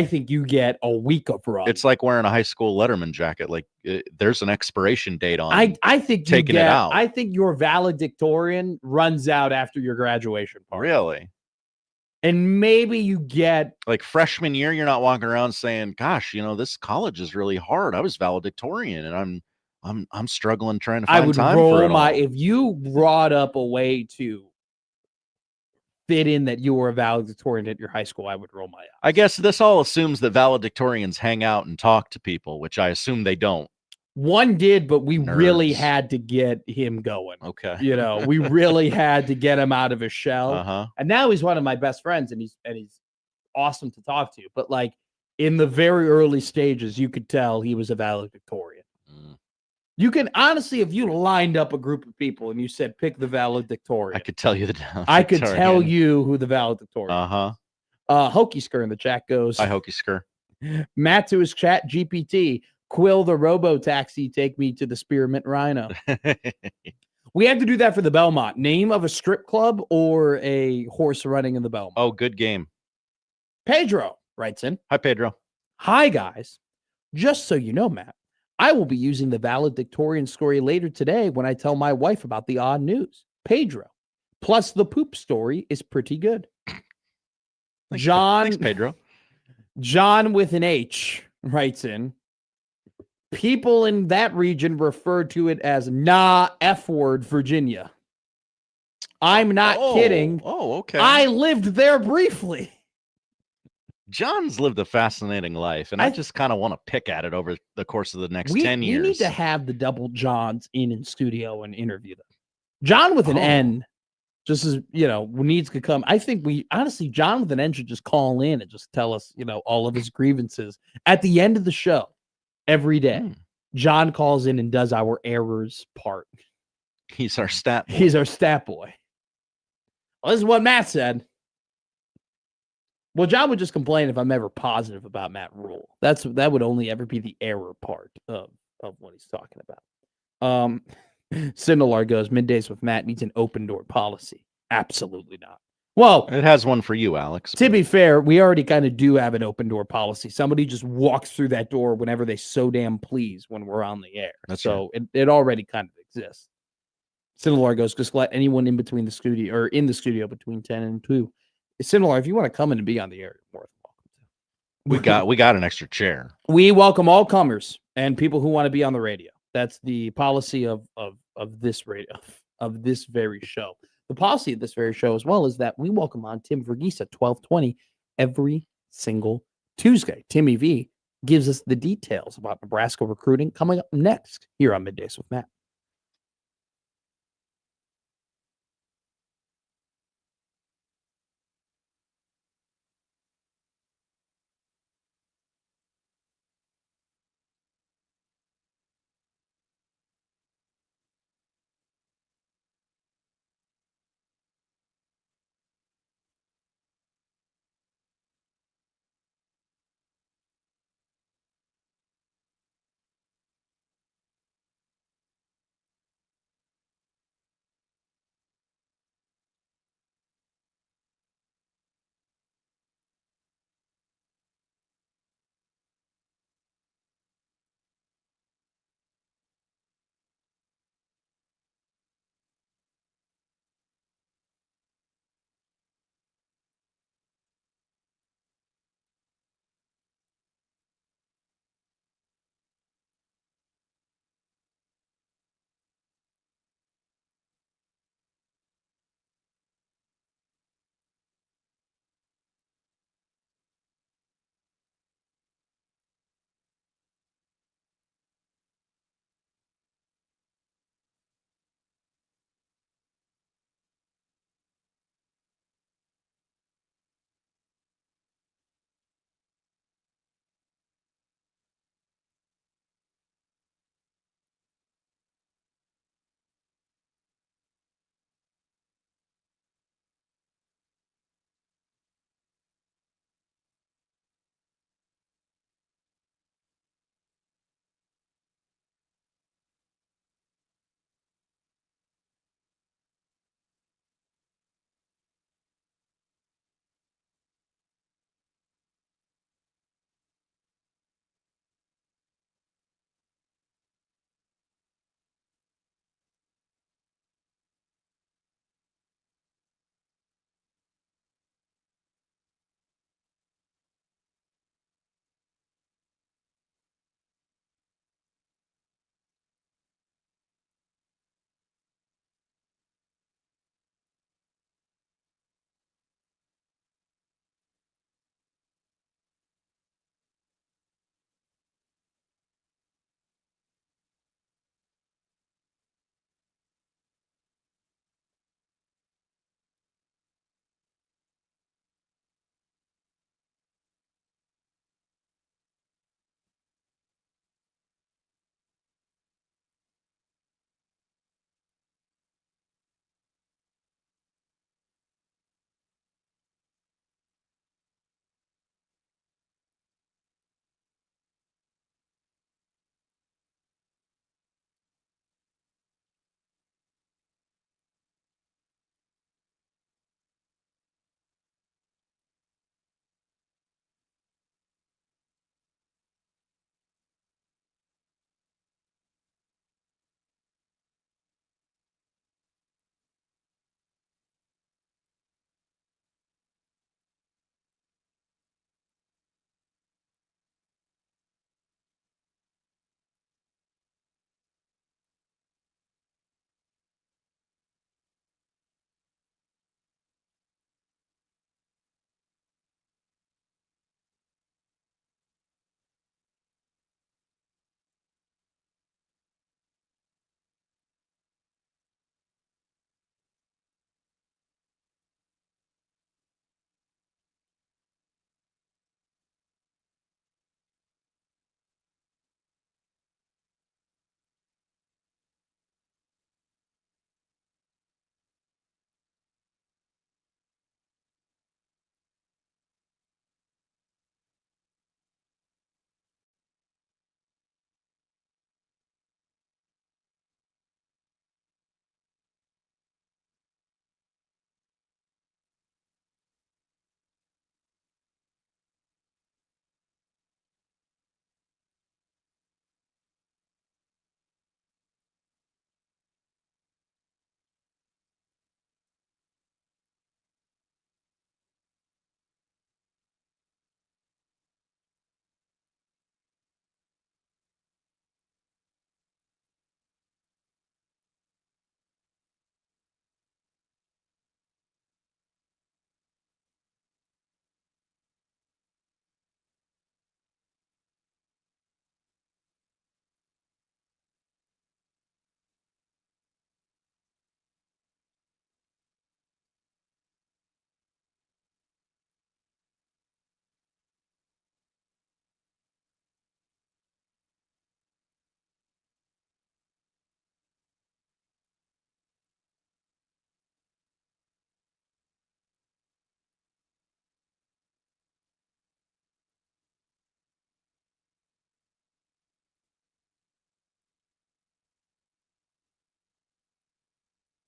think you get a week of run. It's like wearing a high school Letterman jacket. Like, there's an expiration date on. I think taking it out. I think your valedictorian runs out after your graduation party. Really? And maybe you get like freshman year, you're not walking around saying, "Gosh, this college is really hard. I was valedictorian, and I'm struggling trying to find time for it all." If you brought up a way to fit in that you were a valedictorian at your high school, I would roll my eyes. I guess this all assumes that valedictorians hang out and talk to people, which I assume they don't. One did, but we really had to get him going. Okay. We really had to get him out of his shell. Uh-huh. And now he's one of my best friends, and he's awesome to talk to. But like in the very early stages, you could tell he was a valedictorian. You can honestly, if you lined up a group of people and you said, pick the valedictorian, I could tell you the valedictorian. I could tell you who the valedictorian. Hokey Skir in the chat goes. Hi, Hokey Skir. Matt to his chat GPT. Quill the Robo Taxi, take me to the Spearmint Rhino. We had to do that for the Belmont. Name of a strip club or a horse running in the Belmont. Oh, good game. Pedro writes in. Hi, Pedro. Hi, guys. Just so you know, Matt, I will be using the valedictorian story later today when I tell my wife about the odd news. Pedro. Plus, the poop story is pretty good. Thanks, Pedro. John with an H writes in. People in that region refer to it as F-word Virginia. I'm not kidding. Oh, okay. I lived there briefly. John's lived a fascinating life, and I just kind of want to pick at it over the course of the next 10 years. We need to have the double Johns in studio and interview them. John with an N, just as, needs to come. I think John with an N should just call in and just tell us, all of his grievances. At the end of the show, every day, John calls in and does our errors part. He's our stat boy. He's our stat boy. Well, this is what Matt said. Well, John would just complain if I'm ever positive about Matt Rule. That would only ever be the error part of what he's talking about. Sindelar goes, Middays with Matt needs an open door policy. Absolutely not. Well, it has one for you, Alex. To be fair, we already kind of do have an open door policy. Somebody just walks through that door whenever they so damn please when we're on the air. So it already kind of exists. Sindelar goes, just let anyone in between the studio or in the studio between 10 and 2. Sindelar, if you want to come in and be on the air, you're more than welcome to. We got an extra chair. We welcome all comers and people who want to be on the radio. That's the policy of this radio, of this very show. The policy of this very show as well is that we welcome on Tim Verghese at 12:20 every single Tuesday, Timmy V gives us the details about Nebraska recruiting coming up next here on Middays with Matt.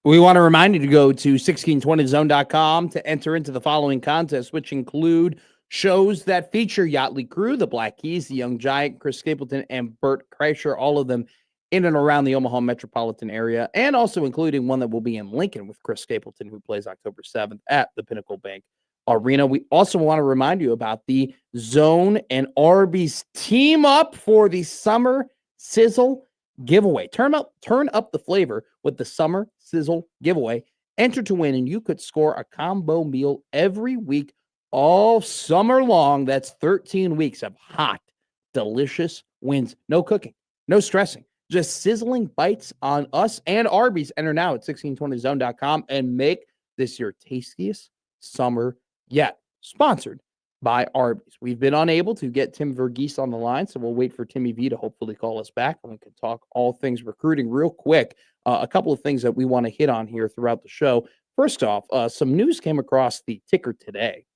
We want to remind you to go to 1620zone.com to enter into the following contests, which include shows that feature Yachtly Crew, the Black Keys, the Young Giant, Chris Stapleton, and Bert Kreischer, all of them in and around the Omaha metropolitan area, and also including one that will be in Lincoln with Chris Stapleton, who plays October 7th at the Pinnacle Bank Arena. We also want to remind you about the Zone and Arby's team up for the Summer Sizzle giveaway. Turn up the flavor with the Summer Sizzle giveaway. Enter to win, and you could score a combo meal every week all summer long. That's 13 weeks of hot, delicious wins. No cooking, no stressing, just sizzling bites on us and Arby's. Enter now at 1620zone.com and make this your tastiest summer yet. Sponsored by Arby's. We've been unable to get Tim Verghese on the line, so we'll wait for Timmy V to hopefully call us back, and we can talk all things recruiting real quick. A couple of things that we want to hit on here throughout the show. First off, some news came across the ticker today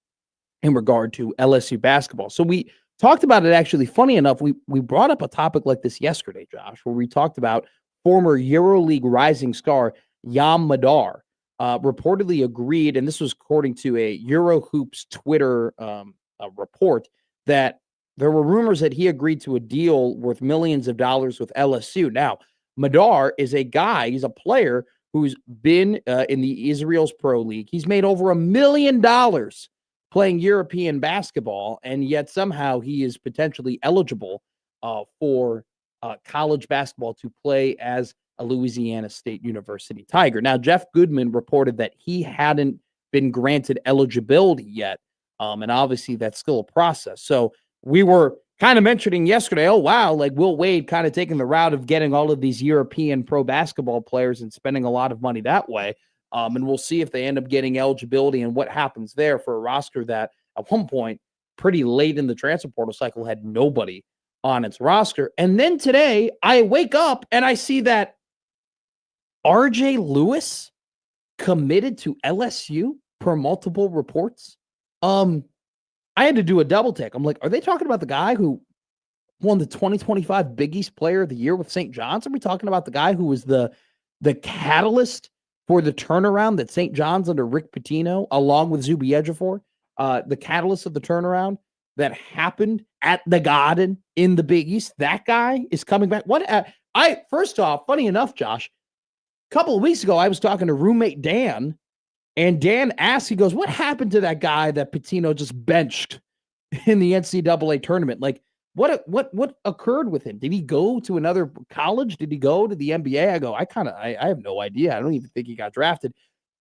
in regard to LSU basketball. So we talked about it, actually. Funny enough, we brought up a topic like this yesterday, Josh, where we talked about former EuroLeague rising star Yam Madar reportedly agreed, and this was according to a EuroHoops Twitter report, that there were rumors that he agreed to a deal worth millions of dollars with LSU. Now, Madar is a guy, he's a player who's been in the Israel's Pro League. He's made over $1 million playing European basketball, and yet somehow he is potentially eligible for college basketball to play as a Louisiana State University Tiger. Now, Jeff Goodman reported that he hadn't been granted eligibility yet, and obviously that's still a process. So we were kind of mentioning yesterday, oh, wow, like Will Wade kind of taking the route of getting all of these European pro basketball players and spending a lot of money that way. And we'll see if they end up getting eligibility and what happens there for a roster that at one point, pretty late in the transfer portal cycle, had nobody on its roster. And then today I wake up and I see that RJ Lewis committed to LSU per multiple reports. I had to do a double take. I'm like, are they talking about the guy who won the 2025 Big East Player of the Year with St. John's? Are we talking about the guy who was the catalyst for the turnaround that St. John's under Rick Pitino, along with Zuby Ejiofor, the catalyst of the turnaround that happened at the Garden in the Big East? That guy is coming back. First off, funny enough, Josh, a couple of weeks ago, I was talking to roommate Dan, and Dan asked, he goes, what happened to that guy that Pitino just benched in the NCAA tournament? Like, what occurred with him? Did he go to another college? Did he go to the NBA? I go, I have no idea. I don't even think he got drafted.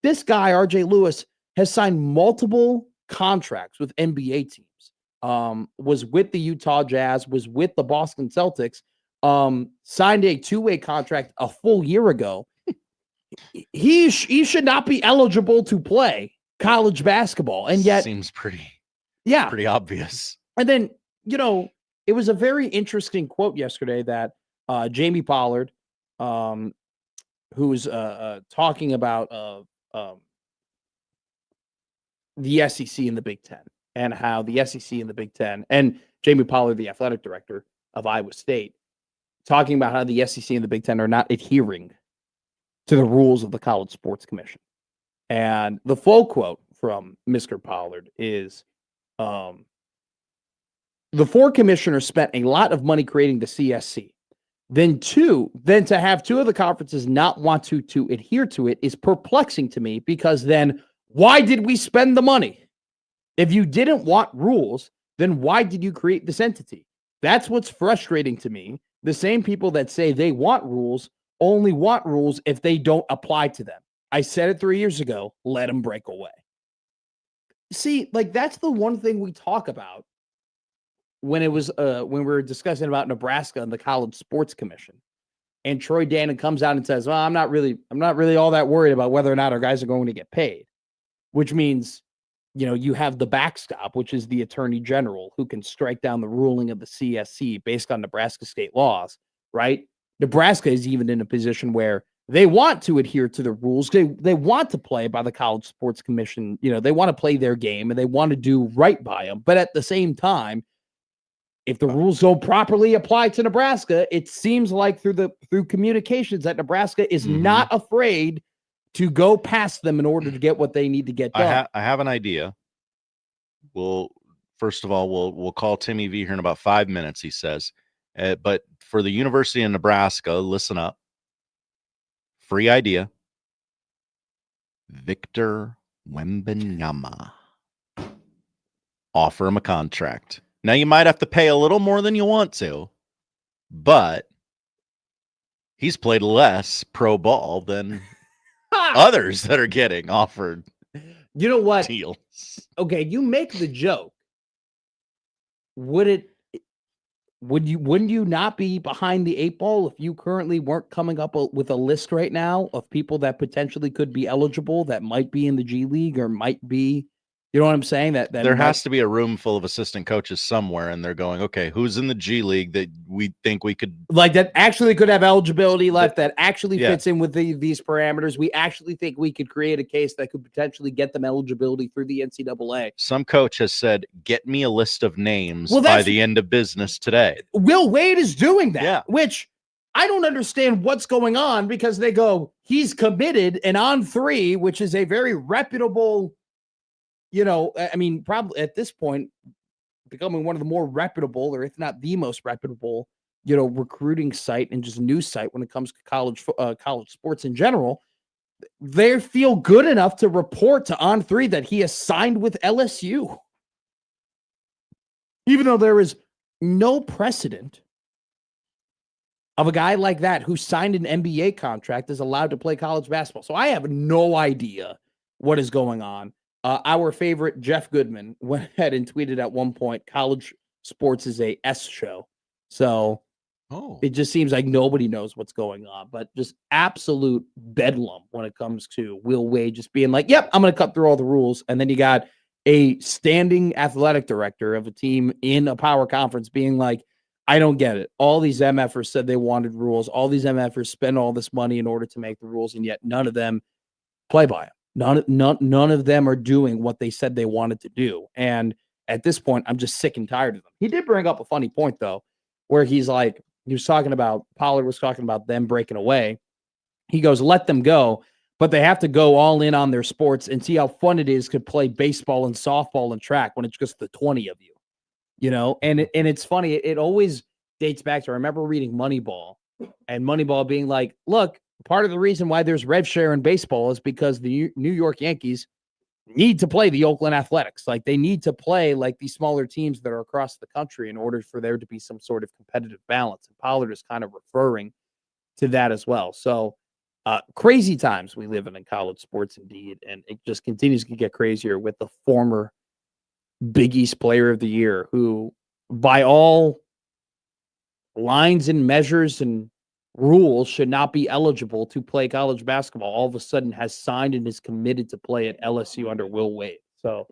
This guy, RJ Lewis, has signed multiple contracts with NBA teams. Was with the Utah Jazz, was with the Boston Celtics, signed a two-way contract a full year ago. He should not be eligible to play college basketball. And yet seems pretty obvious. And then, it was a very interesting quote yesterday that Jamie Pollard, who's talking about the SEC and the Big Ten, and how the SEC and the Big Ten, and Jamie Pollard, the athletic director of Iowa State, talking about how the SEC and the Big Ten are not adhering to the rules of the College Sports Commission. And the full quote from Mr. Pollard is, the four commissioners spent a lot of money creating the CSC. Then to have two of the conferences not want to adhere to it is perplexing to me, because then why did we spend the money? If you didn't want rules, then why did you create this entity? That's what's frustrating to me. The same people that say they want rules only want rules if they don't apply to them. I said it 3 years ago, let them break away. See, like, that's the one thing we talk about when it was when we were discussing about Nebraska and the College Sports Commission. And Troy Dannon comes out and says, well, I'm not really all that worried about whether or not our guys are going to get paid, which means, you have the backstop, which is the Attorney General, who can strike down the ruling of the CSC based on Nebraska state laws, right? Nebraska is even in a position where they want to adhere to the rules. They want to play by the College Sports Commission. They want to play their game and they want to do right by them. But at the same time, if the rules don't properly apply to Nebraska, it seems like through communications that Nebraska is not afraid to go past them in order to get what they need to get done. I have an idea. First of all, we'll call Timmy V here in about 5 minutes, he says. But for the University of Nebraska, listen up. Free idea. Victor Wembanyama. Offer him a contract. Now, you might have to pay a little more than you want to, but he's played less pro ball than others that are getting offered. You know what? Deals. Okay, you make the joke. Wouldn't you not be behind the 8 ball if you currently weren't coming up with a list right now of people that potentially could be eligible that might be in the G League or might be, you know what I'm saying? That there has to be a room full of assistant coaches somewhere, and they're going, okay, who's in the G League that we think we could that actually could have eligibility left, that actually fits in with these parameters. We actually think we could create a case that could potentially get them eligibility through the NCAA. Some coach has said, get me a list of names by the end of business today. Will Wade is doing that, which I don't understand what's going on, because they go, he's committed and on 3, which is a very reputable, probably at this point, becoming one of the more reputable, or if not the most reputable, recruiting site and just news site when it comes to college sports in general. They feel good enough to report to On 3 that he has signed with LSU, even though there is no precedent of a guy like that who signed an NBA contract is allowed to play college basketball. So I have no idea what is going on. Our favorite Jeff Goodman went ahead and tweeted at one point, college sports is a S show. So it just seems like nobody knows what's going on, but just absolute bedlam when it comes to Will Wade just being like, yep, I'm going to cut through all the rules. And then you got a standing athletic director of a team in a power conference being like, I don't get it. All these MFers said they wanted rules. All these MFers spend all this money in order to make the rules, and yet none of them play by them. None of them are doing what they said they wanted to do. And at this point, I'm just sick and tired of them. He did bring up a funny point, though, where he was talking about, Pollard was talking about them breaking away. He goes, let them go, but they have to go all in on their sports and see how fun it is to play baseball and softball and track when it's just the 20 of you, and it's funny. It always dates back to, I remember reading Moneyball, and Moneyball being like, look, part of the reason why there's rev share in baseball is because the New York Yankees need to play the Oakland Athletics. Like, they need to play like these smaller teams that are across the country in order for there to be some sort of competitive balance. And Pollard is kind of referring to that as well. So crazy times we live in college sports indeed. And it just continues to get crazier with the former Big East Player of the Year, who by all lines and measures and rules should not be eligible to play college basketball, all of a sudden has signed and is committed to play at LSU under Will Wade. So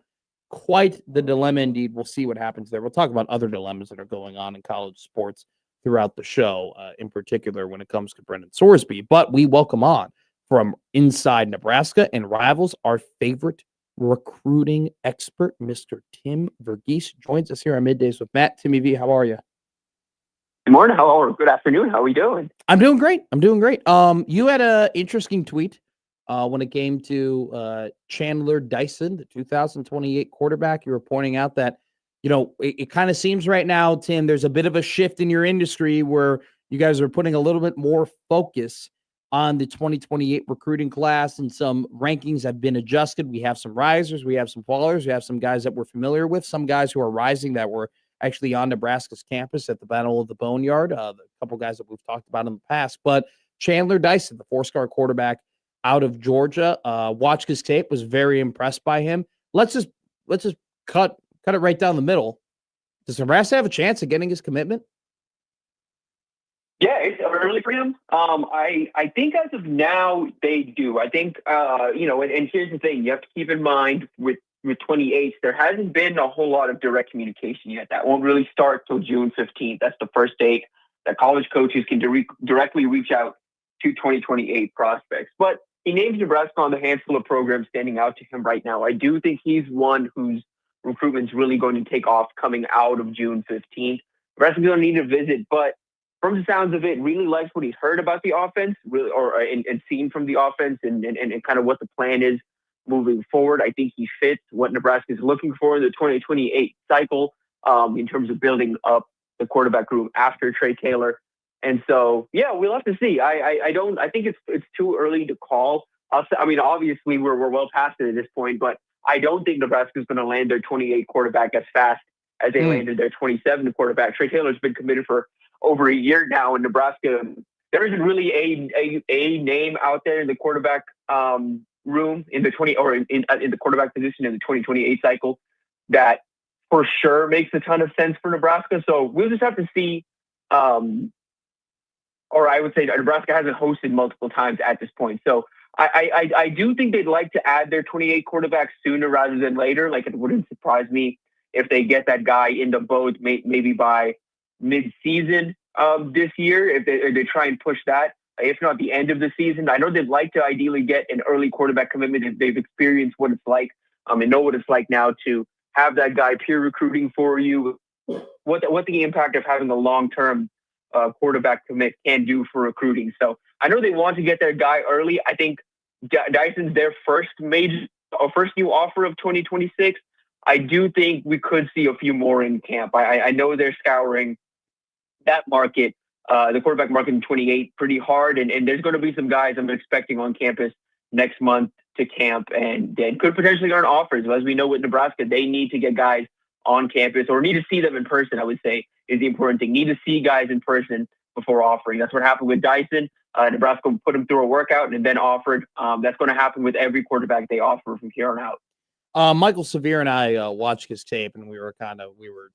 quite the dilemma indeed. We'll see what happens there. We'll talk about other dilemmas that are going on in college sports throughout the show, in particular when it comes to Brendan Sorsby. But we welcome on from inside Nebraska and Rivals, our favorite recruiting expert, Mr. Tim Verghese, joins us here on Middays with Matt. Timmy V, how are you? Good morning. Good afternoon. How are we doing? I'm doing great. You had an interesting tweet when it came to Chandler Dyson, the 2028 quarterback. You were pointing out that, it kind of seems right now, Tim, there's a bit of a shift in your industry where you guys are putting a little bit more focus on the 2028 recruiting class, and some rankings have been adjusted. We have some risers, we have some fallers, we have some guys that we're familiar with, some guys who are rising that were actually on Nebraska's campus at the Battle of the Boneyard, the couple guys that we've talked about in the past. But Chandler Dyson, the 4-star quarterback out of Georgia, watched his tape, was very impressed by him. Let's just cut it right down the middle. Does Nebraska have a chance of getting his commitment? Yeah, it's early for him. I think as of now they do. I think and here's the thing: you have to keep in mind with 28, there hasn't been a whole lot of direct communication yet. That won't really start till June 15th. That's the first date that college coaches can directly reach out to 2028 prospects. But he names Nebraska on the handful of programs standing out to him right now. I do think he's one whose recruitment's really going to take off coming out of June 15th. Nebraska's going to need a visit, but from the sounds of it, really likes what he's heard about the offense, really, and seen from the offense, and kind of what the plan is moving forward. I think he fits what Nebraska is looking for in the 2028 cycle in terms of building up the quarterback room after Trey Taylor. And so, yeah, we'll have to see. I think it's too early to call. I mean, obviously we're well past it at this point, but I don't think Nebraska is going to land their 28 quarterback as fast as they landed their 27 quarterback. Trey Taylor's been committed for over a year now in Nebraska. There isn't really a name out there in the quarterback room in the in the quarterback position in the 2028 cycle that for sure makes a ton of sense for Nebraska. So we'll just have to see. Or I would say Nebraska hasn't hosted multiple times at this point. So I do think they'd like to add their 28 quarterbacks sooner rather than later. Like, it wouldn't surprise me if they get that guy in the boat maybe by mid-season this year, if they try and push that, if not the end of the season. I know they'd like to ideally get an early quarterback commitment if they've experienced what it's like and know what it's like now to have that guy peer recruiting for you, what the impact of having a long-term quarterback commit can do for recruiting. So I know they want to get their guy early. I think Dyson's their first new offer of 2026. I do think we could see a few more in camp. I know they're scouring that market, the quarterback market in 28 pretty hard. And there's going to be some guys I'm expecting on campus next month to camp and could potentially earn offers. As we know with Nebraska, they need to get guys on campus or need to see them in person, I would say, is the important thing. Need to see guys in person before offering. That's what happened with Dyson. Nebraska put him through a workout and then offered. That's going to happen with every quarterback they offer from here on out. Michael Severe and I watched his tape, and we were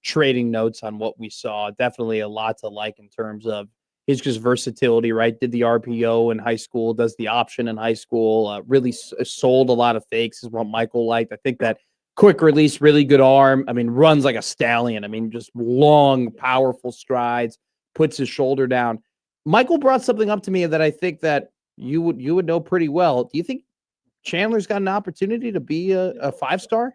trading notes on what we saw. Definitely a lot to like in terms of his just versatility, right? Did the RPO in high school, does the option in high school, really sold a lot of fakes is what Michael liked. I think that quick release, really good arm. I mean, runs like a stallion. I mean, just long, powerful strides, puts his shoulder down. Michael brought something up to me that I think that you would know pretty well. Do you think Chandler's got an opportunity to be a 5-star?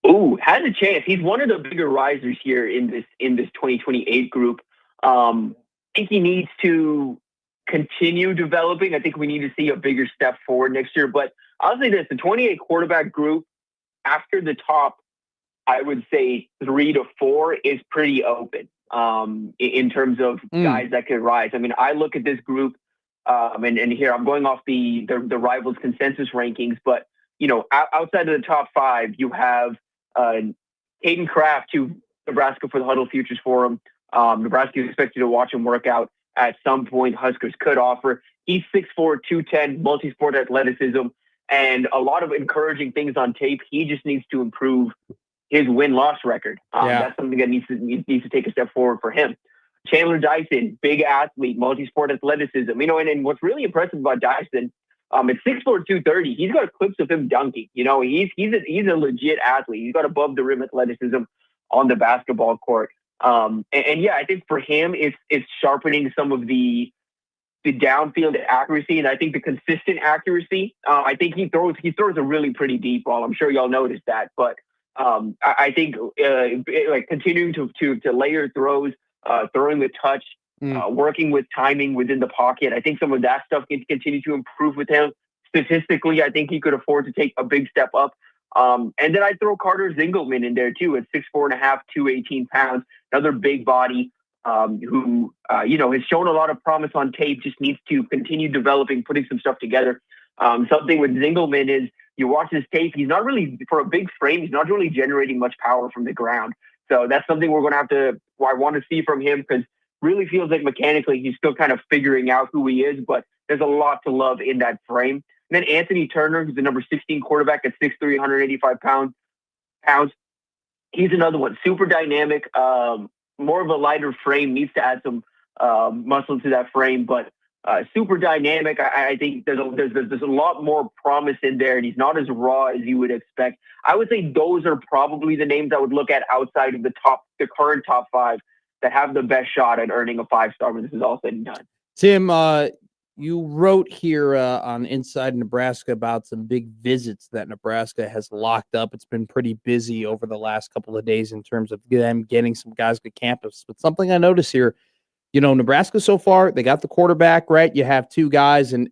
Ooh, has a chance. He's one of the bigger risers here in this 2028 group. I think he needs to continue developing. I think we need to see a bigger step forward next year. But I'll say this, the 28 quarterback group after the top, I would say 3 to 4 is pretty open in terms of guys that could rise. I mean, I look at this group and here I'm going off the Rivals consensus rankings, but outside of the top 5, you have Caden Kraft to Nebraska for the Huddle Futures Forum. Nebraska is expected to watch him work out at some point. Huskers could offer. He's 6'4", 210, multi-sport athleticism, and a lot of encouraging things on tape. He just needs to improve his win-loss record. That's something that needs to take a step forward for him. Chandler Dyson, big athlete, multi-sport athleticism. And what's really impressive about Dyson, at 6'4", 230, he's got clips of him dunking. He's a legit athlete. He's got above the rim athleticism on the basketball court. I think for him, it's sharpening some of the downfield accuracy, and I think the consistent accuracy. I think he throws a really pretty deep ball. I'm sure y'all noticed that, but I think continuing to layer throws, throwing the touch, working with timing within the pocket. I think some of that stuff can continue to improve with him. Statistically, I think he could afford to take a big step up. And then I'd throw Carter Zingelman in there too at 6'4.5", 218 pounds, another big body who has shown a lot of promise on tape, just needs to continue developing, putting some stuff together. Something with Zingelman is you watch his tape, he's not really, for a big frame, he's not really generating much power from the ground. So that's something we're going to I want to see from him, because really feels like mechanically he's still kind of figuring out who he is, but there's a lot to love in that frame. And then Anthony Turner, who's the number 16 quarterback at 6'3", 185 pounds. He's another one, super dynamic, more of a lighter frame, needs to add some muscle to that frame, but super dynamic. I think there's a lot more promise in there, and he's not as raw as you would expect. I would say those are probably the names I would look at outside of the current top 5 that have the best shot at earning a 5-star when this is all said and done. Tim, You wrote here on Inside Nebraska about some big visits that Nebraska has locked up. It's been pretty busy over the last couple of days in terms of them getting some guys to campus. But something I noticed here, Nebraska so far, they got the quarterback, right? You have two guys in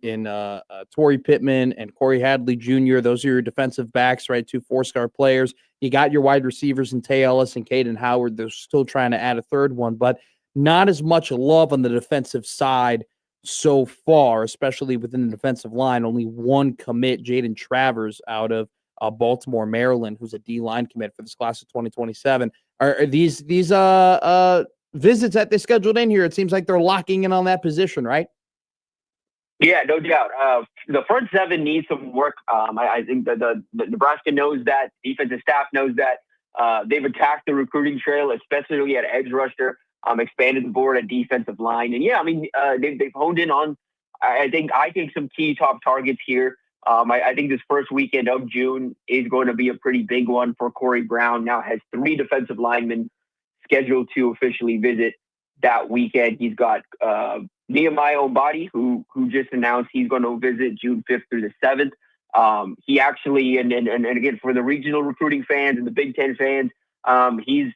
Torrey Pittman and Corey Hadley Jr. Those are your defensive backs, right? Two 4-star players. You got your wide receivers in Tay Ellis and Caden Howard. They're still trying to add a third one, but not as much love on the defensive side so far, especially within the defensive line. Only one commit, Jaden Travers, out of Baltimore, Maryland, who's a D-line commit for this class of 2027. Are these visits that they scheduled in here? It seems like they're locking in on that position, right? Yeah, no doubt. The front seven needs some work. I think the Nebraska knows that. Defensive staff knows that. They've attacked the recruiting trail, especially at edge rusher. Expanded the board at defensive line, and they've honed in on. I think some key top targets here. I think this first weekend of June is going to be a pretty big one for Corey Brown. Now has 3 defensive linemen scheduled to officially visit that weekend. He's got Nehemiah Obadi, who just announced he's going to visit June 5th through the 7th. He actually, and again, for the regional recruiting fans and the Big Ten fans, he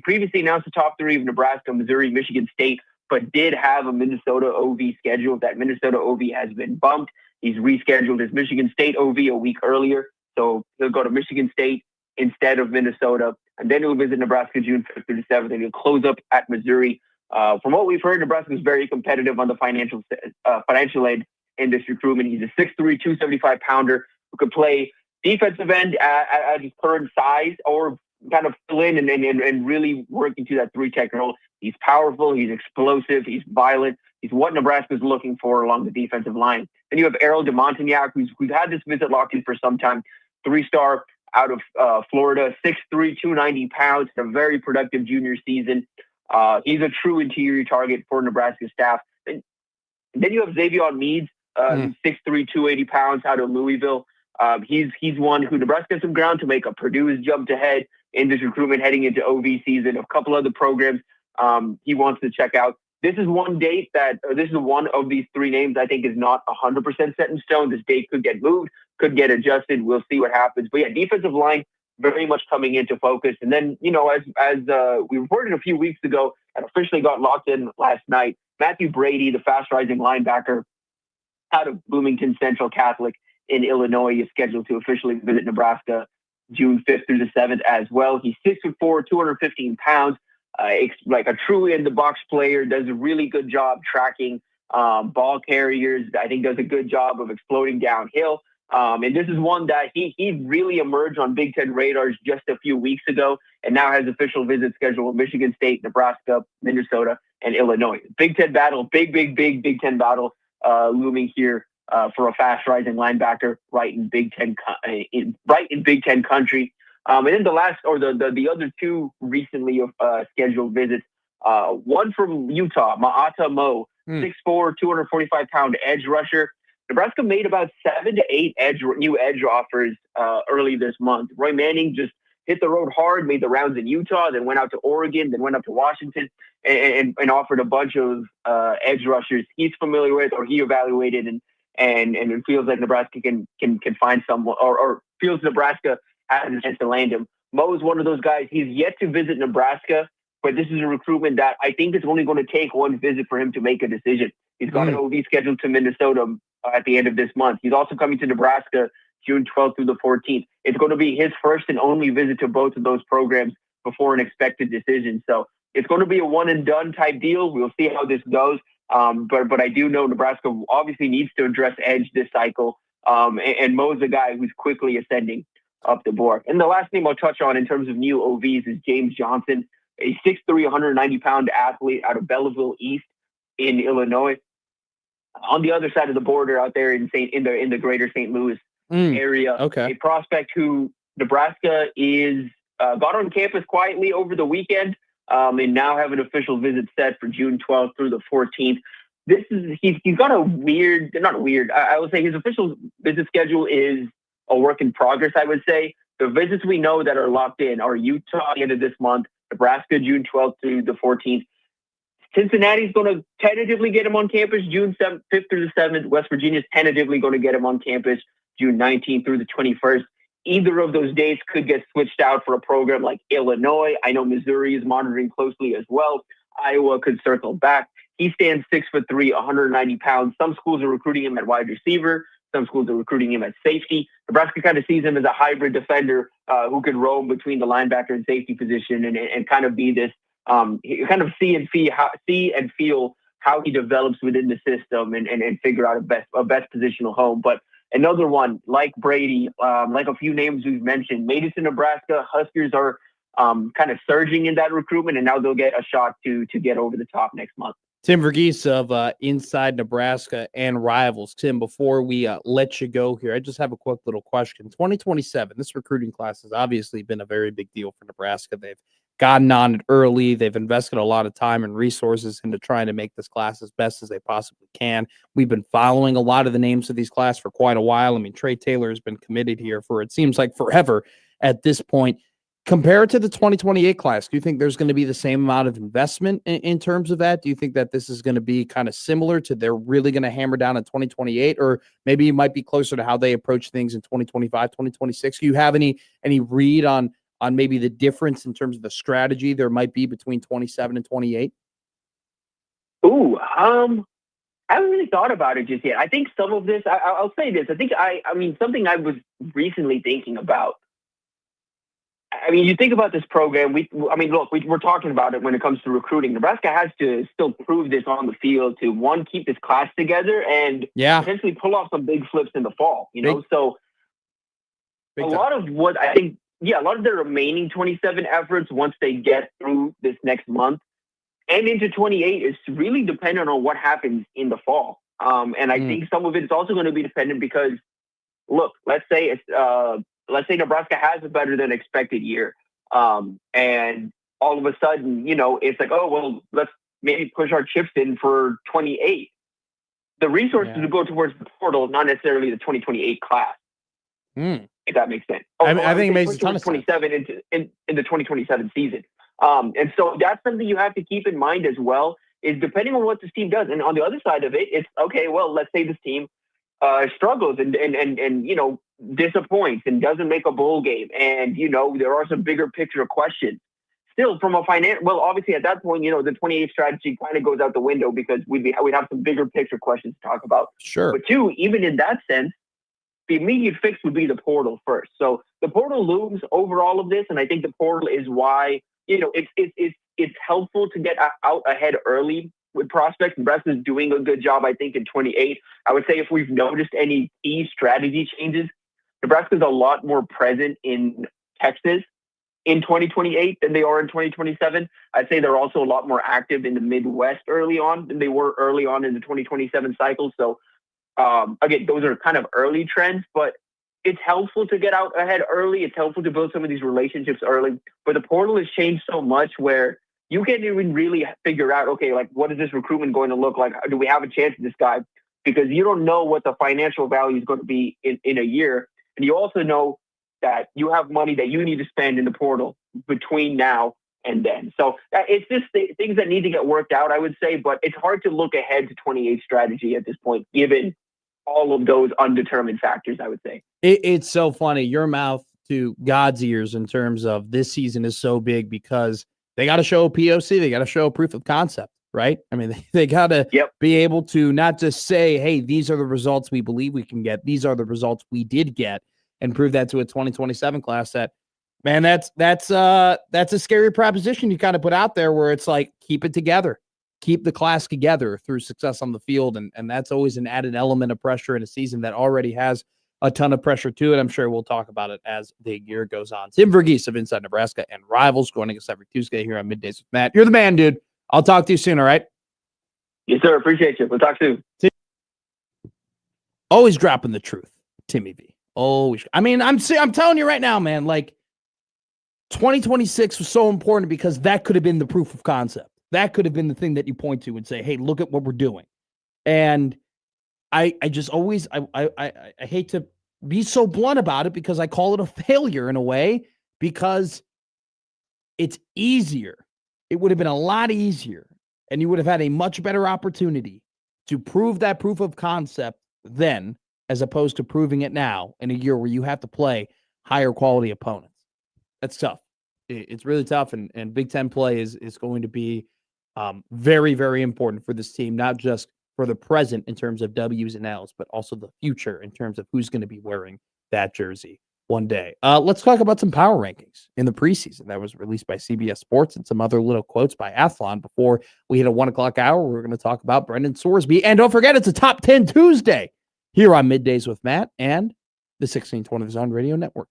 previously announced the top 3 of Nebraska, Missouri, Michigan State, but did have a Minnesota OV scheduled. That Minnesota OV has been bumped. He's rescheduled his Michigan State OV a week earlier. So he'll go to Michigan State instead of Minnesota. And then he'll visit Nebraska June 5th through the 7th, and he'll close up at Missouri. From what we've heard, Nebraska is very competitive on the financial aid in this recruitment. He's a 6'3", 275-pounder who could play defensive end at his current size, or kind of fill in and really work into that 3-tech role. He's powerful. He's explosive. He's violent. He's what Nebraska's looking for along the defensive line. Then you have Errol DeMontagnac, who's had this visit locked in for some time. 3-star out of Florida, 6'3", 290 pounds, a very productive junior season. He's a true interior target for Nebraska staff. And then you have Xavier Meads, 6'3", 280 pounds out of Louisville. He's one who Nebraska has some ground to make up. Purdue has jumped ahead in this recruitment heading into OV season. A couple other programs he wants to check out. This is one of these 3 names I think is not 100% set in stone. This date could get moved, could get adjusted. We'll see what happens. But yeah, defensive line very much coming into focus. And then, as we reported a few weeks ago and officially got locked in last night, Matthew Brady, the fast-rising linebacker out of Bloomington Central Catholic in Illinois, is scheduled to officially visit Nebraska June 5th through the 7th as well. He's 6'4", 215 pounds, like a true in-the-box player, does a really good job tracking ball carriers. I think does a good job of exploding downhill. And this is one that he really emerged on Big Ten radars just a few weeks ago, and now has official visits scheduled with Michigan State, Nebraska, Minnesota, and Illinois. Big Ten battle, big Big Ten battle looming here for a fast-rising linebacker right in Big Ten country. And then the other 2 recently scheduled visits. One from Utah, Ma'ata Mo, 6'4", 245-pound edge rusher. Nebraska made about 7 to 8 new edge offers early this month. Roy Manning just hit the road hard, made the rounds in Utah, then went out to Oregon, then went up to Washington, and offered a bunch of edge rushers he's familiar with or he evaluated, and it feels like Nebraska can find someone, or feels Nebraska has a chance to land him. Mo is one of those guys. He's yet to visit Nebraska, but this is a recruitment that I think it's only going to take one visit for him to make a decision. He's got an OV scheduled to Minnesota at the end of this month. He's also coming to Nebraska June 12th through the 14th. It's going to be his first and only visit to both of those programs before an expected decision. So it's going to be a one and done type deal. We'll see how this goes. But I do know Nebraska obviously needs to address edge this cycle. And Mo's a guy who's quickly ascending up the board. And the last name I'll touch on in terms of new OVs is James Johnson, a 6'3", 190-pound athlete out of Belleville East in Illinois. On the other side of the border out there in the greater St. Louis area. Okay. A prospect who Nebraska is got on campus quietly over the weekend, and now have an official visit set for June 12th through the 14th. He's got a weird, not weird, I would say his official visit schedule is a work in progress, I would say. The visits we know that are locked in are Utah at the end of this month, Nebraska June 12th through the 14th, Cincinnati's going to tentatively get him on campus June 7th, 5th through the 7th. West Virginia's tentatively going to get him on campus June 19th through the 21st. Either of those dates could get switched out for a program like Illinois. I know Missouri is monitoring closely as well. Iowa could circle back. He stands 6'3", 190 pounds. Some schools are recruiting him at wide receiver. Some schools are recruiting him at safety. Nebraska kind of sees him as a hybrid defender who could roam between the linebacker and safety position and kind of be this kind of see and feel how he develops within the system and figure out a best positional home. But another one like Brady, like a few names we've mentioned, made it to Nebraska. Huskers are kind of surging in that recruitment, and now they'll get a shot to get over the top next month. Tim Verghese of Inside Nebraska and Rivals. Tim, before we let you go here, I just have a quick little question. 2027, this recruiting class has obviously been a very big deal for Nebraska. They've gotten on it early. They've invested a lot of time and resources into trying to make this class as best as they possibly can. We've been following a lot of the names of these class for quite a while. I mean, Trey Taylor has been committed here for, it seems like, forever at this point. Compared to the 2028 class, do you think there's going to be the same amount of investment in terms of that? Do you think that this is going to be kind of similar to they're really going to hammer down in 2028, or maybe it might be closer to how they approach things in 2025, 2026? Do you have any read on maybe the difference in terms of the strategy there might be between 27 and 28? Ooh, I haven't really thought about it just yet. I think some of this, I'll say this. I mean, something I was recently thinking about. I mean, you think about this program. We're talking about it when it comes to recruiting. Nebraska has to still prove this on the field to, one, keep this class together and potentially pull off some big flips in the fall. So a lot of what I think, a lot of the remaining 27 efforts, once they get through this next month and into 28, is really dependent on what happens in the fall. And I think some of it is also going to be dependent because, look, let's say Nebraska has a better than expected year. And all of a sudden, it's like, oh, well, let's maybe push our chips in for 28. The resources will go towards the portal, not necessarily the 2028 class. If that makes sense. I think it makes a ton of 27 sense. in the 2027 season. And so that's something you have to keep in mind as well, is depending on what this team does. And on the other side of it, it's okay, well, let's say this team struggles and disappoints and doesn't make a bowl game. And, there are some bigger picture questions. Still, from a obviously at that point, the 28 strategy kind of goes out the window because we'd have some bigger picture questions to talk about. Sure. But two, even in that sense, the immediate fix would be the portal first. So the portal looms over all of this, and I think the portal is why, it's helpful to get out ahead early with prospects. Nebraska is doing a good job, I think, in 28. I would say if we've noticed any key strategy changes, Nebraska is a lot more present in Texas in 2028 than they are in 2027. I'd say they're also a lot more active in the Midwest early on than they were early on in the 2027 cycle. So, again, those are kind of early trends, but it's helpful to get out ahead early. It's helpful to build some of these relationships early. But the portal has changed so much where you can't even really figure out, okay, like, what is this recruitment going to look like? Do we have a chance at this guy? Because you don't know what the financial value is going to be in a year. And you also know that you have money that you need to spend in the portal between now and then. So it's just things that need to get worked out, I would say. But it's hard to look ahead to 28 strategy at this point, given all of those undetermined factors, I would say. It's so funny. Your mouth to God's ears in terms of this season is so big because they got to show a POC. They got to show a proof of concept, right? I mean, they got to be able to not just say, hey, these are the results we believe we can get. These are the results we did get, and prove that to a 2027 class that, man, that's a scary proposition you kind of put out there where it's like, keep it together. Keep the class together through success on the field. And that's always an added element of pressure in a season that already has a ton of pressure to it. I'm sure we'll talk about it as the year goes on. Tim Verghese of Inside Nebraska and Rivals joining us every Tuesday here on Middays with Matt. You're the man, dude. I'll talk to you soon, all right? Yes, sir. Appreciate you. We'll talk soon. Always dropping the truth, Timmy V. Always. I mean, I'm telling you right now, man, like 2026 was so important because that could have been the proof of concept. That could have been the thing that you point to and say, hey, look at what we're doing. And I just always, I hate to be so blunt about it because I call it a failure in a way because it's easier. It would have been a lot easier And you would have had a much better opportunity to prove that proof of concept then, as opposed to proving it now in a year where you have to play higher quality opponents. That's tough. It's really tough. And Big Ten play is going to be very, very important for this team, not just for the present in terms of W's and L's, but also the future in terms of who's going to be wearing that jersey one day. Let's talk about some power rankings in the preseason that was released by CBS Sports and some other little quotes by Athlon before we hit a 1 o'clock hour. We're going to talk about Brendan Sorsby. And don't forget, it's a Top 10 Tuesday here on Middays with Matt and the 1620 Zone Radio Network.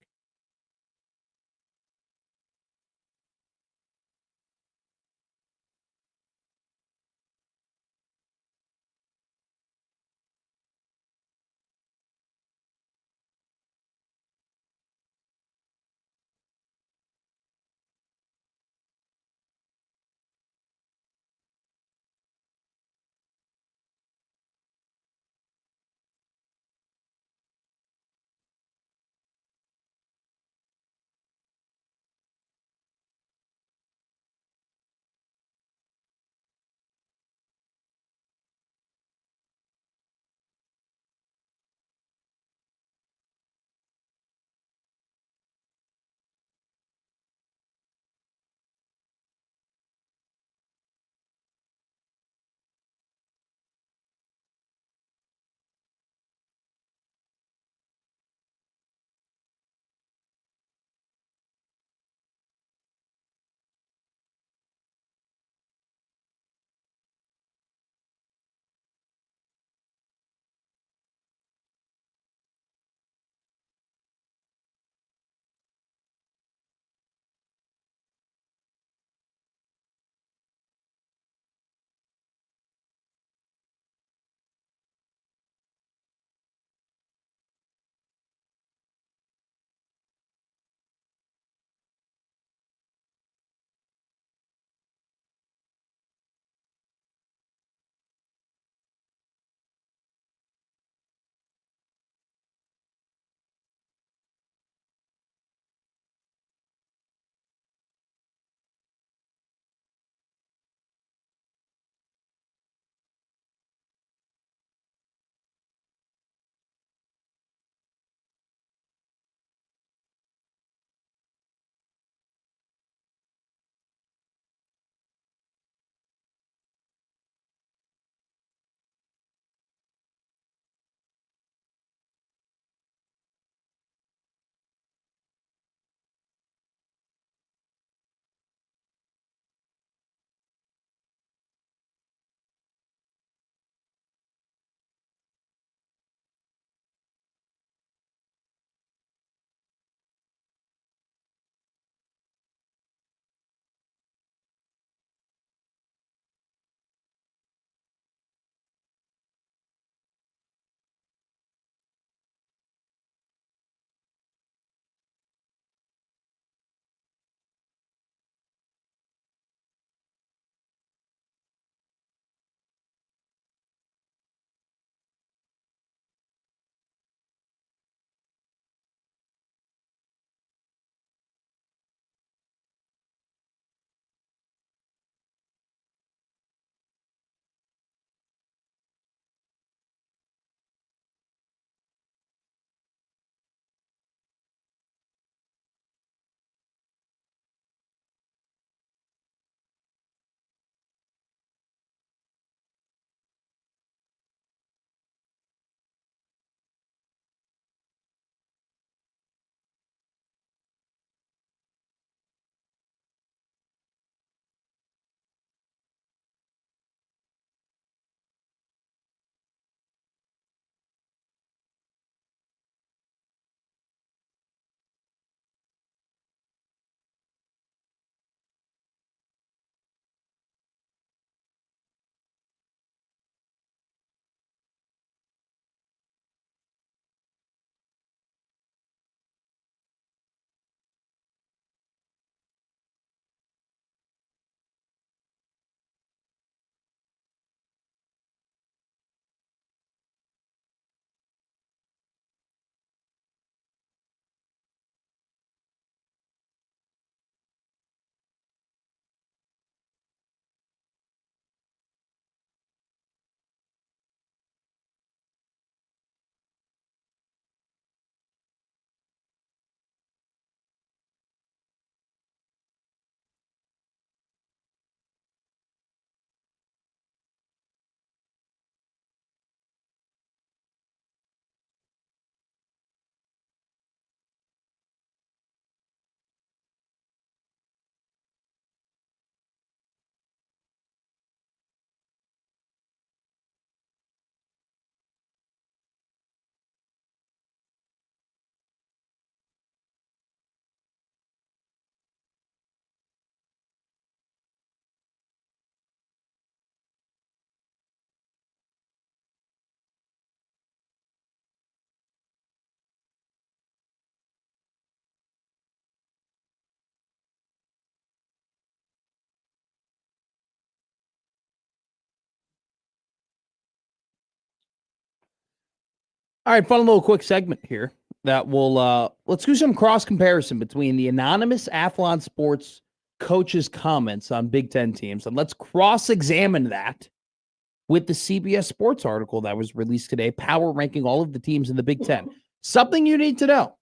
All right, fun little quick segment here that will let's do some cross comparison between the anonymous Athlon Sports coaches' comments on Big Ten teams, and let's cross examine that with the CBS Sports article that was released today, power ranking all of the teams in the Big Ten. Something you need to know: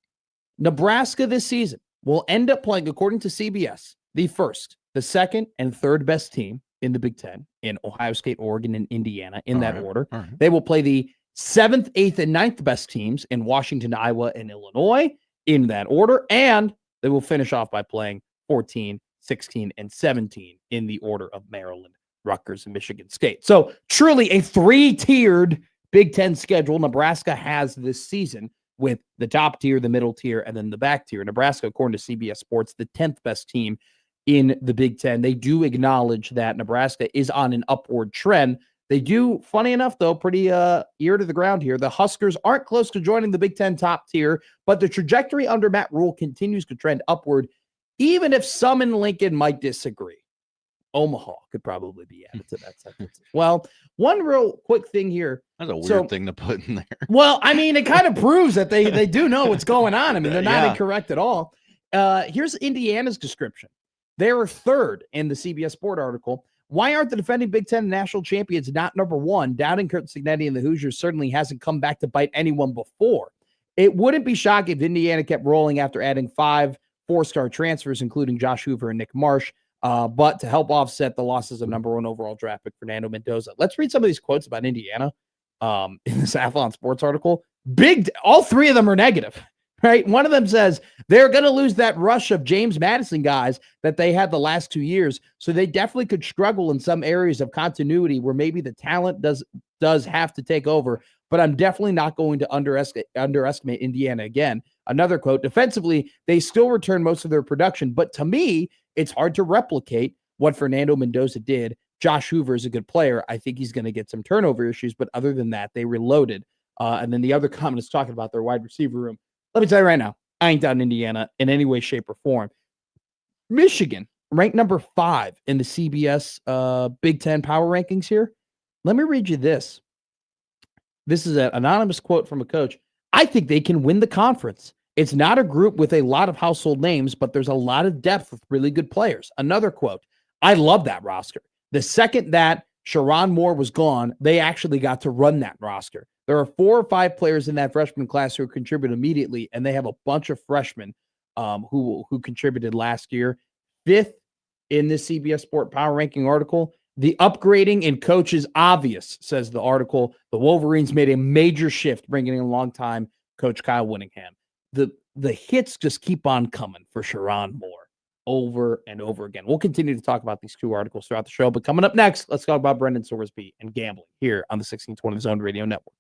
Nebraska this season will end up playing, according to CBS, the first, the second, and third best team in the Big Ten in Ohio State, Oregon, and Indiana in that order. They will play the 7th, 8th, and 9th best teams in Washington, Iowa, and Illinois in that order. And they will finish off by playing 14, 16, and 17 in the order of Maryland, Rutgers, and Michigan State. So truly a 3-tiered Big Ten schedule Nebraska has this season, with the top tier, the middle tier, and then the back tier. Nebraska, according to CBS Sports, the 10th best team in the Big Ten. They do acknowledge that Nebraska is on an upward trend. They do, funny enough, though, pretty ear to the ground here. The Huskers aren't close to joining the Big Ten top tier, but the trajectory under Matt Rule continues to trend upward, even if some in Lincoln might disagree. Omaha could probably be added to that sentence. Well, one real quick thing here. That's a weird thing to put in there. Well, I mean, it kind of proves that they do know what's going on. I mean, they're not incorrect at all. Here's Indiana's description. They are third in the CBS Sport article. Why aren't the defending Big Ten national champions not number one? Doubting Kurt Cignetti and the Hoosiers certainly hasn't come back to bite anyone before. It wouldn't be shocking if Indiana kept rolling after adding 5 4-star transfers, including Josh Hoover and Nick Marsh. But to help offset the losses of number 1 overall draft pick Fernando Mendoza. Let's read some of these quotes about Indiana in this Athlon Sports article. All 3 of them are negative, right? One of them says they're going to lose that rush of James Madison guys that they had the last 2 years. So they definitely could struggle in some areas of continuity where maybe the talent does have to take over. But I'm definitely not going to underestimate Indiana again. Another quote: defensively, they still return most of their production, but to me, it's hard to replicate what Fernando Mendoza did. Josh Hoover is a good player. I think he's going to get some turnover issues, but other than that, they reloaded. And then the other comment is talking about their wide receiver room. Let me tell you right now, I ain't down Indiana in any way, shape, or form. Michigan, ranked number 5 in the CBS Big Ten power rankings here. Let me read you this. This is an anonymous quote from a coach. I think they can win the conference. It's not a group with a lot of household names, but there's a lot of depth with really good players. Another quote: I love that roster. The second that Sharon Moore was gone, they actually got to run that roster. There are 4 or 5 players in that freshman class who contribute immediately, and they have a bunch of freshmen who contributed last year. 5th in this CBS Sport Power Ranking article. The upgrading in coach is obvious, says the article. The Wolverines made a major shift, bringing in a long-time coach Kyle Whittingham. The hits just keep on coming for Sharon Moore over and over again. We'll continue to talk about these 2 articles throughout the show, but coming up next, let's talk about Brendan Sorsby and gambling here on the 1620 Zone Radio Network.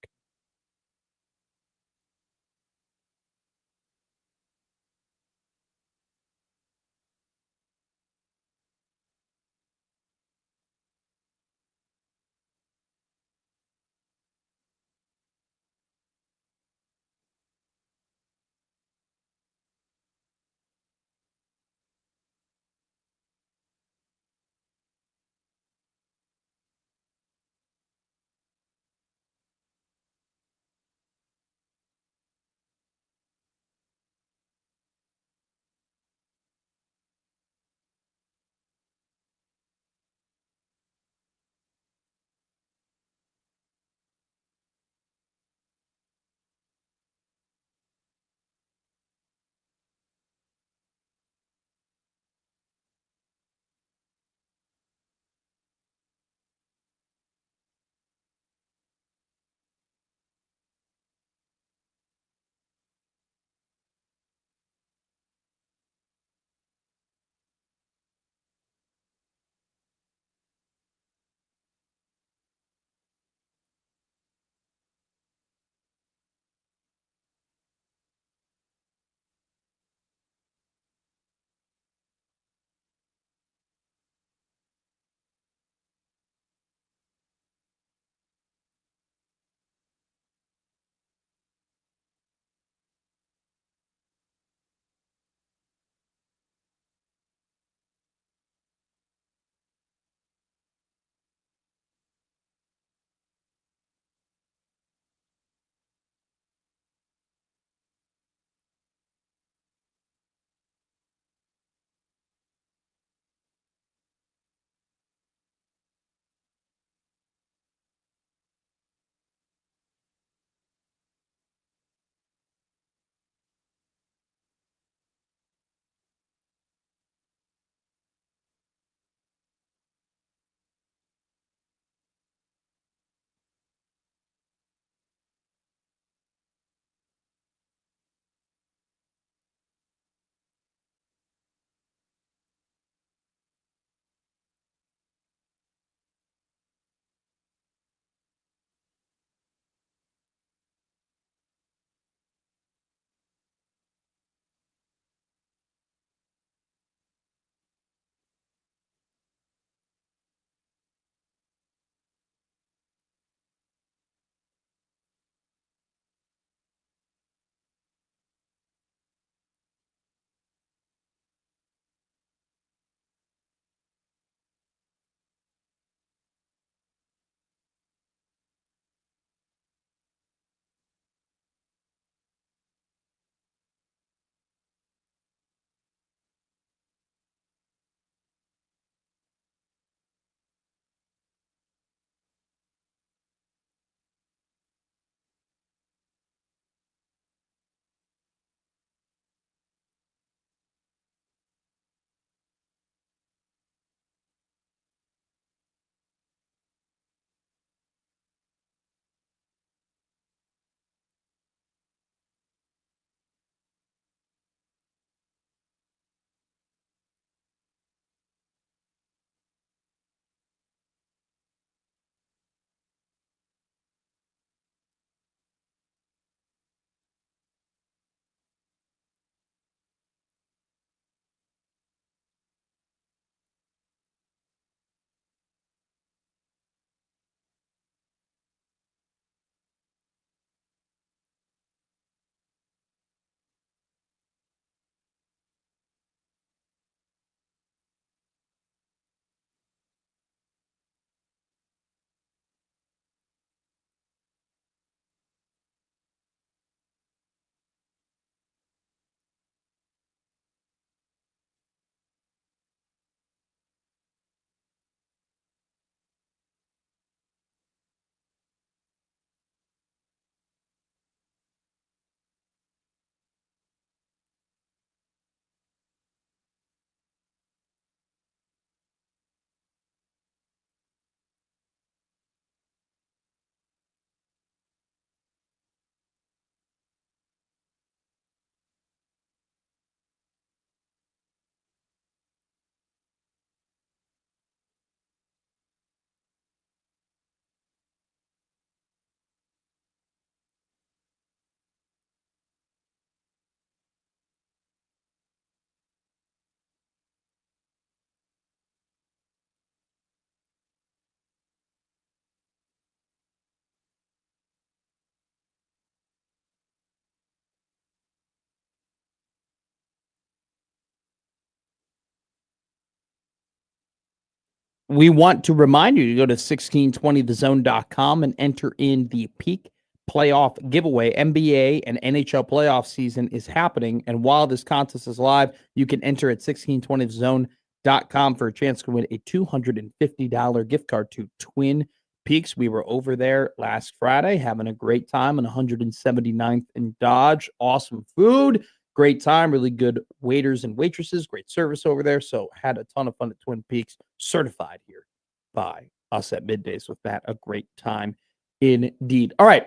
we want to remind you to go to 1620thezone.com and enter in the peak playoff giveaway. NBA and NHL playoff season is happening. And while this contest is live, you can enter at 1620thezone.com for a chance to win a $250 gift card to Twin Peaks. We were over there last Friday having a great time on 179th and Dodge. Awesome food. Great time, really good waiters and waitresses, great service over there. So had a ton of fun at Twin Peaks, certified here by us at Middays with that. A great time indeed. All right,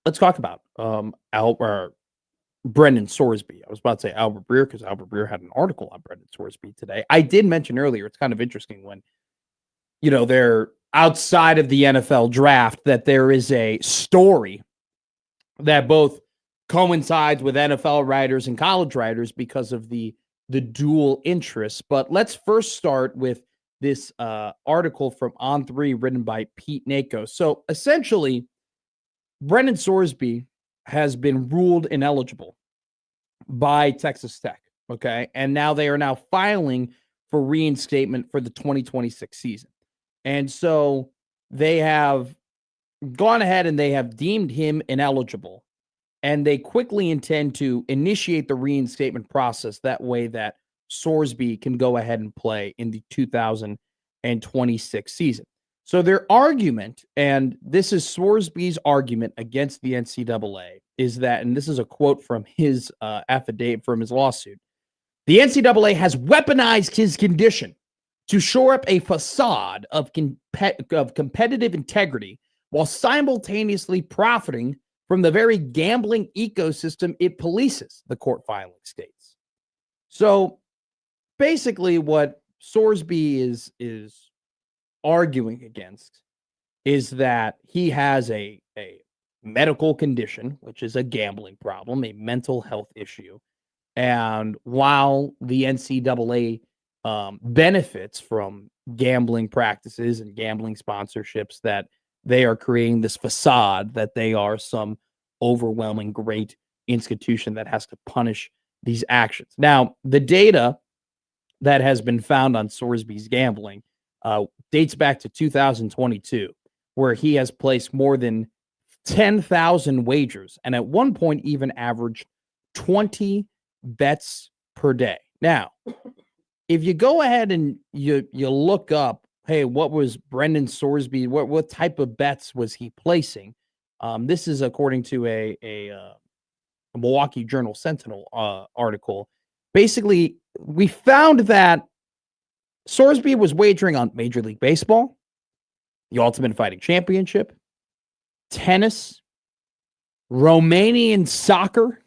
let's talk about Brendan Sorsby. I was about to say Albert Breer because Albert Breer had an article on Brendan Sorsby today. I did mention earlier, it's kind of interesting when, they're outside of the NFL draft that there is a story that both coincides with NFL writers and college writers because of the dual interests. But let's first start with this article from On3 written by Pete Nako. So essentially, Brendan Sorsby has been ruled ineligible by Texas Tech, okay? And now they are filing for reinstatement for the 2026 season. And so they have gone ahead and they have deemed him ineligible. And they quickly intend to initiate the reinstatement process. That way that Sorsby can go ahead and play in the 2026 season. So their argument, and this is Sorsby's argument against the NCAA, is that, and this is a quote from his affidavit, from his lawsuit, the NCAA has weaponized his condition to shore up a facade of competitive integrity while simultaneously profiting from the very gambling ecosystem it polices, the court filing states. So basically what Sorsby is arguing against is that he has a medical condition, which is a gambling problem, a mental health issue. And while the NCAA benefits from gambling practices and gambling sponsorships, that they are creating this facade that they are some overwhelming great institution that has to punish these actions. Now, the data that has been found on Sorsby's gambling dates back to 2022, where he has placed more than 10,000 wagers and at one point even averaged 20 bets per day. Now, if you go ahead and you look up, hey, what was Brendan Sorsby? What type of bets was he placing? This is according to a Milwaukee Journal Sentinel article. Basically, we found that Sorsby was wagering on Major League Baseball, the Ultimate Fighting Championship, tennis, Romanian soccer,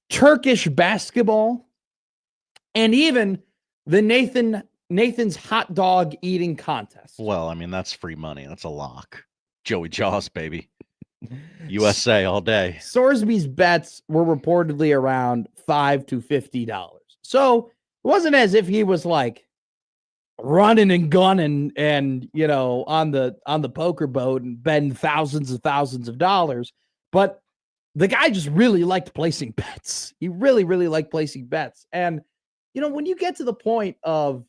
Turkish basketball, and even the Nathan's hot dog eating contest. Well, I mean, that's free money. That's a lock. Joey Jaws, baby. USA all day. Sorsby's bets were reportedly around $5 to $50. So it wasn't as if he was like running and gunning and, on the poker boat and betting thousands of dollars. But the guy just really liked placing bets. He really, really liked placing bets. And, when you get to the point of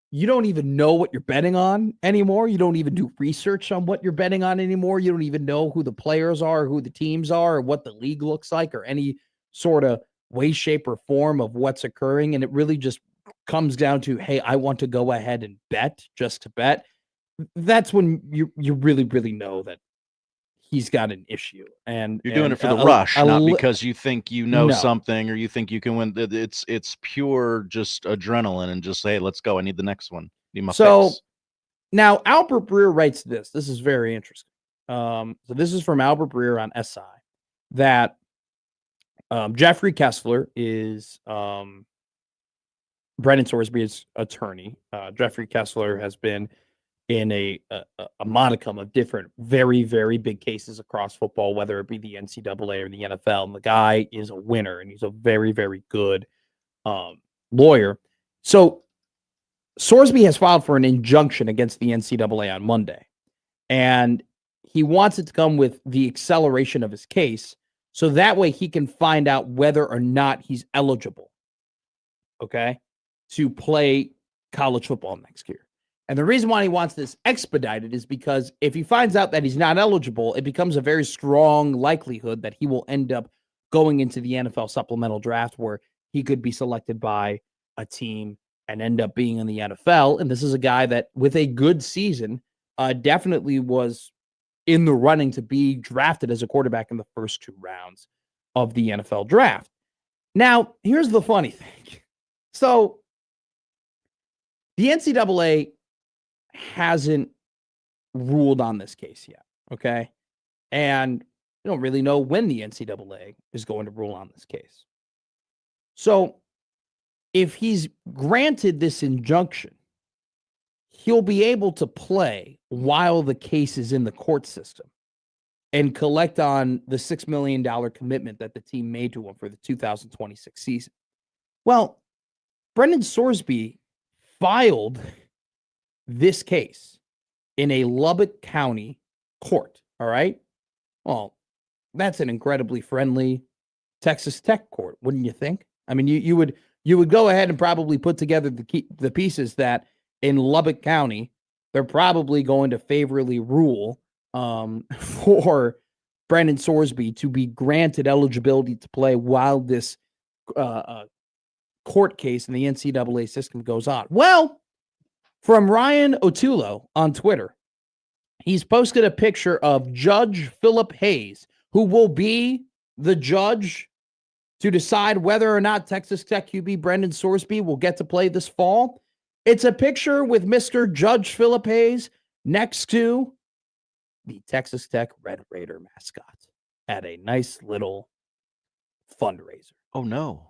you don't even know what you're betting on anymore, you don't even do research on what you're betting on anymore, you don't even know who the players are, who the teams are, or what the league looks like, or any sort of way, shape, or form of what's occurring. And it really just comes down to, hey, I want to go ahead and bet just to bet. That's when you really, really know that he's got an issue. And you're doing it for the rush, not because you think something or you think you can win. It's pure just adrenaline and just, hey, let's go. I need the next one. Need my fix. Now Albert Breer writes this. This is very interesting. So this is from Albert Breer on SI, that Jeffrey Kessler is Brendan Sorsby's attorney. Jeffrey Kessler has been in a modicum of different very, very big cases across football, whether it be the NCAA or the NFL. And the guy is a winner, and he's a very, very good lawyer. So Sorsby has filed for an injunction against the NCAA on Monday, and he wants it to come with the acceleration of his case, so that way he can find out whether or not he's eligible, okay, to play college football next year. And the reason why he wants this expedited is because if he finds out that he's not eligible, it becomes a very strong likelihood that he will end up going into the NFL supplemental draft where he could be selected by a team and end up being in the NFL. And this is a guy that, with a good season, definitely was in the running to be drafted as a quarterback in the first 2 rounds of the NFL draft. Now, here's the funny thing. So, the NCAA hasn't ruled on this case yet, okay? And you don't really know when the NCAA is going to rule on this case. So, if he's granted this injunction, he'll be able to play while the case is in the court system and collect on the $6 million commitment that the team made to him for the 2026 season. Well, Brendan Sorsby filed this case in a Lubbock County court, all right? Well, that's an incredibly friendly Texas Tech court, wouldn't you think? I mean, you would go ahead and probably put together the pieces that in Lubbock County, they're probably going to favorably rule for Brendan Sorsby to be granted eligibility to play while this court case in the NCAA system goes on. Well, from Ryan Otulo on Twitter, he's posted a picture of Judge Philip Hayes, who will be the judge to decide whether or not Texas Tech QB Brendan Sorsby will get to play this fall. It's a picture with Mr. Judge Philip Hayes next to the Texas Tech Red Raider mascot at a nice little fundraiser. Oh, no.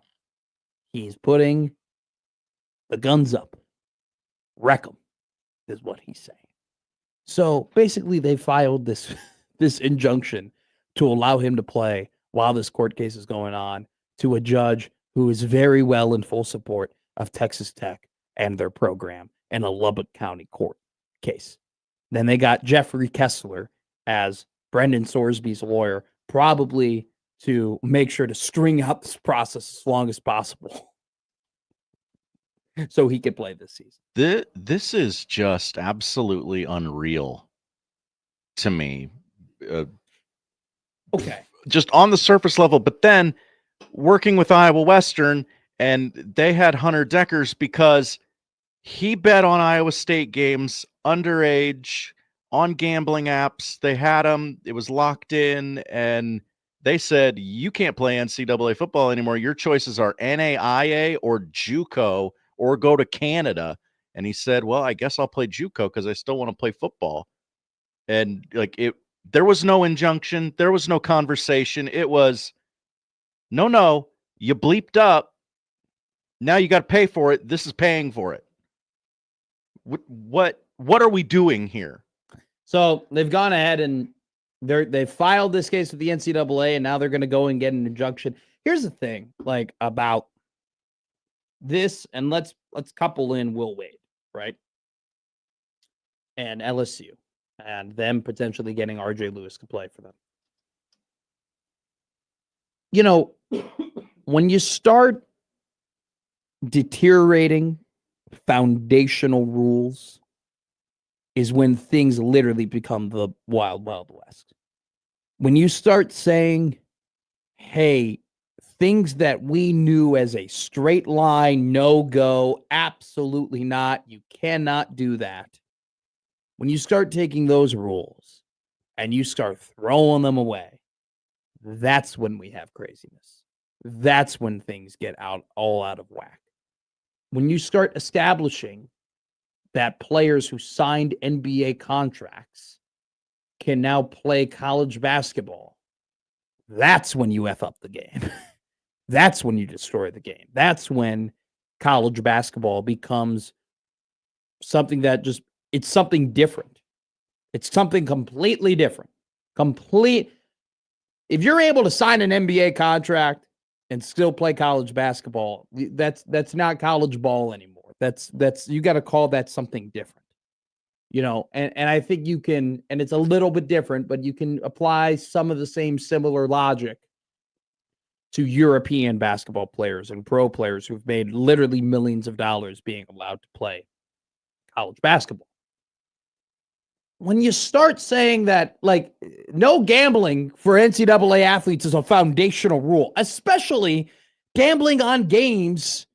He's putting the guns up. Wreck 'em, is what he's saying. So basically, they filed this injunction to allow him to play while this court case is going on to a judge who is very well in full support of Texas Tech and their program in a Lubbock County court case. Then they got Jeffrey Kessler as Brendan Sorsby's lawyer, probably to make sure to string out this process as long as possible so he could play this season. This is just absolutely unreal to me. Okay. Just on the surface level, but then working with Iowa Western, and they had Hunter Deckers because he bet on Iowa State games underage on gambling apps. They had him. It was locked in, and they said, you can't play NCAA football anymore. Your choices are NAIA or JUCO or go to Canada. And he said, well, I guess I'll play JUCO because I still want to play football. And there was no injunction. There was no conversation. It was, no, you bleeped up. Now you got to pay for it. This is paying for it. What are we doing here? So they've gone ahead and they filed this case with the NCAA, and now they're going to go and get an injunction. Here's the thing, about this, and let's couple in Will Wade, right? And LSU, and them potentially getting RJ Lewis to play for them. You know, when you start deteriorating foundational rules is when things literally become the wild, wild west. When you start saying, hey, things that we knew as a straight line, no go, absolutely not, you cannot do that. When you start taking those rules and you start throwing them away, that's when we have craziness. That's when things get all out of whack. When you start establishing that players who signed NBA contracts can now play college basketball, that's when you F up the game. That's when you destroy the game. That's when college basketball becomes something that it's something different. It's something completely different. If you're able to sign an NBA contract and still play college basketball, that's not college ball anymore. That's you got to call that something different. You know, and I think you can, and it's a little bit different, but you can apply some of the same similar logic to European basketball players and pro players who've made literally millions of dollars being allowed to play college basketball. When you start saying that, like, no gambling for NCAA athletes is a foundational rule, especially gambling on games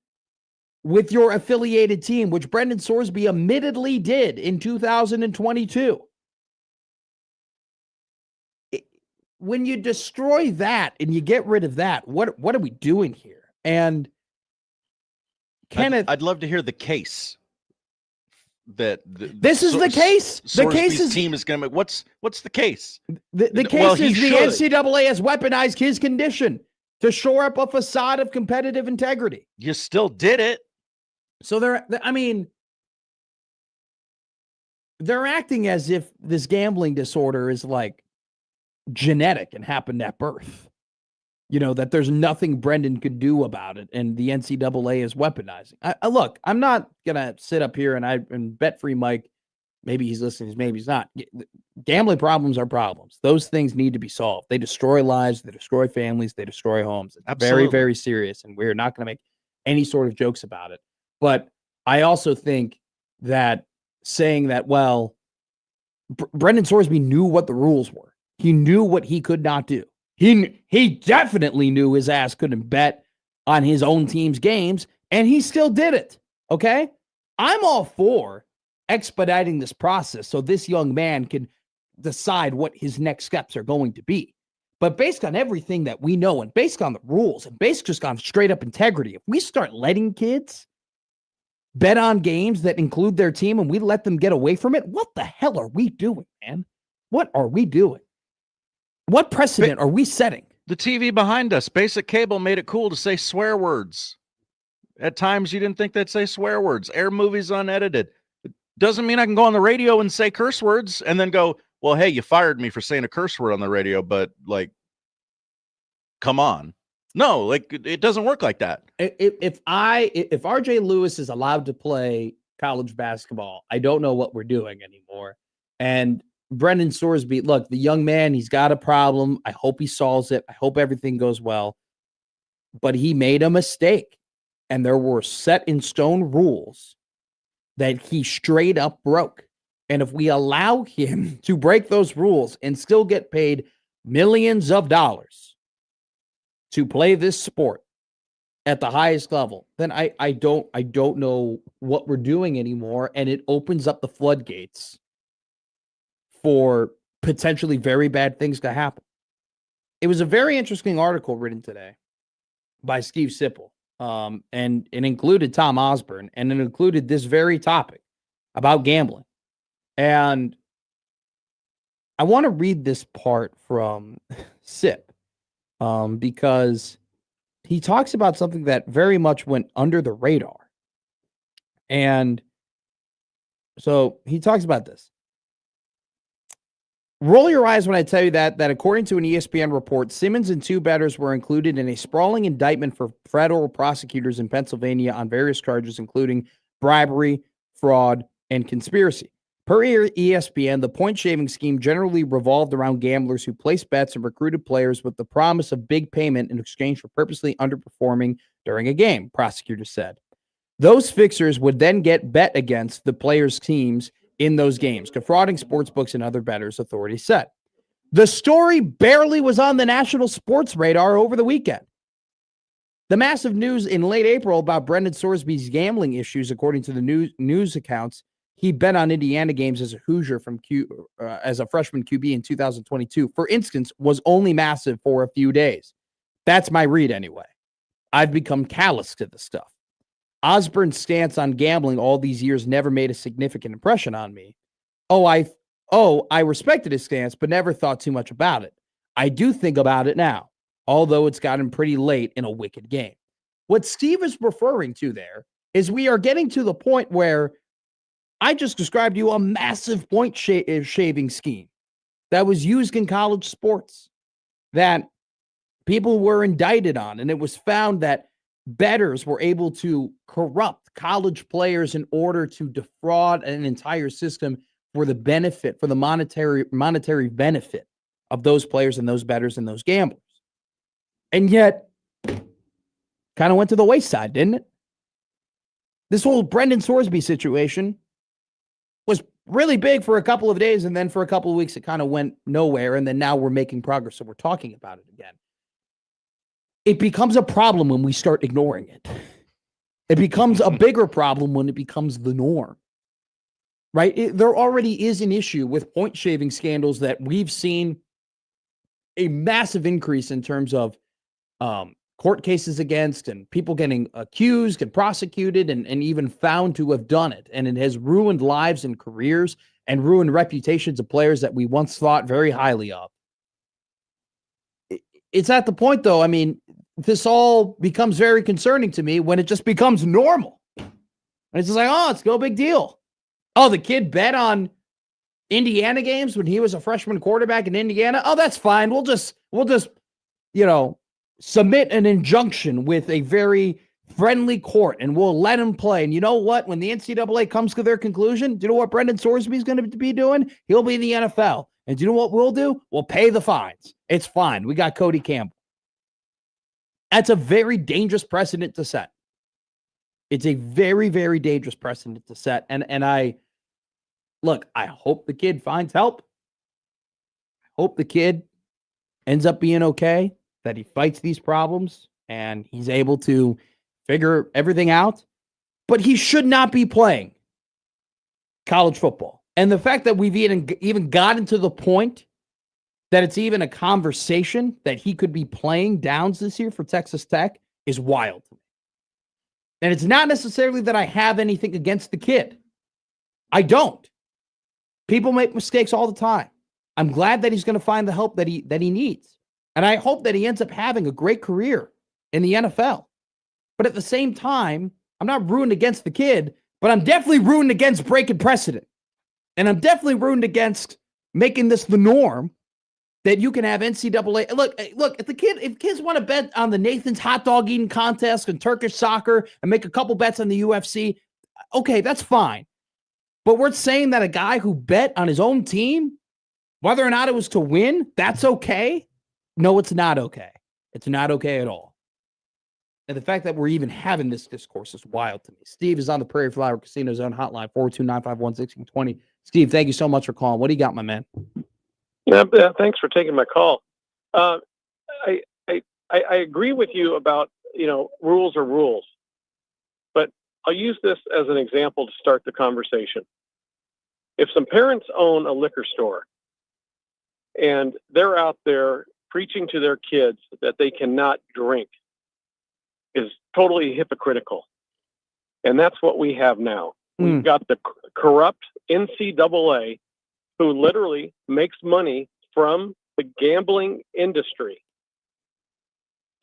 with your affiliated team, which Brendan Sorsby admittedly did in 2022. When you destroy that and you get rid of that, what are we doing here? And Kenneth, I'd love to hear the case. This is the case. The case is team is going to make. What's the case? The case is the NCAA has weaponized his condition to shore up a facade of competitive integrity. You still did it. So they're acting as if this gambling disorder is like genetic and happened at birth. You know, that there's nothing Brendan could do about it, and the NCAA is weaponizing. Look, I'm not going to sit up here and bet free Mike, maybe he's listening, maybe he's not. Gambling problems are problems. Those things need to be solved. They destroy lives, they destroy families, they destroy homes. It's very, very serious, and we're not going to make any sort of jokes about it. But I also think that saying that, well, Brendan Sorsby knew what the rules were. He knew what he could not do. He definitely knew his ass couldn't bet on his own team's games, and he still did it. Okay? I'm all for expediting this process so this young man can decide what his next steps are going to be. But based on everything that we know and based on the rules and based just on straight up integrity, if we start letting kids bet on games that include their team and we let them get away from it, what the hell are we doing, man? What are we doing? What precedent are we setting? The TV behind us, basic cable, made it cool to say swear words. At times, you didn't think they'd say swear words. Air movies unedited. It doesn't mean I can go on the radio and say curse words and then go, well, hey, you fired me for saying a curse word on the radio, but like, come on. No, like it doesn't work like that. If RJ Lewis is allowed to play college basketball, I don't know what we're doing anymore. And Brendan Sorsby, look, the young man, he's got a problem. I hope he solves it. I hope everything goes well. But he made a mistake. And there were set in stone rules that he straight up broke. And if we allow him to break those rules and still get paid millions of dollars to play this sport at the highest level, then I don't know what we're doing anymore. And it opens up the floodgates for potentially very bad things to happen. It was a very interesting article written today by Steve Sipple, and it included Tom Osborne, and it included this very topic about gambling. And I want to read this part from Sip because he talks about something that very much went under the radar. And so he talks about this. Roll your eyes when I tell you that according to an ESPN report, Simmons and two bettors were included in a sprawling indictment for federal prosecutors in Pennsylvania on various charges, including bribery, fraud, and conspiracy. Per ESPN, the point-shaving scheme generally revolved around gamblers who placed bets and recruited players with the promise of big payment in exchange for purposely underperforming during a game, prosecutors said. Those fixers would then get bet against the players' teams in those games, defrauding sportsbooks and other bettors, authorities said. The story barely was on the national sports radar over the weekend. The massive news in late April about Brendan Sorsby's gambling issues, according to the news accounts, he bet on Indiana games as a Hoosier as a freshman QB in 2022, for instance, was only massive for a few days. That's my read anyway. I've become callous to this stuff. Osborne's stance on gambling all these years never made a significant impression on me. I respected his stance, but never thought too much about it. I do think about it now, although it's gotten pretty late in a wicked game. What Steve is referring to there is we are getting to the point where I just described to you a massive point shaving scheme that was used in college sports that people were indicted on, and it was found that bettors were able to corrupt college players in order to defraud an entire system for the benefit, for the monetary benefit of those players and those bettors and those gamblers. And yet, kind of went to the wayside, didn't it? This whole Brendan Sorsby situation was really big for a couple of days, and then for a couple of weeks, it kind of went nowhere, and then now we're making progress, so we're talking about it again. It becomes a problem when we start ignoring it. It becomes a bigger problem when it becomes the norm, right? There already is an issue with point shaving scandals that we've seen a massive increase in terms of court cases against and people getting accused and prosecuted and even found to have done it. And it has ruined lives and careers and ruined reputations of players that we once thought very highly of. It's at the point, though, I mean, this all becomes very concerning to me when it just becomes normal. And it's just like, oh, it's no big deal. Oh, the kid bet on Indiana games when he was a freshman quarterback in Indiana. Oh, that's fine. We'll just, submit an injunction with a very friendly court and we'll let him play. And you know what? When the NCAA comes to their conclusion, do you know what Brendan Sorsby is going to be doing? He'll be in the NFL. And do you know what we'll do? We'll pay the fines. It's fine. We got Cody Campbell. That's a very dangerous precedent to set. It's a very, very dangerous precedent to set. And I hope the kid finds help. I hope the kid ends up being okay, that he fights these problems and he's able to figure everything out. But he should not be playing college football. And the fact that we've even gotten to the point that it's even a conversation that he could be playing downs this year for Texas Tech is wild to me. And it's not necessarily that I have anything against the kid. I don't. People make mistakes all the time. I'm glad that he's going to find the help that he needs. And I hope that he ends up having a great career in the NFL. But at the same time, I'm not rooting against the kid, but I'm definitely rooting against breaking precedent. And I'm definitely rooting against making this the norm that you can have NCAA. Look, if kids want to bet on the Nathan's hot dog eating contest and Turkish soccer and make a couple bets on the UFC, okay, that's fine. But we're saying that a guy who bet on his own team, whether or not it was to win, that's okay? No, it's not okay. It's not okay at all. And the fact that we're even having this discourse is wild to me. Steve is on the Prairie Flower Casino Zone hotline, 429511620. Steve, thank you so much for calling. What do you got, my man? Yeah, thanks for taking my call. I agree with you about, rules are rules. But I'll use this as an example to start the conversation. If some parents own a liquor store and they're out there preaching to their kids that they cannot drink, is totally hypocritical. And that's what we have now. We've got the corrupt NCAA who literally makes money from the gambling industry,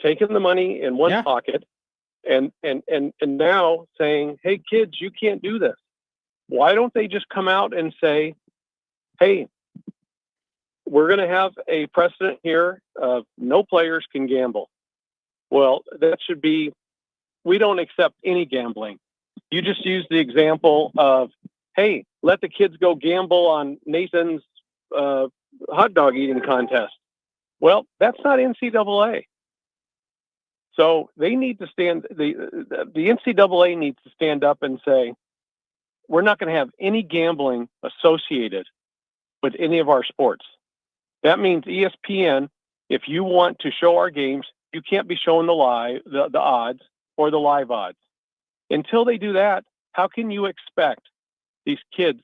taking the money in one pocket and now saying, hey, kids, you can't do this. Why don't they just come out and say, hey, we're going to have a precedent here of no players can gamble. Well, that should be, we don't accept any gambling. You just use the example of, hey, let the kids go gamble on Nathan's hot dog eating contest. Well, that's not NCAA. So they need to the NCAA needs to stand up and say, we're not going to have any gambling associated with any of our sports. That means ESPN, if you want to show our games, you can't be showing the odds or the live odds. Until they do that, how can you expect these kids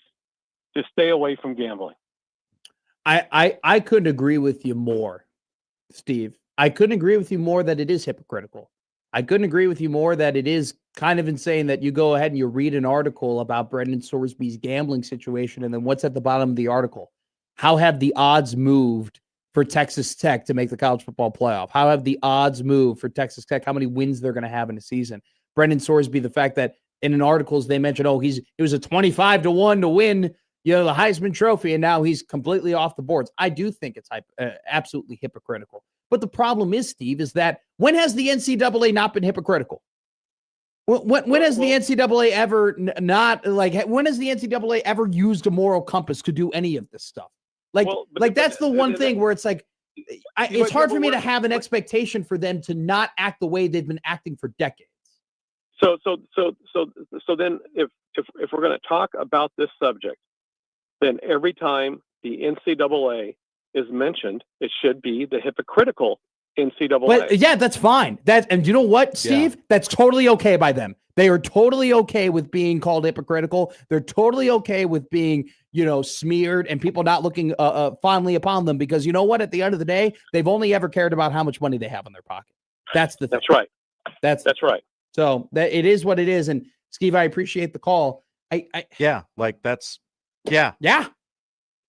to stay away from gambling? I couldn't agree with you more, Steve. I couldn't agree with you more that it is hypocritical. I couldn't agree with you more that it is kind of insane that you go ahead and you read an article about Brendan Sorsby's gambling situation, and then what's at the bottom of the article? How have the odds moved for Texas Tech to make the college football playoff? How have the odds moved for Texas Tech? How many wins they're going to have in a season? Brendan Sorsby, the fact that in an articles they mentioned, it was a 25-1 to win, the Heisman Trophy, and now he's completely off the boards. I do think it's absolutely hypocritical. But the problem is, Steve, is that when has the NCAA not been hypocritical? When has the NCAA ever when has the NCAA ever used a moral compass to do any of this stuff? That's the one thing where it's like, it's hard for me to have an expectation for them to not act the way they've been acting for decades. So then if we're going to talk about this subject, then every time the NCAA is mentioned, it should be the hypocritical NCAA. But yeah, that's fine. And you know what, Steve? That's totally okay by them. They are totally okay with being called hypocritical. They're totally okay with being, smeared and people not looking fondly upon them because you know what? At the end of the day, they've only ever cared about how much money they have in their pocket. That's the thing. That's right. That's right. So it is what it is. And Steve, I appreciate the call. Yeah.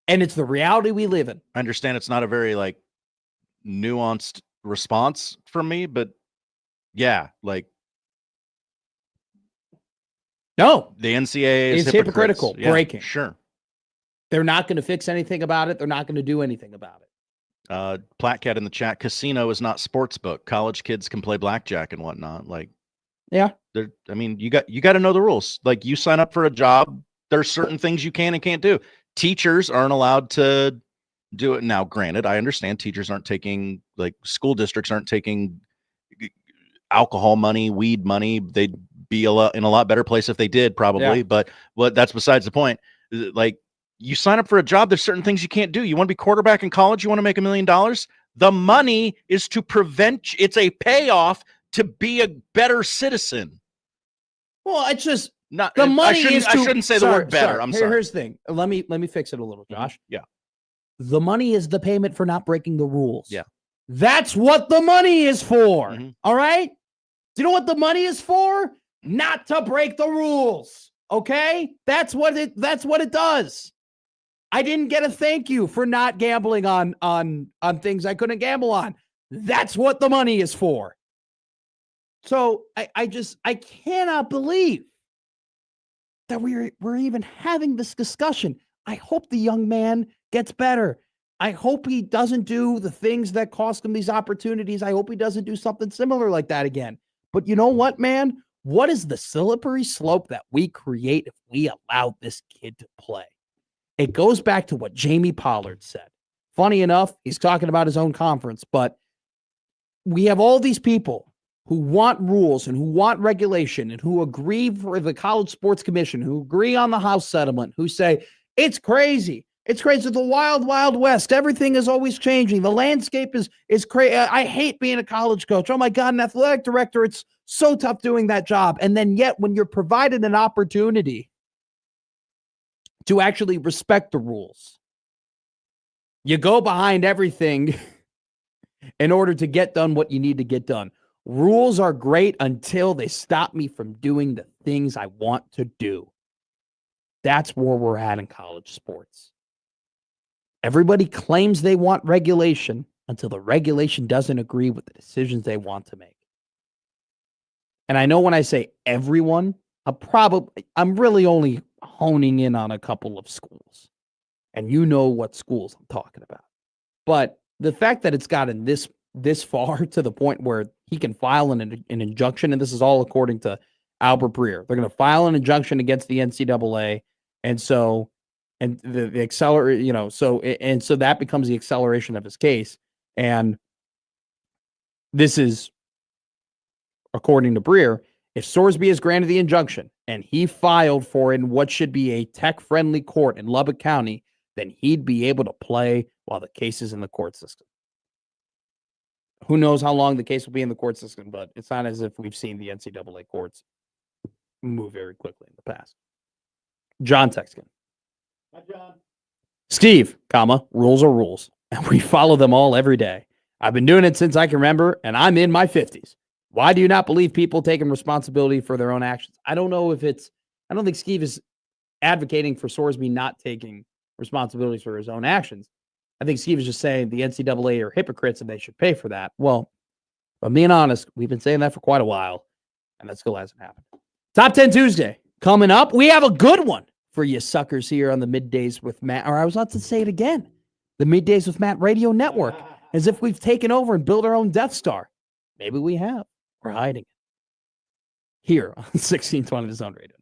And it's the reality we live in. I understand it's not a very nuanced response from me, but yeah, no, the NCAA is hypocritical. Yeah, breaking. Sure. They're not going to fix anything about it. They're not going to do anything about it. Platcat in the chat, casino is not sports book. College kids can play blackjack and whatnot. Yeah. You got to know the rules. You sign up for a job, there's certain things you can and can't do. Teachers aren't allowed to do it. Now, granted, I understand teachers aren't taking, school districts aren't taking alcohol money, weed money. They'd be in a lot better place if they did, probably. Yeah. But that's besides the point. You sign up for a job, there's certain things you can't do. You want to be quarterback in college, you want to make $1 million. The money is to prevent, it's a payoff to be a better citizen. Well, it's just not the money I shouldn't say the word better. I'm sorry. Here's the thing. Let me fix it a little, Josh. Yeah. The money is the payment for not breaking the rules. Yeah. That's what the money is for. Mm-hmm. All right? Do you know what the money is for? Not to break the rules. Okay? That's what it does. I didn't get a thank you for not gambling on things I couldn't gamble on. That's what the money is for. So I cannot believe that we're even having this discussion. I hope the young man gets better. I hope he doesn't do the things that cost him these opportunities. I hope he doesn't do something similar like that again. But you know what, man? What is the slippery slope that we create if we allow this kid to play? It goes back to what Jamie Pollard said. Funny enough, he's talking about his own conference, but we have all these people who want rules and who want regulation and who agree for the College Sports Commission, who agree on the House settlement, who say, it's crazy. It's crazy. The wild, wild west. Everything is always changing. The landscape is crazy. I hate being a college coach. Oh my God, an athletic director. It's so tough doing that job. And then yet when you're provided an opportunity to actually respect the rules, you go behind everything in order to get done what you need to get done. Rules are great until they stop me from doing the things I want to do. That's where we're at in college sports. Everybody claims they want regulation until the regulation doesn't agree with the decisions they want to make. And I know when I say everyone, I'm really only honing in on a couple of schools. And you know what schools I'm talking about. But the fact that it's gotten this far to the point where he can file an injunction, and this is all according to Albert Breer. They're going to file an injunction against the NCAA, and so the accelerate, so that becomes the acceleration of his case. And this is according to Breer. If Sorsby is granted the injunction and he filed for in what should be a tech-friendly court in Lubbock County, then he'd be able to play while the case is in the court system. Who knows how long the case will be in the court system, but it's not as if we've seen the NCAA courts move very quickly in the past. John Texkin. Hi, John. Steve, rules are rules, and we follow them all every day. I've been doing it since I can remember, and I'm in my 50s. Why do you not believe people taking responsibility for their own actions? I don't think Steve is advocating for Sorsby not taking responsibilities for his own actions. I think Steve is just saying the NCAA are hypocrites and they should pay for that. Well, if I'm being honest, we've been saying that for quite a while, and that still hasn't happened. Top 10 Tuesday coming up. We have a good one for you suckers here on the Middays with Matt, or I was about to say it again, the Middays with Matt Radio Network, as if we've taken over and built our own Death Star. Maybe we have. We're hiding it here on 1620 The Zone Radio.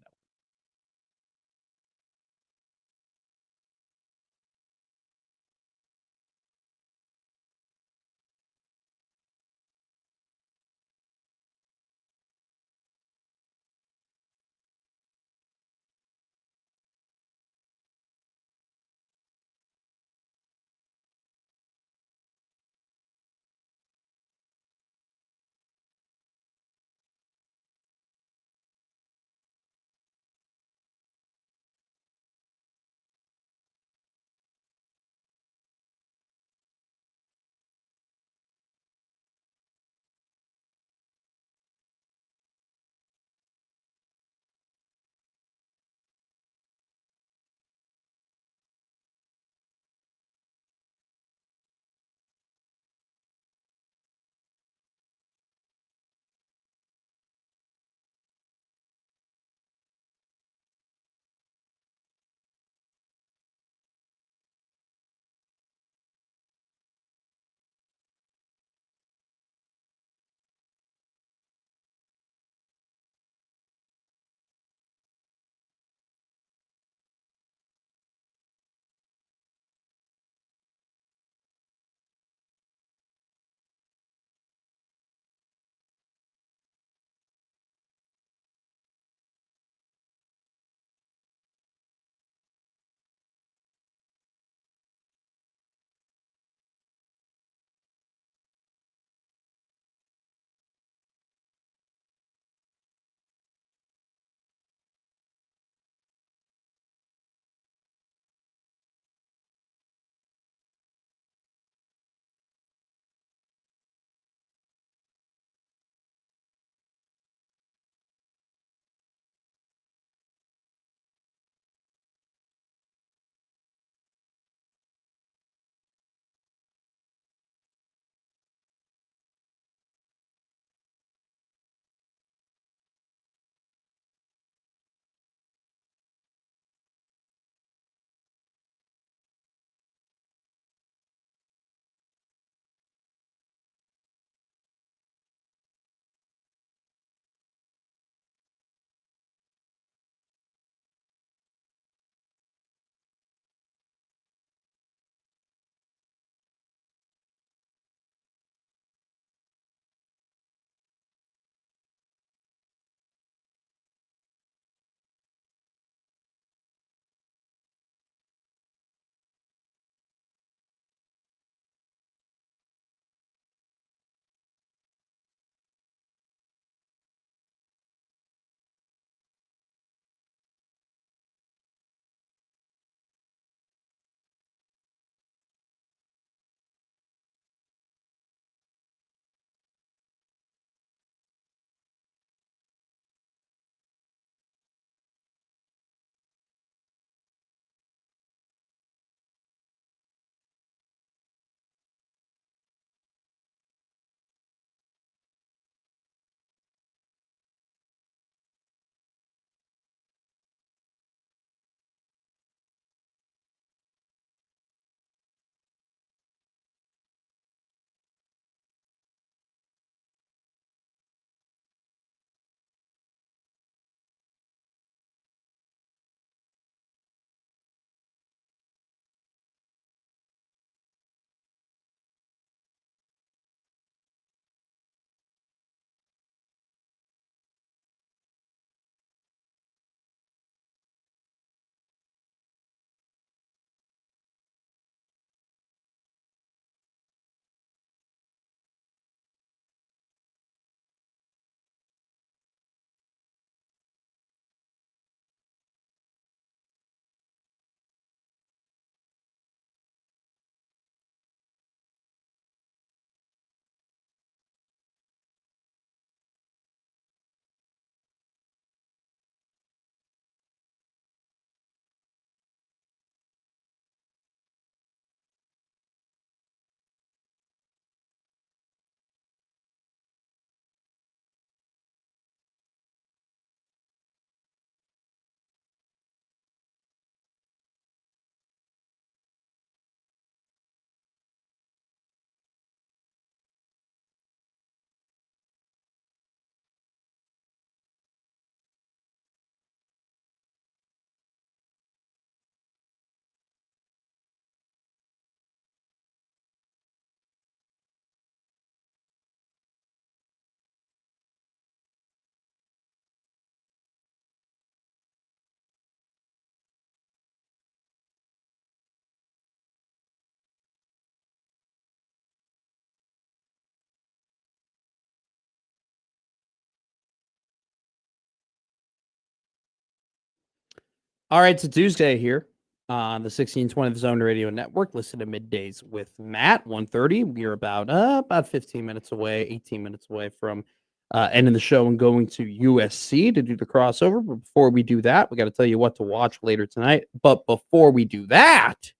All right, so Tuesday here on the 1620 Zone Radio Network. Listen to Middays with Matt, 1:30. We're about 15 minutes away, 18 minutes away from ending the show and going to USC to do the crossover. But before we do that, we got to tell you what to watch later tonight. But before we do that,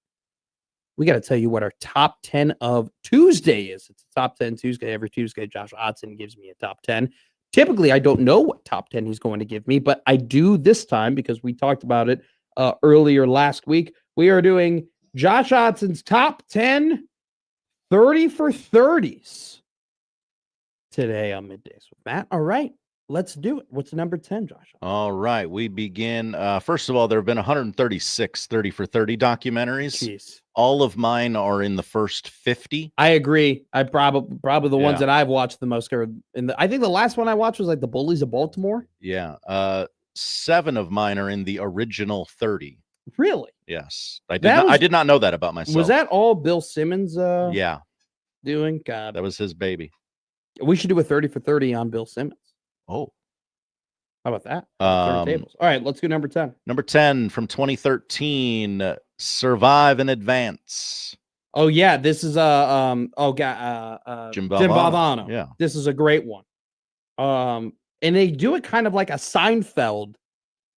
we got to tell you what our top 10 of Tuesday is. It's a top 10 Tuesday. Every Tuesday, Josh Odson gives me a top 10. Typically, I don't know what top 10 he's going to give me, but I do this time because we talked about it earlier last week. We are doing Josh Odson's top 10 30 for 30s today on Middays with Matt. All right, let's do it. What's number 10, Josh? All right, we begin. First of all, there have been 136 30 for 30 documentaries. Jeez. All of mine are in the first 50. I agree. I probably the ones that I've watched the most are in the. I think the last one I watched was like the Bullies of Baltimore. Yeah. 7 of mine are in the original 30. Really? Yes. I did not know that about myself. Was that all Bill Simmons? Yeah. Doing? God, that was his baby. We should do a 30 for 30 on Bill Simmons. Oh. How about that? 30 tables. All right, let's go number 10. Number 10 from 2013, Survive in Advance. Oh yeah, this is Jim Valvano. Yeah. This is a great one. And they do it kind of like a Seinfeld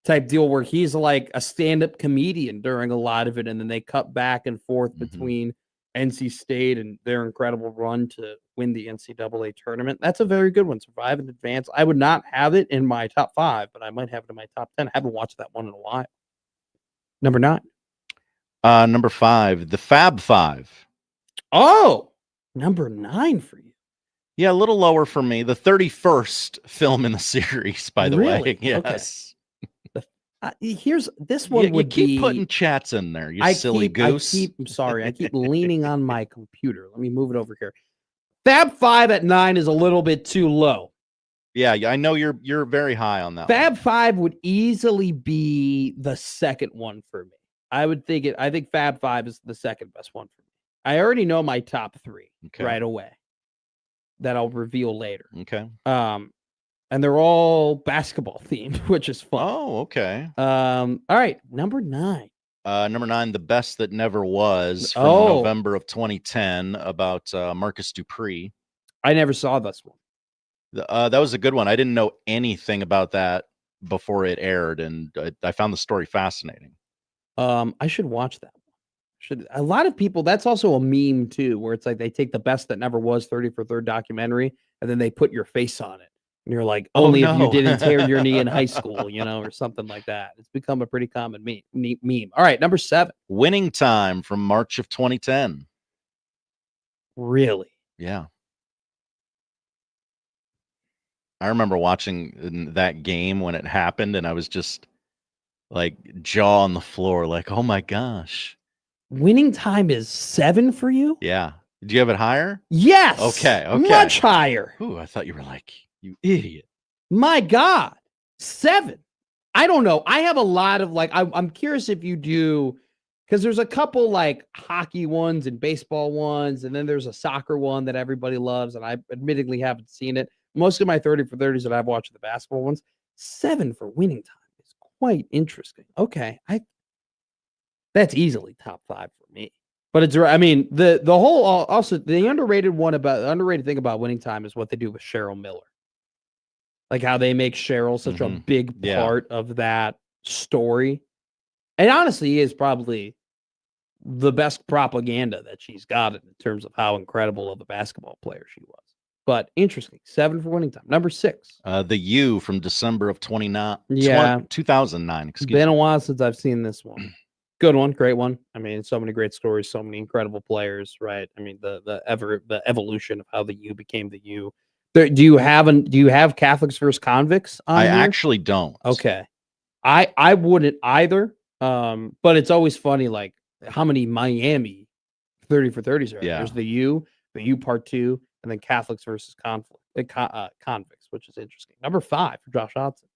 type deal where he's like a stand-up comedian during a lot of it, and then they cut back and forth between NC State and their incredible run to win the NCAA tournament. That's a very good one. Survive in Advance. I would not have it in my top 5, but I might have it in my top 10. I haven't watched that one in a while. Number 9. Number 5, the Fab Five. Oh, number 9 for you. Yeah, a little lower for me. The 31st film in the series, by the way. Yes. Here's this one. You keep putting chats in there, you silly goose. I'm sorry. I keep leaning on my computer. Let me move it over here. Fab 5 at 9 is a little bit too low. Yeah, I know you're very high on that. Fab 5 would easily be the second one for me. I think Fab 5 is the second best one for me. I already know my top 3 right away that I'll reveal later. Okay. And they're all basketball themed, which is fun. Oh, okay. All right, number 9. Number 9, The Best That Never Was, from November of 2010, about Marcus Dupree. I never saw this one. That was a good one. I didn't know anything about that before it aired, and I found the story fascinating. I should watch that one. A lot of people, that's also a meme too, where it's like they take The Best That Never Was 30 for 30 documentary, and then they put your face on it. And you're like, only if you didn't tear your knee in high school, or something like that. It's become a pretty common meme. All right, number 7. Winning Time, from March of 2010. Really? Yeah. I remember watching that game when it happened, and I was just like jaw on the floor, like, oh my gosh. Winning Time is 7 for you? Yeah. Do you have it higher? Yes. Okay. Much higher. Ooh, I thought you were like, you idiot. My God. 7. I don't know. I have a lot of I'm curious if you do, because there's a couple like hockey ones and baseball ones, and then there's a soccer one that everybody loves, and I admittedly haven't seen it. Most of my 30 for 30s that I've watched are the basketball ones. 7 for Winning Time is quite interesting. Okay. That's easily top 5 for me. But it's, the whole, also the underrated thing about Winning Time is what they do with Cheryl Miller. Like how they make Cheryl such a big part of that story. And honestly, he is probably the best propaganda that she's got in terms of how incredible of a basketball player she was. But interesting. 7 for Winning Time. Number 6. The U, from December of 2009. Excuse me. Been a while since I've seen this one. Good one, great one. So many great stories, so many incredible players, right? The evolution of how the U became the U. Do you have Catholics versus Convicts on here? Actually don't. Okay. I wouldn't either. But it's always funny, like how many Miami 30 for 30s are. Yeah. There's the U part 2, and then Catholics versus Convicts, which is interesting. Number 5 for Josh Hodson.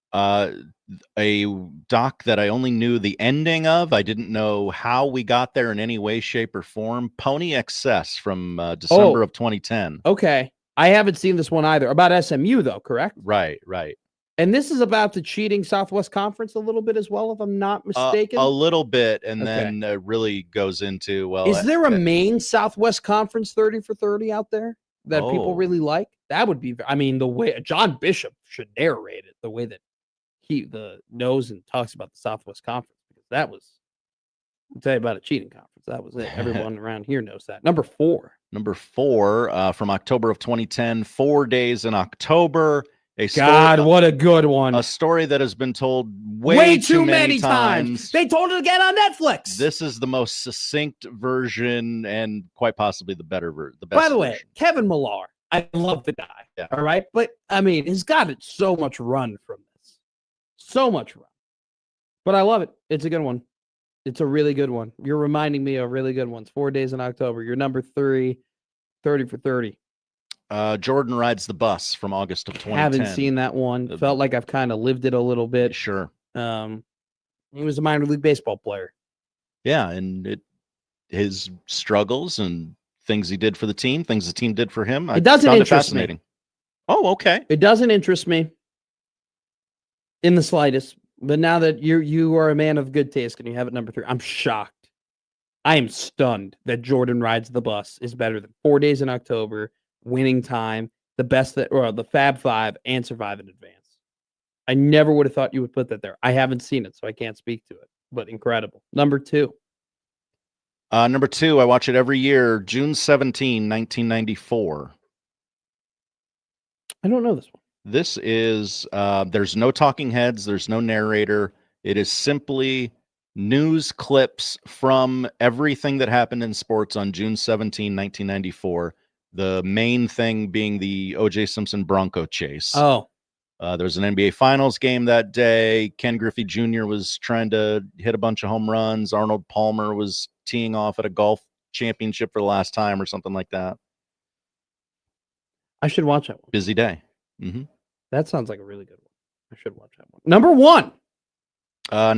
A doc that I only knew the ending of. I didn't know how we got there in any way, shape, or form. Pony Excess, from December of 2010. Okay. I haven't seen this one either. About SMU, though, correct? Right. And this is about the cheating Southwest Conference a little bit as well, if I'm not mistaken. A little bit, and then really goes into, well, is there a main Southwest Conference 30 for 30 out there that people really like? That would be, I mean, the way John Bishop should narrate it, the way that he knows and talks about the Southwest Conference, because that was, I'll tell you about a cheating conference. That was it. Everyone around here knows that. Number 4. Number 4 from October of 2010, 4 days in October. What a good one. A story that has been told way too many times. They told it again on Netflix. This is the most succinct version and quite possibly the better version. By the way, Kevin Millar, I love the guy. Yeah. All right. But I mean, he's got so much run from this. So much run. But I love it. It's a good one. It's a really good one. You're reminding me of really good ones. 4 days in October. You're number 3, 30 for 30. Jordan Rides the Bus from August of 2010. Haven't seen that one. Felt like I've kind of lived it a little bit. Sure. He was a minor league baseball player. Yeah, and his struggles and things he did for the team, things the team did for him. It doesn't interest me. Oh, okay. It doesn't interest me in the slightest. But now that you are a man of good taste and you have it number 3, I'm shocked. I am stunned that Jordan Rides the Bus is better than 4 days in October, Winning Time, the best or the Fab Five, and Survive in Advance. I never would have thought you would put that there. I haven't seen it, so I can't speak to it. But incredible. Number 2. Number 2, I watch it every year. June 17, 1994. I don't know this one. This is there's no talking heads, there's no narrator. It is simply news clips from everything that happened in sports on June 17, 1994. The main thing being the O.J. Simpson Bronco chase. Oh. There was an NBA Finals game that day. Ken Griffey Jr. was trying to hit a bunch of home runs. Arnold Palmer was teeing off at a golf championship for the last time or something like that. I should watch that one. Busy day. Mm-hmm. That sounds like a really good one. I should watch that one. Number 1.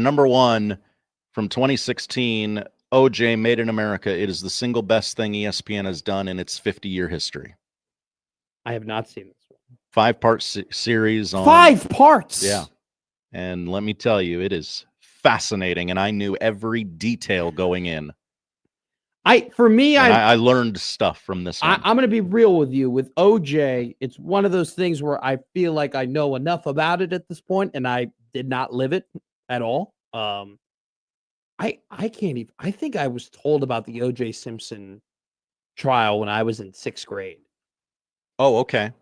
Number 1 from 2016, OJ Made in America. It is the single best thing ESPN has done in its 50-year history. I have not seen this one. 5-part series on 5 parts. Yeah. And let me tell you, it is fascinating, and I knew every detail going in. I learned stuff from this one. I'm going to be real with you. With OJ, it's one of those things where I feel like I know enough about it at this point, and I did not live it at all. I can't even. I think I was told about the OJ Simpson trial when I was in 6th grade. Oh, okay.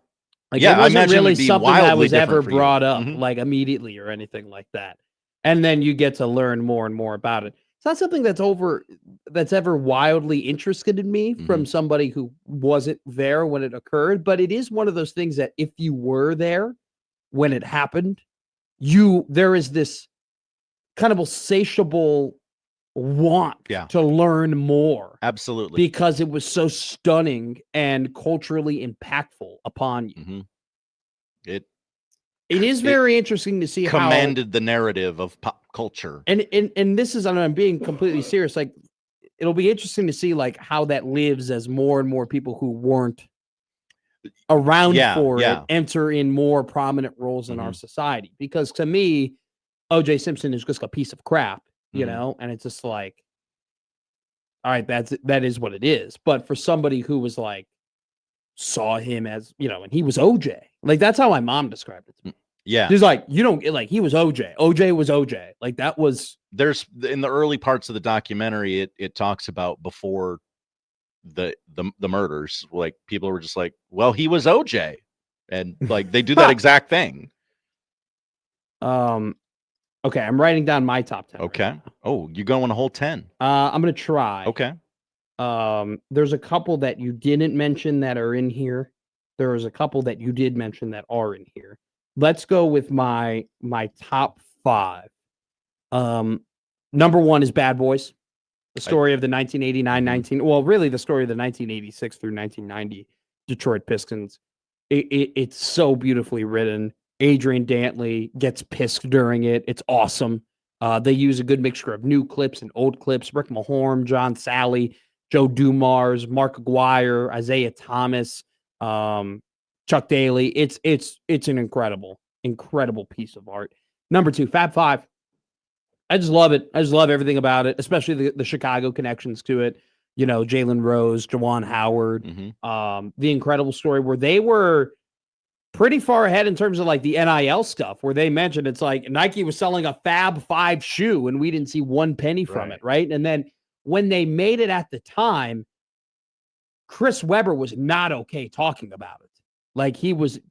Like, yeah, it wasn't really something that was ever brought up like immediately or anything like that. And then you get to learn more and more about it. It's not something that's ever wildly interested in me from somebody who wasn't there when it occurred. But it is one of those things that if you were there when it happened, there is this kind of insatiable want to learn more. Absolutely. Because it was so stunning and culturally impactful upon you. It is very interesting to see how commanded the narrative of pop culture. And this is, I'm being completely serious. Like, it'll be interesting to see like how that lives as more and more people who weren't around for it enter in more prominent roles in our society. Because to me, OJ Simpson is just a piece of crap, you know, and it's just like, all right, that is what it is. But for somebody who was like, saw him as, you know, and he was OJ. Like, that's how my mom described it to me. Yeah. She's like, you don't like, he was OJ. OJ was OJ. Like, that was. There's in the early parts of the documentary, it talks about before the murders, like people were just like, well, he was OJ. And like, they do that exact thing. Okay, I'm writing down my top 10. Okay. Right, oh, you're going a whole 10. I'm going to try. Okay. There's a couple that you didn't mention that are in here. There's a couple that you did mention that are in here. Let's go with my top 5. Number 1 is Bad Boys, the story of the 1989-19. Well, really the story of the 1986 through 1990 Detroit Pistons. It's so beautifully written. Adrian Dantley gets pissed during it. It's awesome. They use a good mixture of new clips and old clips. Rick Mahorn, John Sally, Joe Dumars, Mark Aguirre, Isaiah Thomas, Chuck Daly. It's an incredible incredible piece of art. Number 2, Fab Five. I just love it. I just love everything about it, especially the Chicago connections to it. You know, Jalen Rose, Jawan Howard, the incredible story where they were pretty far ahead in terms of like the NIL stuff, where they mentioned it's like Nike was selling a Fab Five shoe and we didn't see one penny from it, right? And then when they made it at the time, Chris Webber was not okay talking about it. Like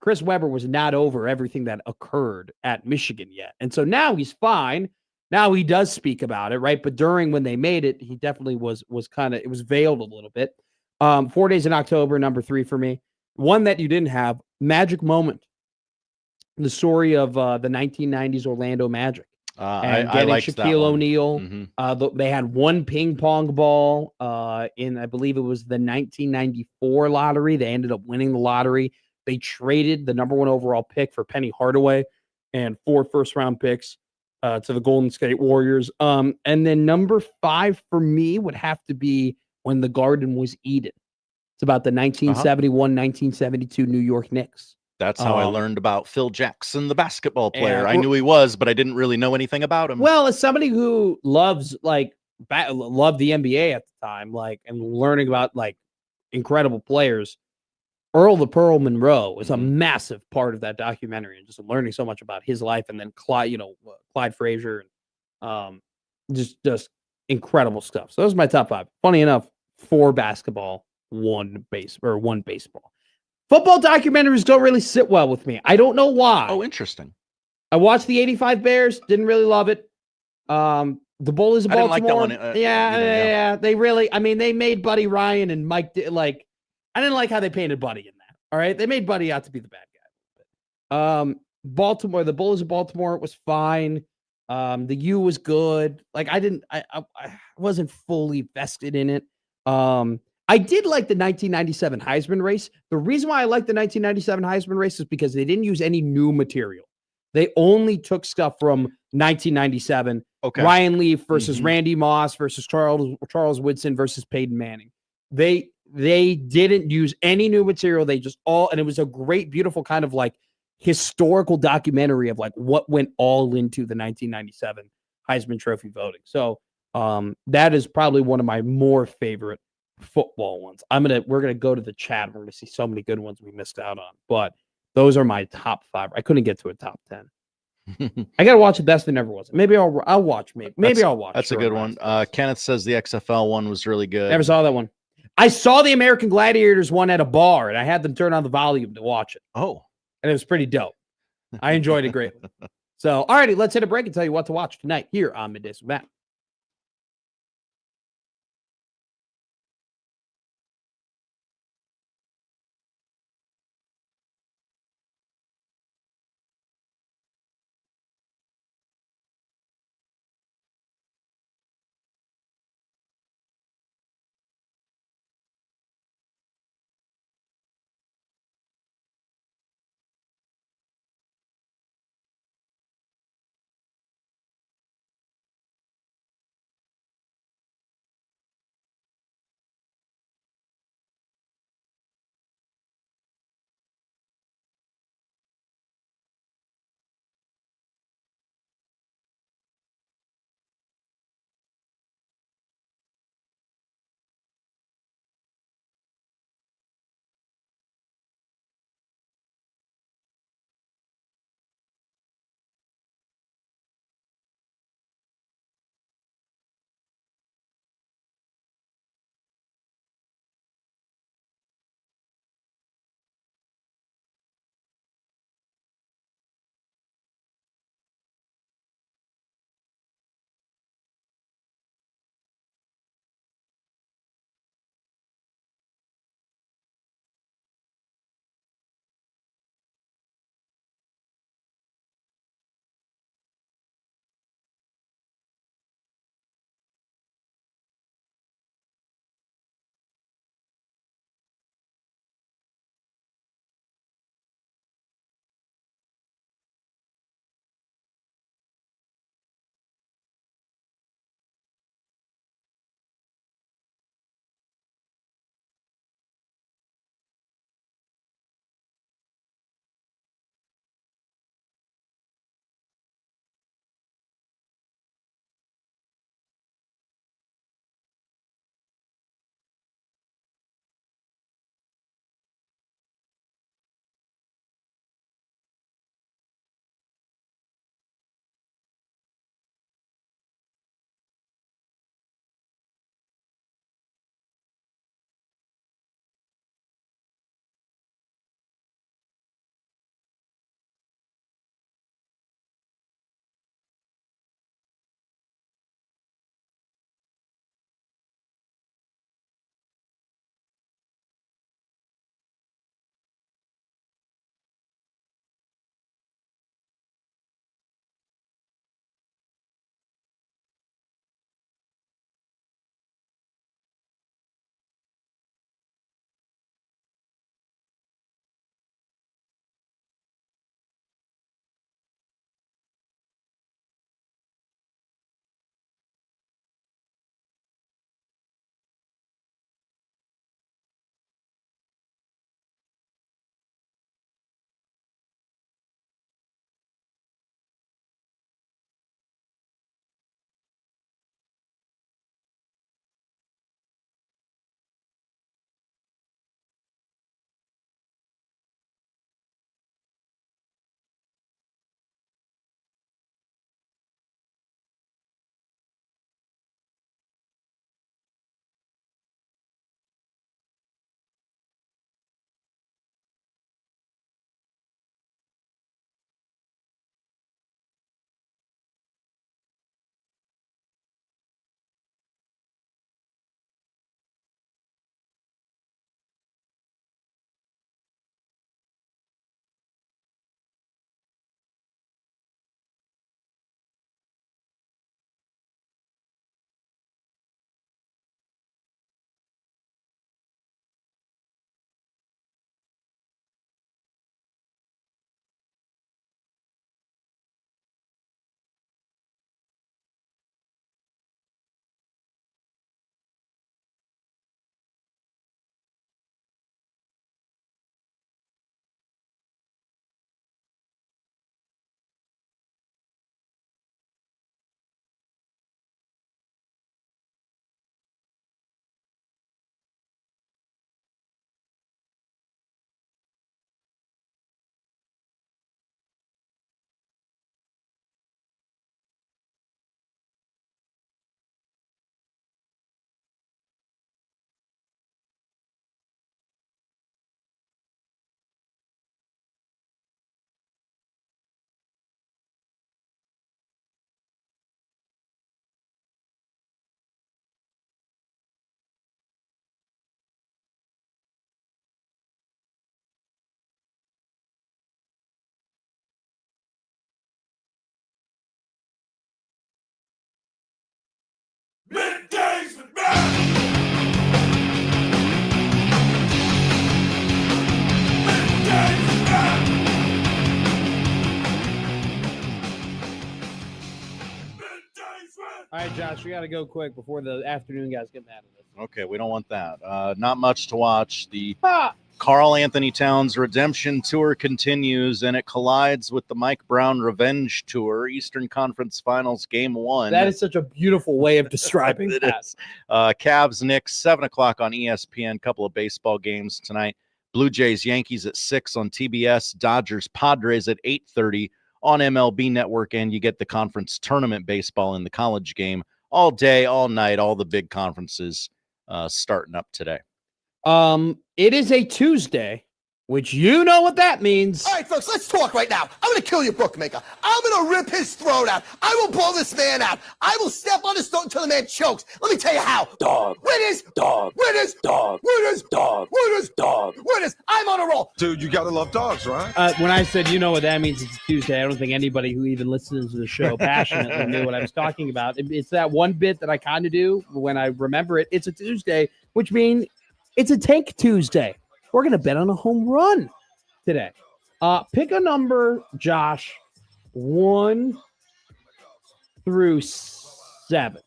Chris Webber was not over everything that occurred at Michigan yet. And so now he's fine. Now he does speak about it, right? But during when they made it, he definitely was kind of, it was veiled a little bit. 4 Days in October, number 3 for me. One that you didn't have, Magic Moment. The story of the 1990s Orlando Magic. And getting Shaquille O'Neal. They had one ping pong ball in, I believe it was the 1994 lottery. They ended up winning the lottery. They traded the number 1 overall pick for Penny Hardaway and 4 first-round picks to the Golden State Warriors. And then number 5 for me would have to be When the Garden Was Eden. It's about the 1971-1972 New York Knicks. That's how I learned about Phil Jackson, the basketball player. I knew he was, but I didn't really know anything about him. Well, as somebody who loved the NBA at the time, like, and learning about like incredible players, Earl the Pearl Monroe is a massive part of that documentary, and just learning so much about his life. And then Clyde Frazier, and just incredible stuff. So those are my top 5. Funny enough, 4 basketball, 1 baseball. Football documentaries don't really sit well with me. I don't know why. Oh, interesting. I watched the 85 Bears, didn't really love it. The Bullies of Baltimore. I didn't like that one. Yeah. They really, they made Buddy Ryan and Mike, I didn't like how they painted Buddy in that. All right. They made Buddy out to be the bad guy. Baltimore, the Bullies of Baltimore was fine. The U was good. Like I wasn't fully vested in it. I did like the 1997 Heisman race. The reason why I like the 1997 Heisman race is because they didn't use any new material. They only took stuff from 1997. Okay. Ryan Leaf versus Randy Moss versus Charles Woodson versus Peyton Manning. They didn't use any new material. They just and it was a great, beautiful kind of like historical documentary of like what went all into the 1997 Heisman Trophy voting. So that is probably one of my more favorite football ones. We're gonna go to the chat. We're gonna see so many good ones we missed out on, but those are my top 5. I couldn't get to a top 10. I gotta watch The Best That Never Was. Maybe I'll watch. I'll watch. That's a good one. Kenneth says the XFL one was really good. Never saw that one. I saw the American Gladiators one at a bar, and I had them turn on the volume to watch it. Oh, and it was pretty dope. I enjoyed it greatly. So, alrighty, let's hit a break and tell you what to watch tonight here on Middays with Matt. right, Josh, we got to go quick before the afternoon guys get mad at us. Okay, we don't want that. Not much to watch. The Karl Anthony Towns Redemption Tour continues, and it collides with the Mike Brown Revenge Tour, Eastern Conference Finals Game 1. That is such a beautiful way of describing that. Cavs Knicks, 7 o'clock on ESPN. Couple of baseball games tonight. Blue Jays Yankees at 6 on TBS. Dodgers Padres at 8:30 on MLB Network, and you get the conference tournament baseball in the college game all day, all night, all the big conferences starting up today. It is a Tuesday, which you know what that means. All right, folks, let's talk right now. I'm going to kill your bookmaker. I'm going to rip his throat out. I will blow this man out. I will step on his throat until the man chokes. Let me tell you how. Dog. Winners. Dog. Winners. Dog. Winners. Dog. Winners. Dog. Winners. I'm on a roll. Dude, you got to love dogs, right? When I said, you know what that means, it's a Tuesday, I don't think anybody who even listens to the show passionately knew what I was talking about. It's that one bit that I kind of do when I remember it. It's a Tuesday, which means it's a Take Tuesday. We're going to bet on a home run today. Pick a number, Josh, 1 through 7.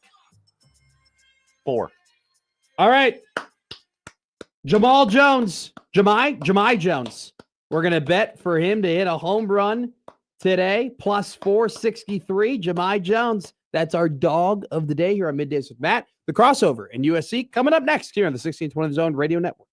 4. All right. Jamal Jones. Jemai Jones. We're going to bet for him to hit a home run today, plus 463. Jemai Jones. That's our dog of the day here on Middays with Matt. The crossover in USC coming up next here on the 1620 Zone Radio Network.